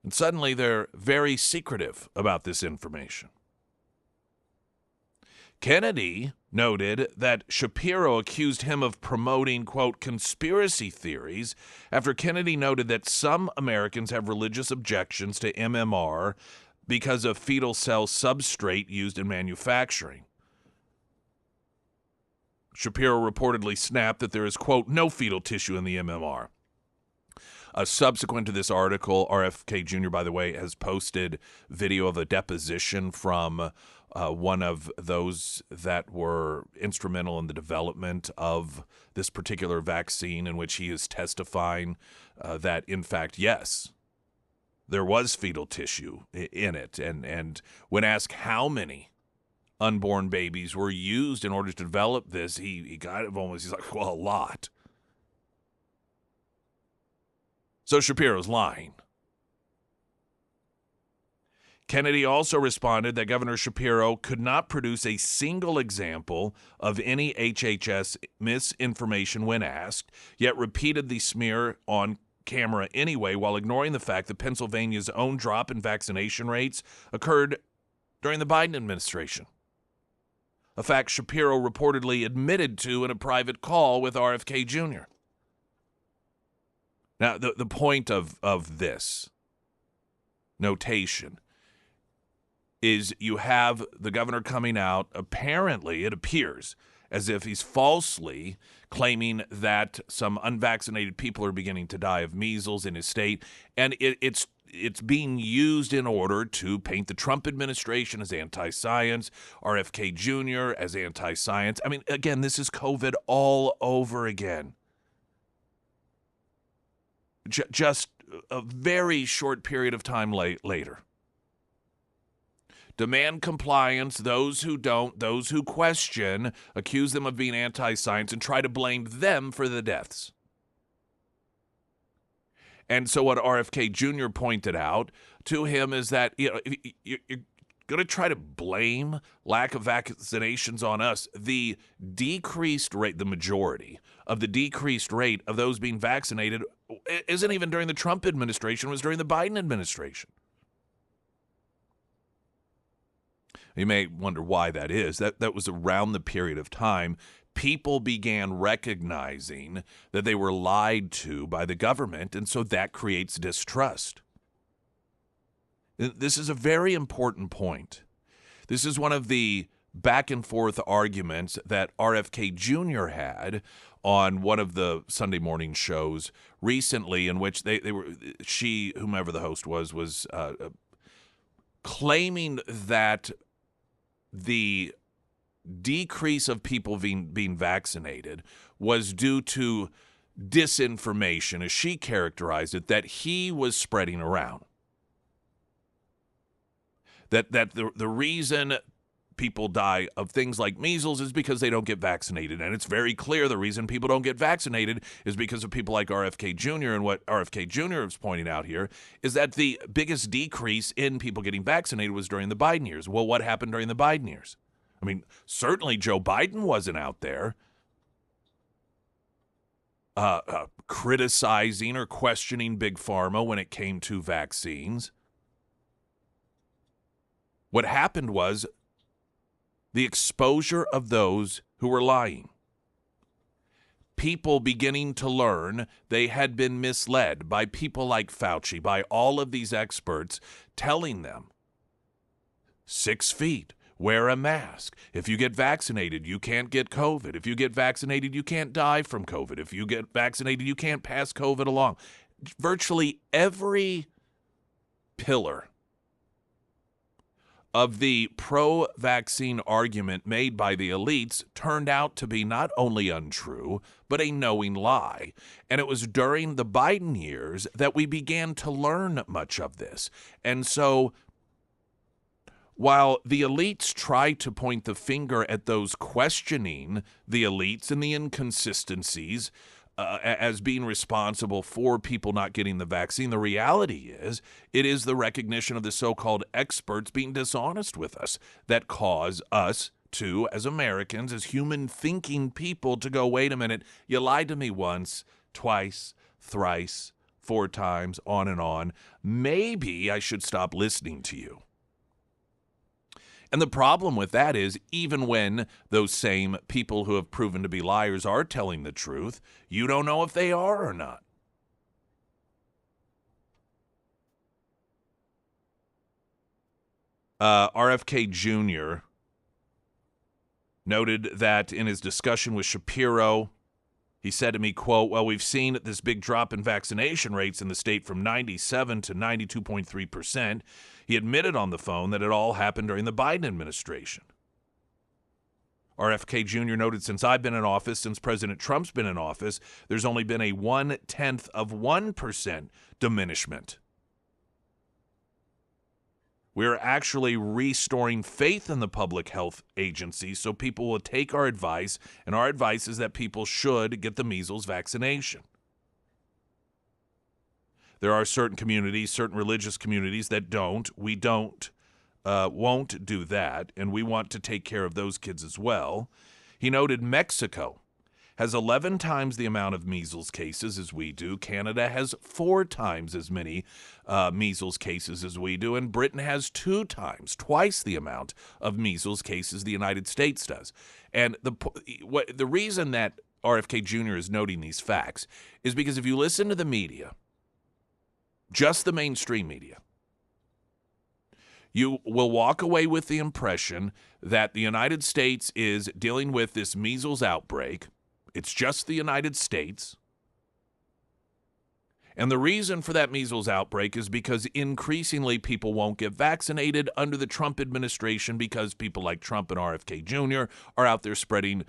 And suddenly they're very secretive about this information. Kennedy noted that Shapiro accused him of promoting, quote, conspiracy theories after Kennedy noted that some Americans have religious objections to MMR because of fetal cell substrate used in manufacturing. Shapiro reportedly snapped that there is, quote, no fetal tissue in the MMR. Subsequent to this article, RFK Jr., by the way, has posted video of a deposition from one of those that were instrumental in the development of this particular vaccine, in which he is testifying that, in fact, yes, there was fetal tissue in it. And when asked how many unborn babies were used in order to develop this, he's like, well, a lot. So Shapiro's lying. Kennedy also responded that Governor Shapiro could not produce a single example of any HHS misinformation when asked, yet repeated the smear on camera anyway, while ignoring the fact that Pennsylvania's own drop in vaccination rates occurred during the Biden administration. A fact Shapiro reportedly admitted to in a private call with RFK Jr. Now, the point of this notation is you have the governor coming out, apparently, it appears, as if he's falsely claiming that some unvaccinated people are beginning to die of measles in his state, and it's being used in order to paint the Trump administration as anti-science, RFK Jr. as anti-science. I mean, again, this is COVID all over again. Just a very short period of time later. Demand compliance, those who don't, those who question, accuse them of being anti-science and try to blame them for the deaths. And so what RFK Jr. pointed out to him is that, you're going to try to blame lack of vaccinations on us. The decreased rate, the majority of the decreased rate of those being vaccinated isn't even during the Trump administration, it was during the Biden administration. You may wonder why that is. That was around the period of time people began recognizing that they were lied to by the government, and so that creates distrust. This is a very important point. This is one of the back and forth arguments that RFK Jr. had on one of the Sunday morning shows recently, in which whomever the host was claiming that the decrease of people being vaccinated was due to disinformation, as she characterized it, that he was spreading around. That the reason people die of things like measles is because they don't get vaccinated. And it's very clear the reason people don't get vaccinated is because of people like RFK Jr. And what RFK Jr. is pointing out here is that the biggest decrease in people getting vaccinated was during the Biden years. Well, what happened during the Biden years? I mean, certainly Joe Biden wasn't out there criticizing or questioning Big Pharma when it came to vaccines. What happened was the exposure of those who were lying. People beginning to learn they had been misled by people like Fauci, by all of these experts telling them 6 feet, wear a mask. If you get vaccinated, you can't get COVID. If you get vaccinated, you can't die from COVID. If you get vaccinated, you can't pass COVID along. Virtually every pillar of the pro-vaccine argument made by the elites turned out to be not only untrue, but a knowing lie. And it was during the Biden years that we began to learn much of this. And so while the elites try to point the finger at those questioning the elites and the inconsistencies as being responsible for people not getting the vaccine, the reality is it is the recognition of the so-called experts being dishonest with us that cause us to, as Americans, as human thinking people, to go, wait a minute, you lied to me once, twice, thrice, 4 times, on and on. Maybe I should stop listening to you. And the problem with that is, even when those same people who have proven to be liars are telling the truth, you don't know if they are or not. RFK Jr. noted that in his discussion with Shapiro, he said to me, quote, well, we've seen this big drop in vaccination rates in the state from 97 to 92.3%. He admitted on the phone that it all happened during the Biden administration. RFK Jr. noted, since I've been in office, since President Trump's been in office, there's only been a 0.1% diminishment. We're actually restoring faith in the public health agency so people will take our advice, and our advice is that people should get the measles vaccination. There are certain communities, certain religious communities that don't. We don't won't do that, and we want to take care of those kids as well. He noted Mexico has 11 times the amount of measles cases as we do. Canada has 4 times as many measles cases as we do. And Britain has 2 times, twice the amount of measles cases the United States does. And the reason that RFK Jr. is noting these facts is because if you listen to the media, just the mainstream media, you will walk away with the impression that the United States is dealing with this measles outbreak. It's just the United States. And the reason for that measles outbreak is because increasingly people won't get vaccinated under the Trump administration because people like Trump and RFK Jr. are out there spreading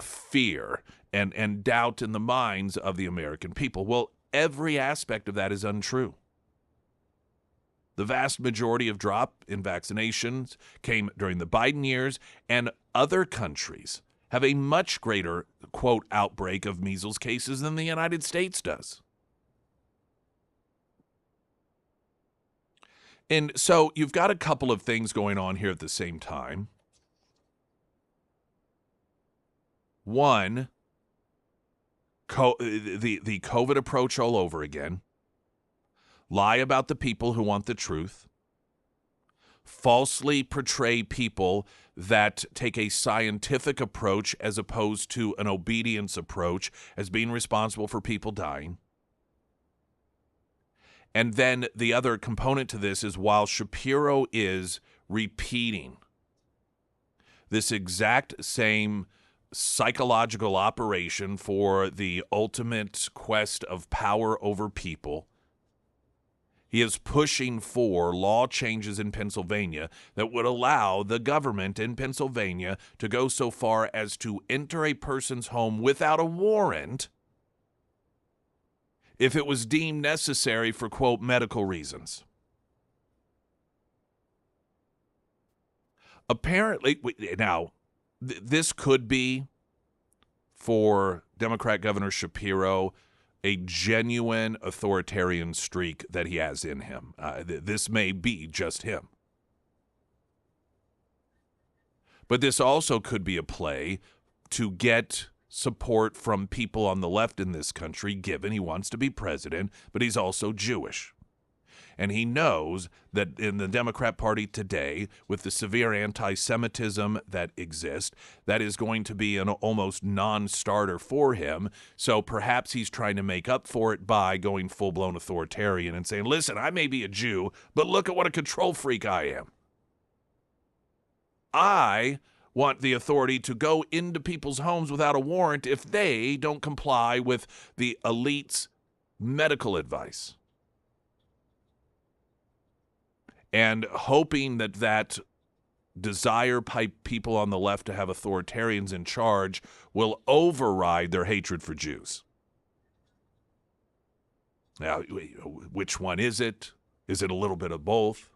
fear and doubt in the minds of the American people. Well, every aspect of that is untrue. The vast majority of drop in vaccinations came during the Biden years, and other countries have a much greater, quote, outbreak of measles cases than the United States does. And so you've got a couple of things going on here at the same time. One, the COVID approach all over again. Lie about the people who want the truth. Falsely portray people that take a scientific approach as opposed to an obedience approach as being responsible for people dying. And then the other component to this is while Shapiro is repeating this exact same psychological operation for the ultimate quest of power over people, he is pushing for law changes in Pennsylvania that would allow the government in Pennsylvania to go so far as to enter a person's home without a warrant if it was deemed necessary for, quote, medical reasons. Apparently, now, this could be, for Democrat Governor Shapiro, a genuine authoritarian streak that he has in him. This may be just him. But this also could be a play to get support from people on the left in this country, given he wants to be president, but he's also Jewish. And he knows that in the Democrat Party today, with the severe anti-Semitism that exists, that is going to be an almost non-starter for him. So perhaps he's trying to make up for it by going full-blown authoritarian and saying, listen, I may be a Jew, but look at what a control freak I am. I want the authority to go into people's homes without a warrant if they don't comply with the elite's medical advice. And hoping that desire by people on the left to have authoritarians in charge will override their hatred for Jews. Now, which one is it? Is it a little bit of both?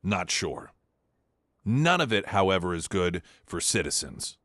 Not sure. None of it, however, is good for citizens.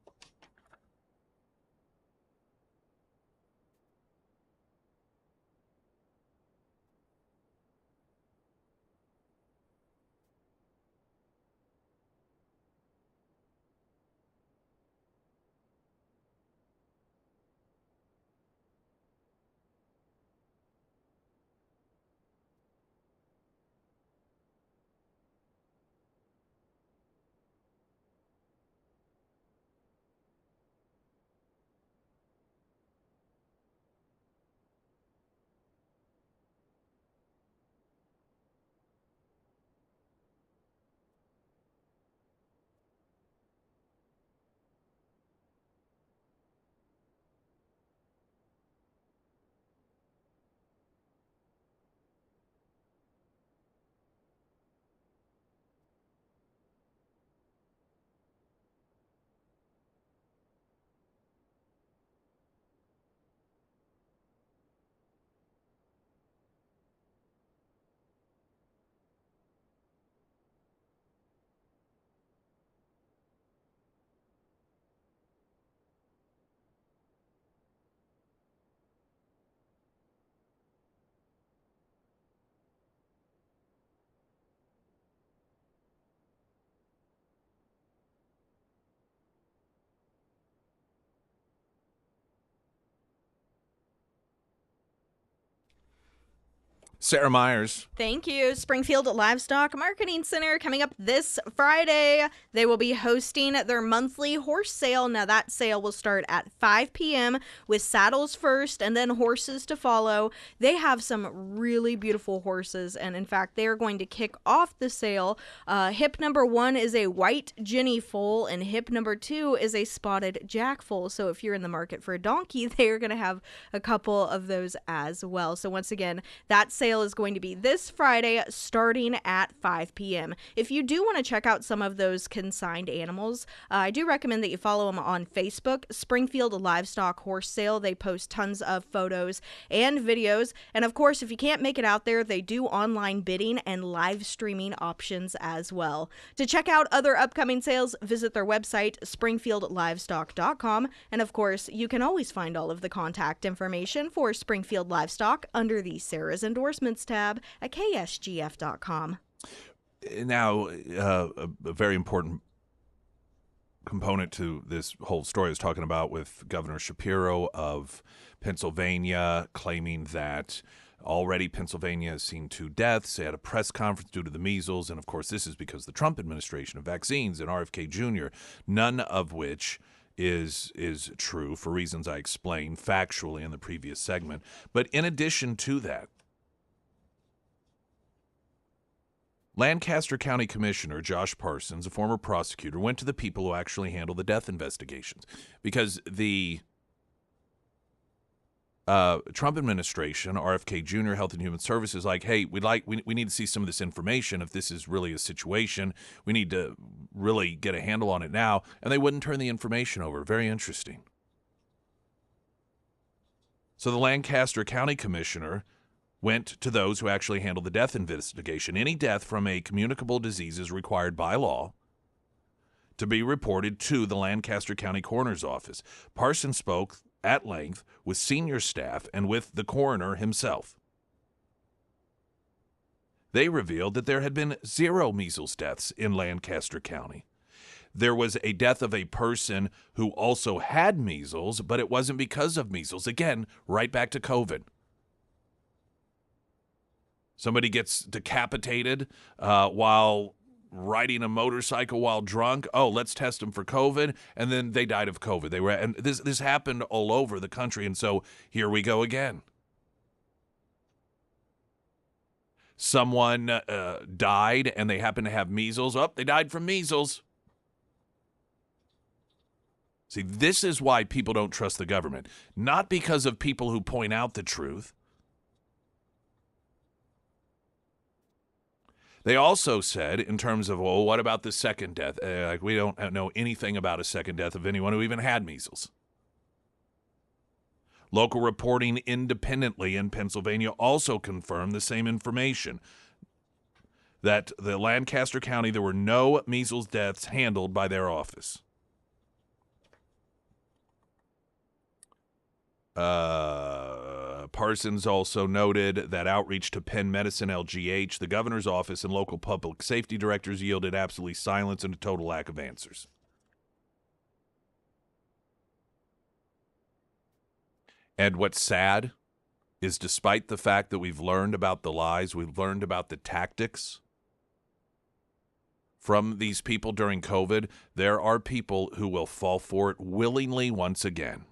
Sarah Myers. Thank you. Springfield Livestock Marketing Center coming up this Friday. They will be hosting their monthly horse sale. Now, that sale will start at 5 p.m. with saddles first and then horses to follow. They have some really beautiful horses, and in fact, they are going to kick off the sale. Hip number 1 is a white Jenny foal, and hip number 2 is a spotted Jack foal. So if you're in the market for a donkey, they are going to have a couple of those as well. So once again, that sale is going to be this Friday starting at 5 p.m. If you do want to check out some of those consigned animals, I do recommend that you follow them on Facebook, Springfield Livestock Horse Sale. They post tons of photos and videos. And of course, if you can't make it out there, they do online bidding and live streaming options as well. To check out other upcoming sales, visit their website, springfieldlivestock.com. And of course, you can always find all of the contact information for Springfield Livestock under the Sarah's Endorsements tab at ksgf.com. Now, a very important component to this whole story I was talking about with Governor Shapiro of Pennsylvania claiming that already Pennsylvania has seen 2 deaths. They had a press conference due to the measles, and of course this is because the Trump administration of vaccines and RFK Jr., none of which is true for reasons I explained factually in the previous segment. But in addition to that, Lancaster County Commissioner Josh Parsons, a former prosecutor, went to the people who actually handle the death investigations because the Trump administration, RFK Jr., Health and Human Services, like, hey, we need to see some of this information. If this is really a situation, we need to really get a handle on it now. And they wouldn't turn the information over. Very interesting. So the Lancaster County Commissioner went to those who actually handle the death investigation. Any death from a communicable disease is required by law to be reported to the Lancaster County Coroner's Office. Parsons spoke at length with senior staff and with the coroner himself. They revealed that there had been 0 measles deaths in Lancaster County. There was a death of a person who also had measles, but it wasn't because of measles. Again, right back to COVID. Somebody gets decapitated while riding a motorcycle while drunk. Oh, let's test them for COVID, and then they died of COVID. And this happened all over the country, and so here we go again. Someone died, and they happened to have measles. Oh, they died from measles. See, this is why people don't trust the government, not because of people who point out the truth. They also said, in terms of, well, what about the second death? We don't know anything about a second death of anyone who even had measles. Local reporting independently in Pennsylvania also confirmed the same information, that the Lancaster County, there were no measles deaths handled by their office. Parsons also noted that outreach to Penn Medicine, LGH, the governor's office, and local public safety directors yielded absolutely silence and a total lack of answers. And what's sad is, despite the fact that we've learned about the lies, we've learned about the tactics from these people during COVID, there are people who will fall for it willingly once again.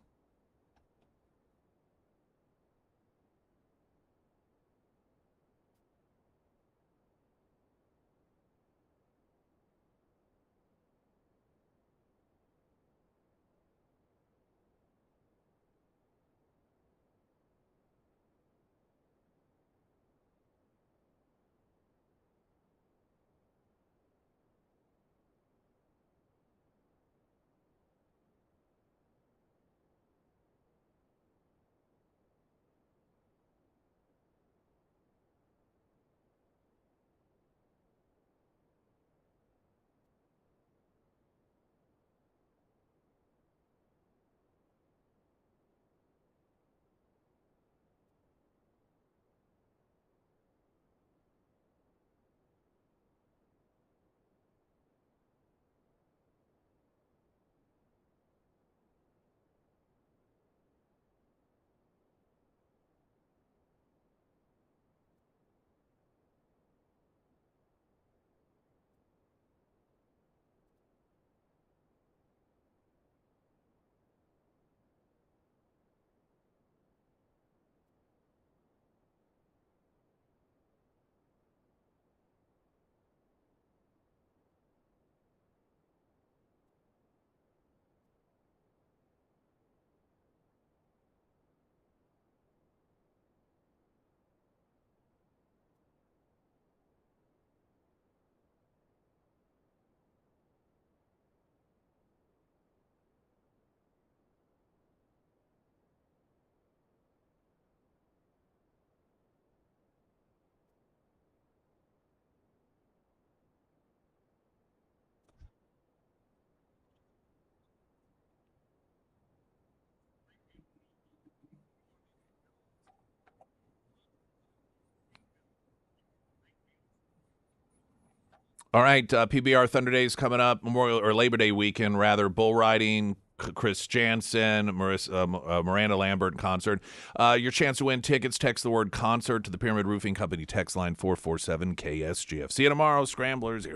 All right, PBR Thunder Days coming up, Memorial or Labor Day weekend, rather. Bull riding, Chris Jansen, Miranda Lambert in concert. Your chance to win tickets, text the word concert to the Pyramid Roofing Company text line 447 KSGF. See you tomorrow, Scramblers.